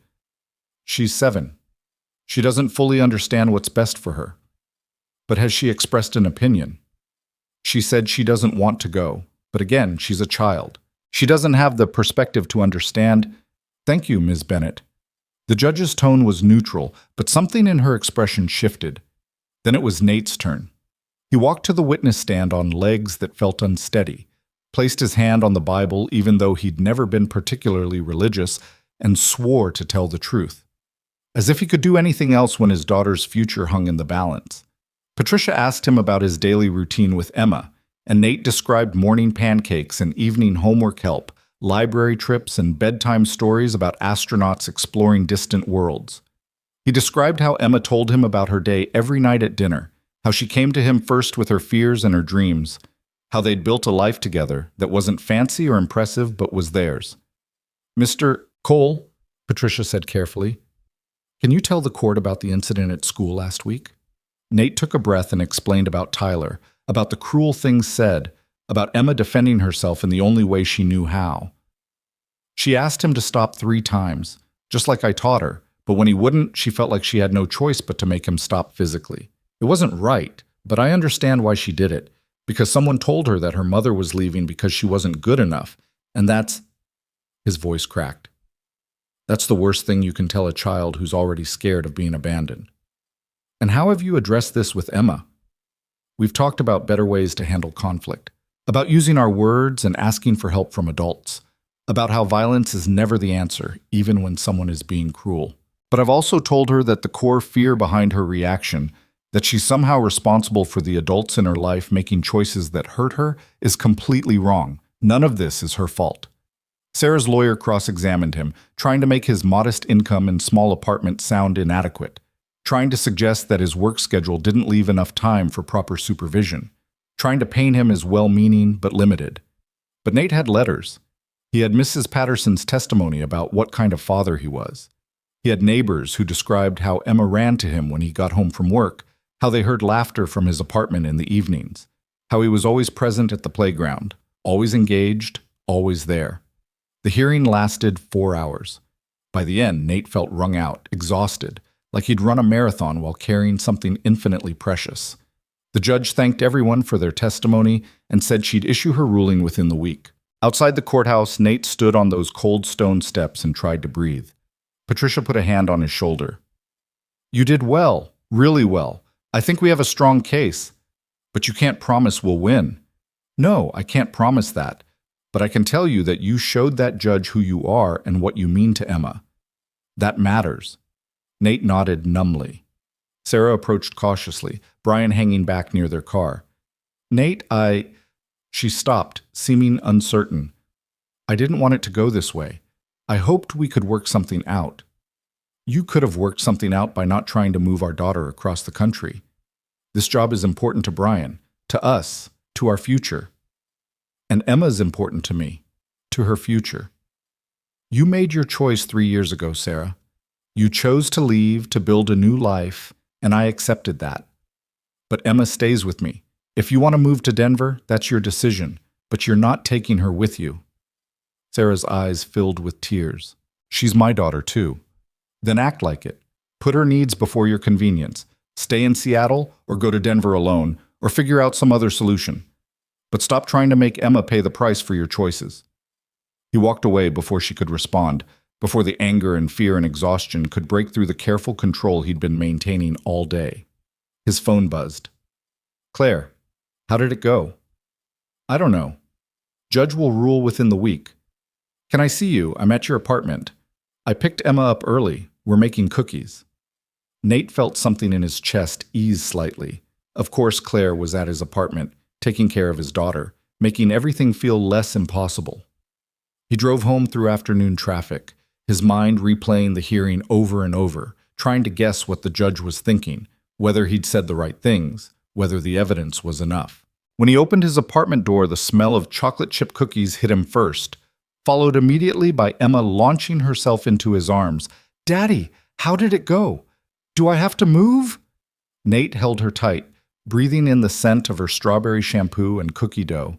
She's 7. She doesn't fully understand what's best for her. But has she expressed an opinion? She said she doesn't want to go. But again, she's a child. She doesn't have the perspective to understand. Thank you, Ms. Bennett. The judge's tone was neutral, but something in her expression shifted. Then it was Nate's turn. He walked to the witness stand on legs that felt unsteady, placed his hand on the Bible even though he'd never been particularly religious, and swore to tell the truth. As if he could do anything else when his daughter's future hung in the balance. Patricia asked him about his daily routine with Emma, and Nate described morning pancakes and evening homework help, library trips, and bedtime stories about astronauts exploring distant worlds. He described how Emma told him about her day every night at dinner, how she came to him first with her fears and her dreams, how they'd built a life together that wasn't fancy or impressive but was theirs. Mr. Cole, Patricia said carefully, can you tell the court about the incident at school last week? Nate took a breath and explained about Tyler, about the cruel things said, about Emma defending herself in the only way she knew how. She asked him to stop 3 times, just like I taught her, but when he wouldn't, she felt like she had no choice but to make him stop physically. It wasn't right, but I understand why she did it, because someone told her that her mother was leaving because she wasn't good enough, and that's... His voice cracked. That's the worst thing you can tell a child who's already scared of being abandoned. And how have you addressed this with Emma? We've talked about better ways to handle conflict, about using our words and asking for help from adults, about how violence is never the answer, even when someone is being cruel. But I've also told her that the core fear behind her reaction, that she's somehow responsible for the adults in her life making choices that hurt her, is completely wrong. None of this is her fault. Sarah's lawyer cross-examined him, trying to make his modest income and small apartment sound inadequate, trying to suggest that his work schedule didn't leave enough time for proper supervision, trying to paint him as well-meaning but limited. But Nate had letters. He had Mrs. Patterson's testimony about what kind of father he was. He had neighbors who described how Emma ran to him when he got home from work, how they heard laughter from his apartment in the evenings, how he was always present at the playground, always engaged, always there. The hearing lasted 4 hours. By the end, Nate felt wrung out, exhausted, like he'd run a marathon while carrying something infinitely precious. The judge thanked everyone for their testimony and said she'd issue her ruling within the week. Outside the courthouse, Nate stood on those cold stone steps and tried to breathe. Patricia put a hand on his shoulder. "You did well, really well. I think we have a strong case. But you can't promise we'll win." "No, I can't promise that. But I can tell you that you showed that judge who you are and what you mean to Emma. That matters." Nate nodded numbly. Sarah approached cautiously, Brian hanging back near their car. "Nate, She stopped, seeming uncertain. "I didn't want it to go this way. I hoped we could work something out." "You could have worked something out by not trying to move our daughter across the country. This job is important to Brian, to us, to our future. And Emma's important to me, to her future. You made your choice 3 years ago, Sarah. You chose to leave to build a new life, and I accepted that. But Emma stays with me. If you want to move to Denver, that's your decision, but you're not taking her with you." Sarah's eyes filled with tears. "She's my daughter, too." "Then act like it. Put her needs before your convenience. Stay in Seattle or go to Denver alone, or figure out some other solution. But stop trying to make Emma pay the price for your choices." He walked away before she could respond, before the anger and fear and exhaustion could break through the careful control he'd been maintaining all day. His phone buzzed. "Claire, how did it go?" "I don't know. Judge will rule within the week. Can I see you? I'm at your apartment. I picked Emma up early. We're making cookies." Nate felt something in his chest ease slightly. Of course, Claire was at his apartment, taking care of his daughter, making everything feel less impossible. He drove home through afternoon traffic, his mind replaying the hearing over and over, trying to guess what the judge was thinking, whether he'd said the right things, whether the evidence was enough. When he opened his apartment door, the smell of chocolate chip cookies hit him first, followed immediately by Emma launching herself into his arms. "Daddy, how did it go? Do I have to move?" Nate held her tight, breathing in the scent of her strawberry shampoo and cookie dough.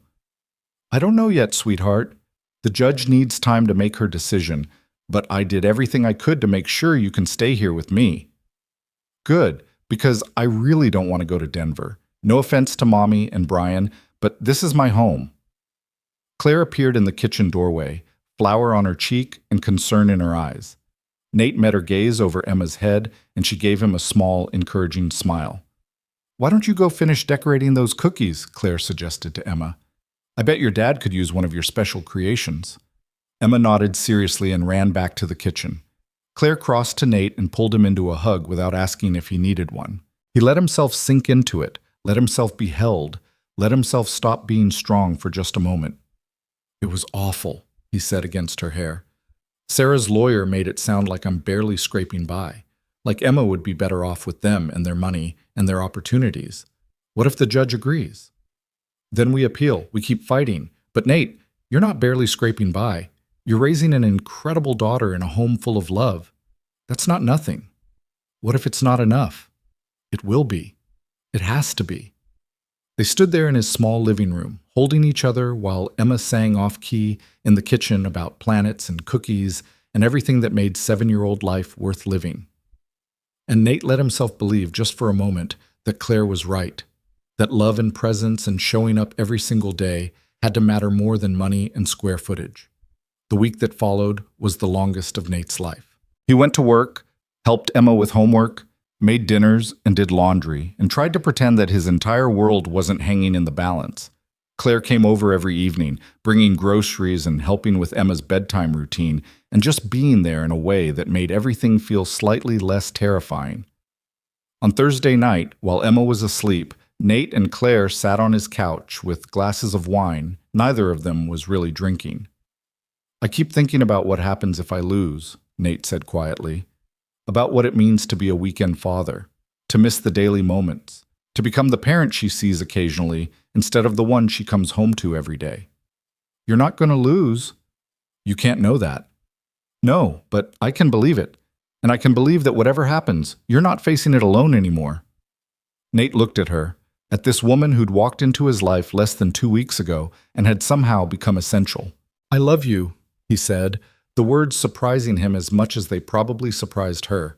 "I don't know yet, sweetheart. The judge needs time to make her decision, but I did everything I could to make sure you can stay here with me." "Good, because I really don't want to go to Denver. No offense to Mommy and Brian, but this is my home." Claire appeared in the kitchen doorway, flour on her cheek and concern in her eyes. Nate met her gaze over Emma's head, and she gave him a small, encouraging smile. "Why don't you go finish decorating those cookies?" Claire suggested to Emma. "I bet your dad could use one of your special creations." Emma nodded seriously and ran back to the kitchen. Claire crossed to Nate and pulled him into a hug without asking if he needed one. He let himself sink into it, let himself be held, let himself stop being strong for just a moment. "It was awful," he said against her hair. "Sarah's lawyer made it sound like I'm barely scraping by, like Emma would be better off with them and their money and their opportunities. What if the judge agrees? Then we appeal, we keep fighting. But Nate, you're not barely scraping by. You're raising an incredible daughter in a home full of love. That's not nothing. What if it's not enough? It will be. It has to be." They stood there in his small living room, holding each other while Emma sang off-key in the kitchen about planets and cookies and everything that made 7-year-old life worth living. And Nate let himself believe just for a moment that Claire was right, that love and presence and showing up every single day had to matter more than money and square footage. The week that followed was the longest of Nate's life. He went to work, helped Emma with homework, made dinners and did laundry, and tried to pretend that his entire world wasn't hanging in the balance. Claire came over every evening, bringing groceries and helping with Emma's bedtime routine, and just being there in a way that made everything feel slightly less terrifying. On Thursday night, while Emma was asleep, Nate and Claire sat on his couch with glasses of wine. Neither of them was really drinking. "I keep thinking about what happens if I lose," Nate said quietly. "About what it means to be a weekend father, to miss the daily moments, to become the parent she sees occasionally instead of the one she comes home to every day." "You're not going to lose." "You can't know that." "No, but I can believe it. And I can believe that whatever happens, you're not facing it alone anymore." Nate looked at her, at this woman who'd walked into his life less than 2 weeks ago and had somehow become essential. "I love you," he said, the words surprising him as much as they probably surprised her.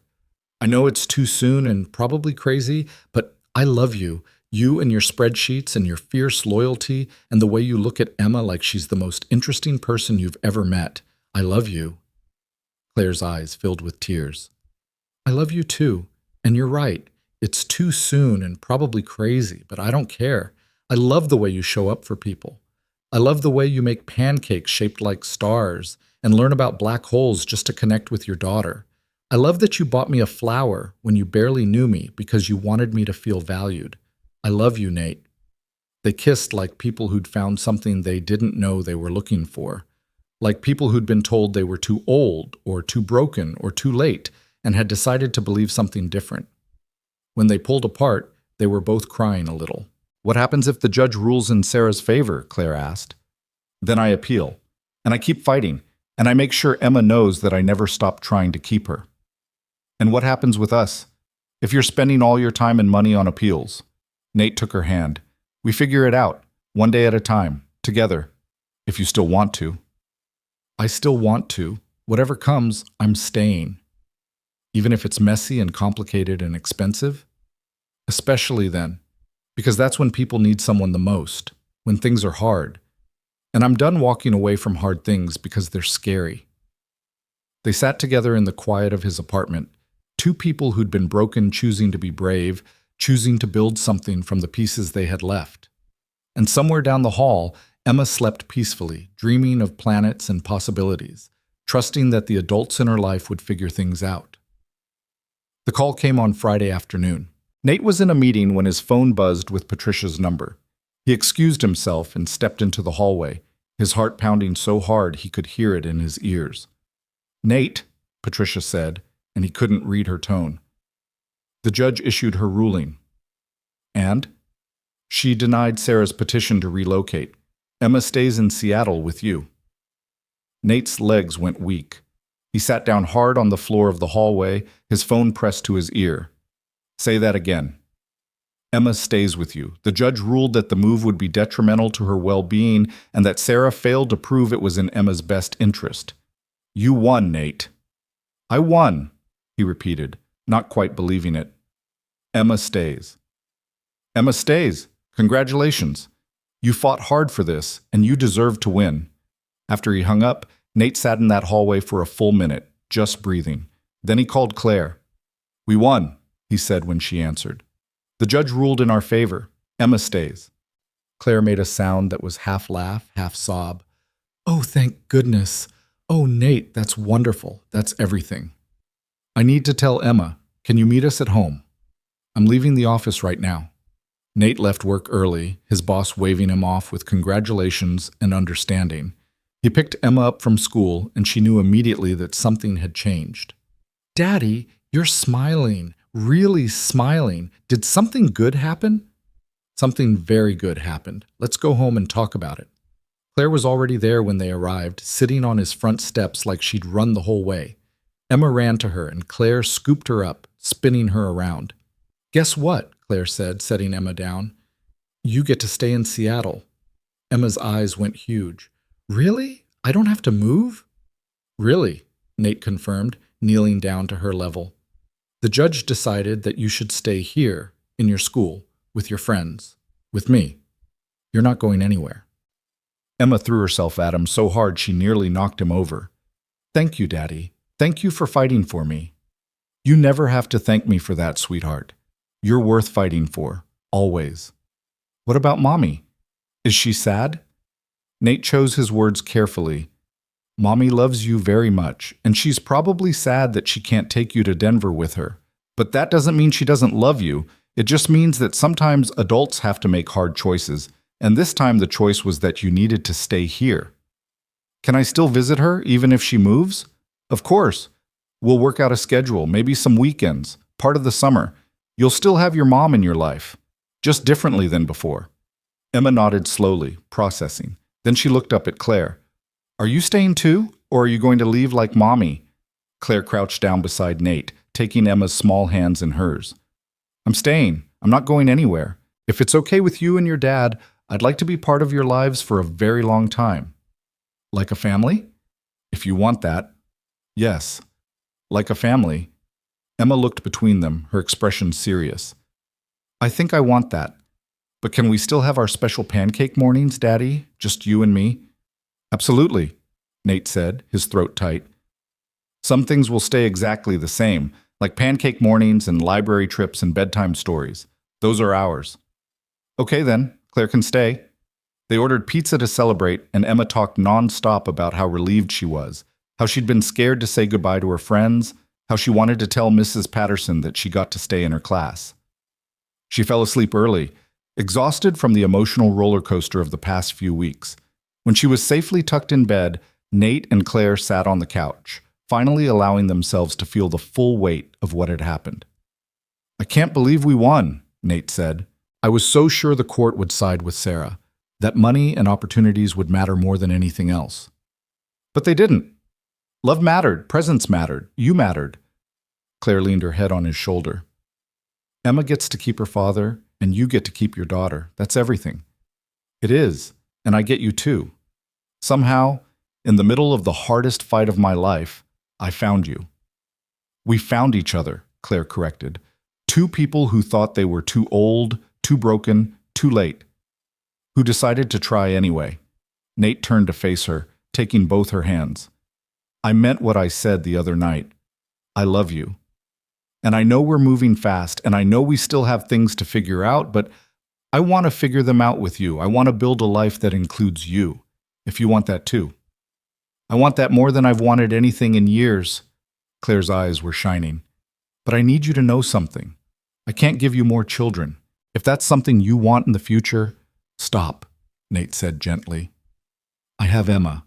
I know it's too soon and probably crazy, but I love you. You and your spreadsheets and your fierce loyalty and the way you look at Emma like she's the most interesting person you've ever met. I love you. Claire's eyes filled with tears. I love you too. And you're right. It's too soon and probably crazy, but I don't care. I love the way you show up for people. I love the way you make pancakes shaped like stars and learn about black holes just to connect with your daughter. I love that you bought me a flower when you barely knew me because you wanted me to feel valued. I love you, Nate. They kissed like people who'd found something they didn't know they were looking for, like people who'd been told they were too old or too broken or too late and had decided to believe something different. When they pulled apart, they were both crying a little. What happens if the judge rules in Sarah's favor? Claire asked. Then I appeal, and I keep fighting, and I make sure Emma knows that I never stopped trying to keep her. And what happens with us? If you're spending all your time and money on appeals? Nate took her hand. We figure it out, one day at a time, together, if you still want to. I still want to. Whatever comes, I'm staying. Even if it's messy and complicated and expensive? Especially then, because that's when people need someone the most, when things are hard. And I'm done walking away from hard things because they're scary. They sat together in the quiet of his apartment, two people who'd been broken choosing to be brave, choosing to build something from the pieces they had left. And somewhere down the hall, Emma slept peacefully, dreaming of planets and possibilities, trusting that the adults in her life would figure things out. The call came on Friday afternoon. Nate was in a meeting when his phone buzzed with Patricia's number. He excused himself and stepped into the hallway, his heart pounding so hard he could hear it in his ears. Nate, Patricia said, and he couldn't read her tone. The judge issued her ruling. And? She denied Sarah's petition to relocate. Emma stays in Seattle with you. Nate's legs went weak. He sat down hard on the floor of the hallway, his phone pressed to his ear. Say that again. Emma stays with you. The judge ruled that the move would be detrimental to her well-being and that Sarah failed to prove it was in Emma's best interest. You won, Nate. I won, he repeated, not quite believing it. Emma stays. Emma stays. Congratulations. You fought hard for this, and you deserve to win. After he hung up, Nate sat in that hallway for a full minute, just breathing. Then he called Claire. We won, he said when she answered. The judge ruled in our favor. Emma stays. Claire made a sound that was half laugh, half sob. Oh, thank goodness. Oh, Nate, that's wonderful. That's everything. I need to tell Emma. Can you meet us at home? I'm leaving the office right now. Nate left work early, his boss waving him off with congratulations and understanding. He picked Emma up from school, and she knew immediately that something had changed. Daddy, you're smiling, really smiling. Did something good happen? Something very good happened. Let's go home and talk about it. Claire was already there when they arrived, sitting on his front steps like she'd run the whole way. Emma ran to her, and Claire scooped her up, spinning her around. Guess what? Claire said, setting Emma down. You get to stay in Seattle. Emma's eyes went huge. Really? I don't have to move? Really, Nate confirmed, kneeling down to her level. The judge decided that you should stay here, in your school, with your friends, with me. You're not going anywhere. Emma threw herself at him so hard she nearly knocked him over. Thank you, Daddy. Thank you for fighting for me. You never have to thank me for that, sweetheart. You're worth fighting for, always. What about Mommy? Is she sad? Nate chose his words carefully. Mommy loves you very much, and she's probably sad that she can't take you to Denver with her. But that doesn't mean she doesn't love you. It just means that sometimes adults have to make hard choices, and this time the choice was that you needed to stay here. Can I still visit her, even if she moves? Of course. We'll work out a schedule, maybe some weekends, part of the summer. You'll still have your mom in your life, just differently than before. Emma nodded slowly, processing. Then she looked up at Claire. Are you staying too, or are you going to leave like Mommy? Claire crouched down beside Nate, taking Emma's small hands in hers. I'm staying. I'm not going anywhere. If it's okay with you and your dad, I'd like to be part of your lives for a very long time. Like a family? If you want that, yes. Like a family. Emma looked between them, her expression serious. I think I want that. But can we still have our special pancake mornings, Daddy? Just you and me? Absolutely, Nate said, his throat tight. Some things will stay exactly the same, like pancake mornings and library trips and bedtime stories. Those are ours. Okay then, Claire can stay. They ordered pizza to celebrate, and Emma talked nonstop about how relieved she was, how she'd been scared to say goodbye to her friends, how she wanted to tell Mrs. Patterson that she got to stay in her class. She fell asleep early, exhausted from the emotional roller coaster of the past few weeks. When she was safely tucked in bed, Nate and Claire sat on the couch, finally allowing themselves to feel the full weight of what had happened. I can't believe we won, Nate said. I was so sure the court would side with Sarah, that money and opportunities would matter more than anything else. But they didn't. Love mattered, presence mattered, you mattered. Claire leaned her head on his shoulder. Emma gets to keep her father, and you get to keep your daughter. That's everything. It is, and I get you too. Somehow, in the middle of the hardest fight of my life, I found you. We found each other, Claire corrected. Two people who thought they were too old, too broken, too late. Who decided to try anyway. Nate turned to face her, taking both her hands. I meant what I said the other night. I love you. And I know we're moving fast, and I know we still have things to figure out, but I want to figure them out with you. I want to build a life that includes you, if you want that too. I want that more than I've wanted anything in years. Claire's eyes were shining. But I need you to know something. I can't give you more children. If that's something you want in the future, stop, Nate said gently. I have Emma.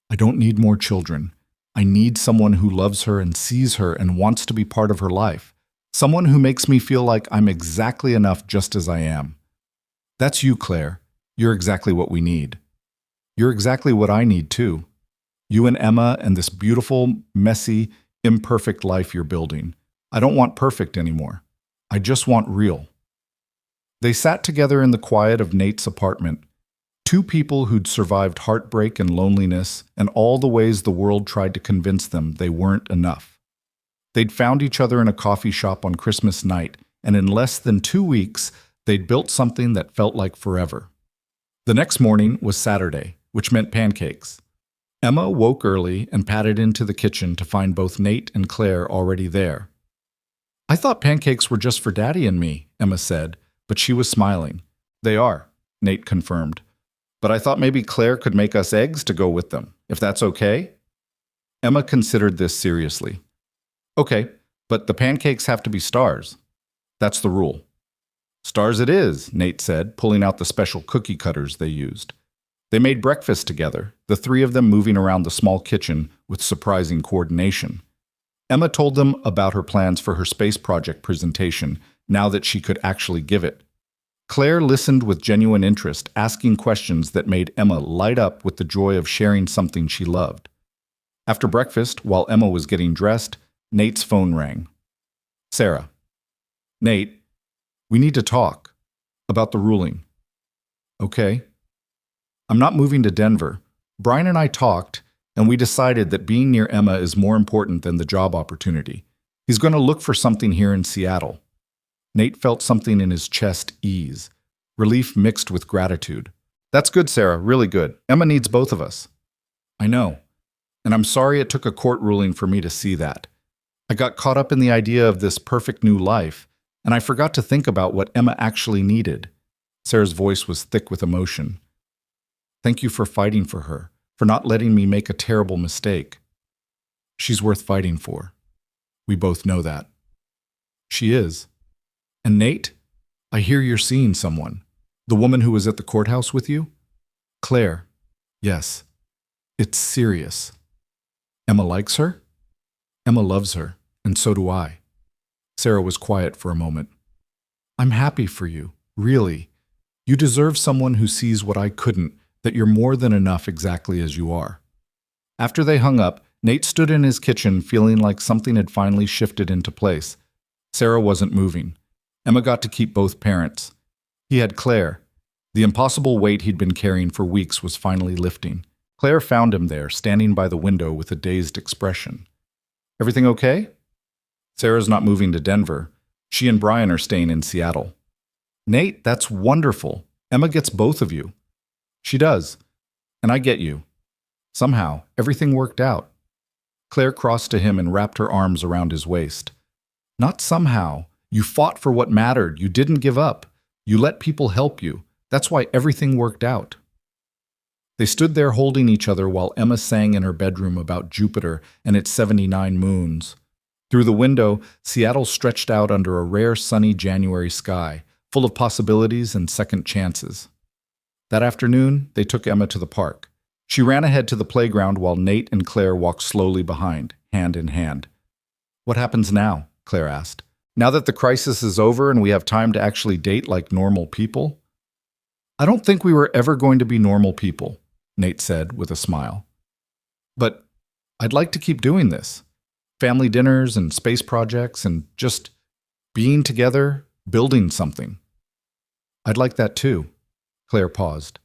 I don't need more children. I need someone who loves her and sees her and wants to be part of her life. Someone who makes me feel like I'm exactly enough just as I am. That's you, Claire. You're exactly what we need. You're exactly what I need, too. You and Emma and this beautiful, messy, imperfect life you're building. I don't want perfect anymore. I just want real. They sat together in the quiet of Nate's apartment. Two people who'd survived heartbreak and loneliness and all the ways the world tried to convince them they weren't enough. They'd found each other in a coffee shop on Christmas night, and in less than 2 weeks, they'd built something that felt like forever. The next morning was Saturday, which meant pancakes. Emma woke early and padded into the kitchen to find both Nate and Claire already there. I thought pancakes were just for Daddy and me, Emma said, but she was smiling. They are, Nate confirmed. But I thought maybe Claire could make us eggs to go with them, if that's okay? Emma considered this seriously. Okay, but the pancakes have to be stars. That's the rule. Stars it is, Nate said, pulling out the special cookie cutters they used. They made breakfast together, the three of them moving around the small kitchen with surprising coordination. Emma told them about her plans for her space project presentation, now that she could actually give it. Claire listened with genuine interest, asking questions that made Emma light up with the joy of sharing something she loved. After breakfast, while Emma was getting dressed, Nate's phone rang. Sarah. Nate, we need to talk about the ruling. Okay. I'm not moving to Denver. Brian and I talked, and we decided that being near Emma is more important than the job opportunity. He's going to look for something here in Seattle. Nate felt something in his chest ease, relief mixed with gratitude. That's good, Sarah, really good. Emma needs both of us. I know, and I'm sorry it took a court ruling for me to see that. I got caught up in the idea of this perfect new life, and I forgot to think about what Emma actually needed. Sarah's voice was thick with emotion. Thank you for fighting for her, for not letting me make a terrible mistake. She's worth fighting for. We both know that. She is. And Nate, I hear you're seeing someone. The woman who was at the courthouse with you? Claire. Yes. It's serious. Emma likes her? Emma loves her, and so do I. Sarah was quiet for a moment. I'm happy for you, really. You deserve someone who sees what I couldn't, that you're more than enough exactly as you are. After they hung up, Nate stood in his kitchen feeling like something had finally shifted into place. Sarah wasn't moving. Emma got to keep both parents. He had Claire. The impossible weight he'd been carrying for weeks was finally lifting. Claire found him there, standing by the window with a dazed expression. Everything okay? Sarah's not moving to Denver. She and Brian are staying in Seattle. Nate, that's wonderful. Emma gets both of you. She does. And I get you. Somehow, everything worked out. Claire crossed to him and wrapped her arms around his waist. Not somehow. You fought for what mattered. You didn't give up. You let people help you. That's why everything worked out. They stood there holding each other while Emma sang in her bedroom about Jupiter and its 79 moons. Through the window, Seattle stretched out under a rare sunny January sky, full of possibilities and second chances. That afternoon, they took Emma to the park. She ran ahead to the playground while Nate and Claire walked slowly behind, hand in hand. What happens now? Claire asked. Now that the crisis is over and we have time to actually date like normal people? I don't think we were ever going to be normal people, Nate said with a smile. But I'd like to keep doing this. Family dinners and space projects and just being together, building something. I'd like that too. Claire paused.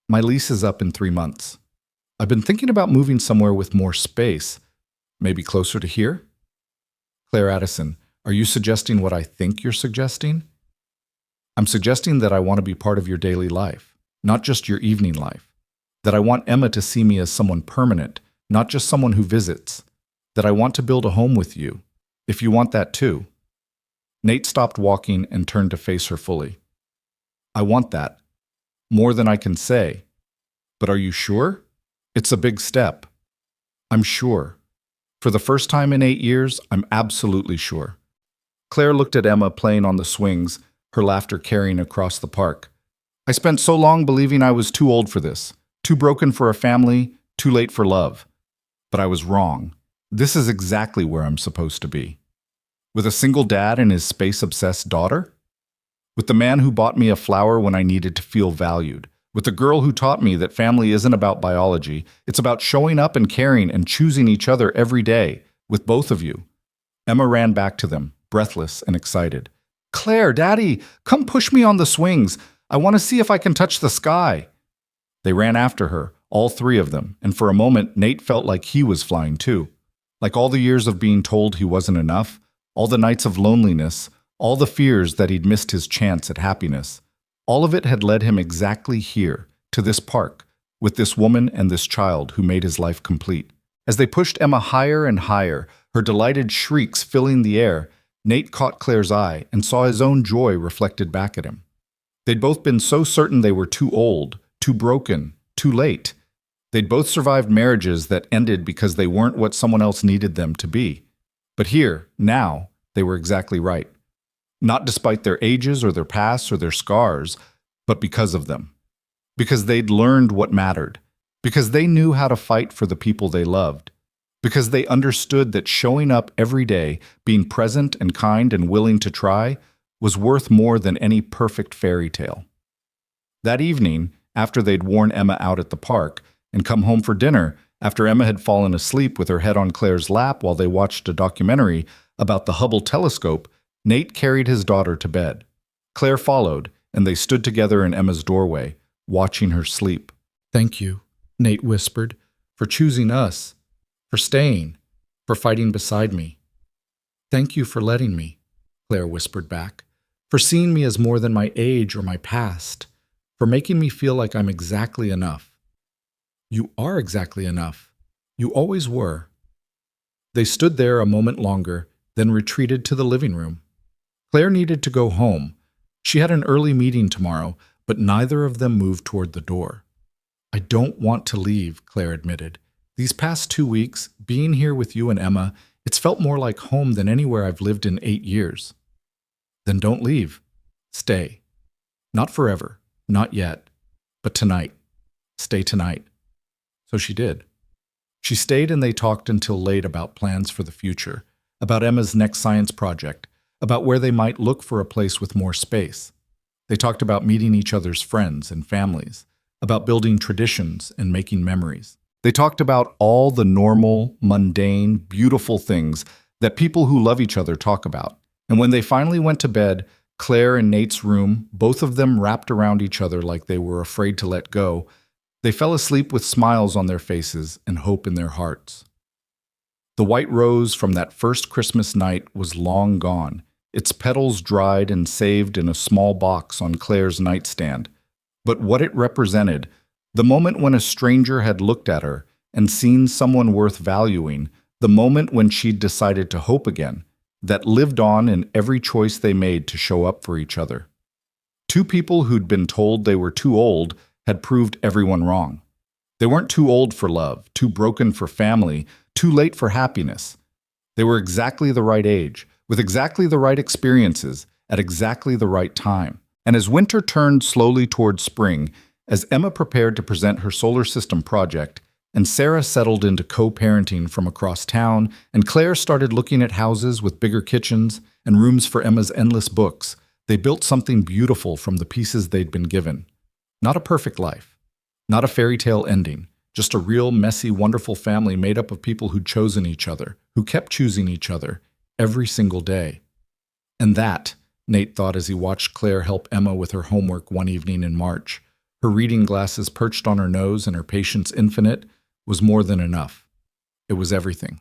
My lease is up in 3 months. I've been thinking about moving somewhere with more space, maybe closer to here. Claire Addison, are you suggesting what I think you're suggesting? I'm suggesting that I want to be part of your daily life, not just your evening life. That I want Emma to see me as someone permanent, not just someone who visits. That I want to build a home with you, if you want that too. Nate stopped walking and turned to face her fully. I want that. More than I can say. But are you sure? It's a big step. I'm sure. For the first time in 8 years, I'm absolutely sure. Claire looked at Emma playing on the swings, her laughter carrying across the park. I spent so long believing I was too old for this, too broken for a family, too late for love. But I was wrong. This is exactly where I'm supposed to be. With a single dad and his space-obsessed daughter? With the man who bought me a flower when I needed to feel valued? With the girl who taught me that family isn't about biology, it's about showing up and caring and choosing each other every day, with both of you. Emma ran back to them, breathless and excited. Claire, Daddy, come push me on the swings. I want to see if I can touch the sky. They ran after her, all 3 of them, and for a moment Nate felt like he was flying too. Like all the years of being told he wasn't enough, all the nights of loneliness, all the fears that he'd missed his chance at happiness. All of it had led him exactly here, to this park, with this woman and this child who made his life complete. As they pushed Emma higher and higher, her delighted shrieks filling the air, Nate caught Claire's eye and saw his own joy reflected back at him. They'd both been so certain they were too old, too broken, too late. They'd both survived marriages that ended because they weren't what someone else needed them to be. But here, now, they were exactly right. Not despite their ages or their pasts or their scars, but because of them. Because they'd learned what mattered. Because they knew how to fight for the people they loved. Because they understood that showing up every day, being present and kind and willing to try, was worth more than any perfect fairy tale. That evening, after they'd worn Emma out at the park, and come home for dinner, after Emma had fallen asleep with her head on Claire's lap while they watched a documentary about the Hubble telescope, Nate carried his daughter to bed. Claire followed, and they stood together in Emma's doorway, watching her sleep. Thank you, Nate whispered, for choosing us, for staying, for fighting beside me. Thank you for letting me, Claire whispered back, for seeing me as more than my age or my past, for making me feel like I'm exactly enough. You are exactly enough. You always were. They stood there a moment longer, then retreated to the living room. Claire needed to go home. She had an early meeting tomorrow, but neither of them moved toward the door. I don't want to leave, Claire admitted. These past 2 weeks, being here with you and Emma, it's felt more like home than anywhere I've lived in 8 years. Then don't leave. Stay. Not forever, not yet, but tonight. Stay tonight. So she did. She stayed and they talked until late about plans for the future, about Emma's next science project, about where they might look for a place with more space. They talked about meeting each other's friends and families, about building traditions and making memories. They talked about all the normal, mundane, beautiful things that people who love each other talk about. And when they finally went to bed, Claire in Nate's room, both of them wrapped around each other like they were afraid to let go, They fell asleep with smiles on their faces and hope in their hearts. The white rose from that first Christmas night was long gone, its petals dried and saved in a small box on Claire's nightstand. But what it represented, the moment when a stranger had looked at her and seen someone worth valuing, the moment when she'd decided to hope again, that lived on in every choice they made to show up for each other. Two people who'd been told they were too old had proved everyone wrong. They weren't too old for love, too broken for family, too late for happiness. They were exactly the right age, with exactly the right experiences, at exactly the right time. And as winter turned slowly toward spring, as Emma prepared to present her solar system project, and Sarah settled into co-parenting from across town, and Claire started looking at houses with bigger kitchens and rooms for Emma's endless books, they built something beautiful from the pieces they'd been given. Not a perfect life, not a fairy tale ending, just a real, messy, wonderful family made up of people who'd chosen each other, who kept choosing each other, every single day. And that, Nate thought as he watched Claire help Emma with her homework one evening in March, her reading glasses perched on her nose and her patience infinite, was more than enough. It was everything.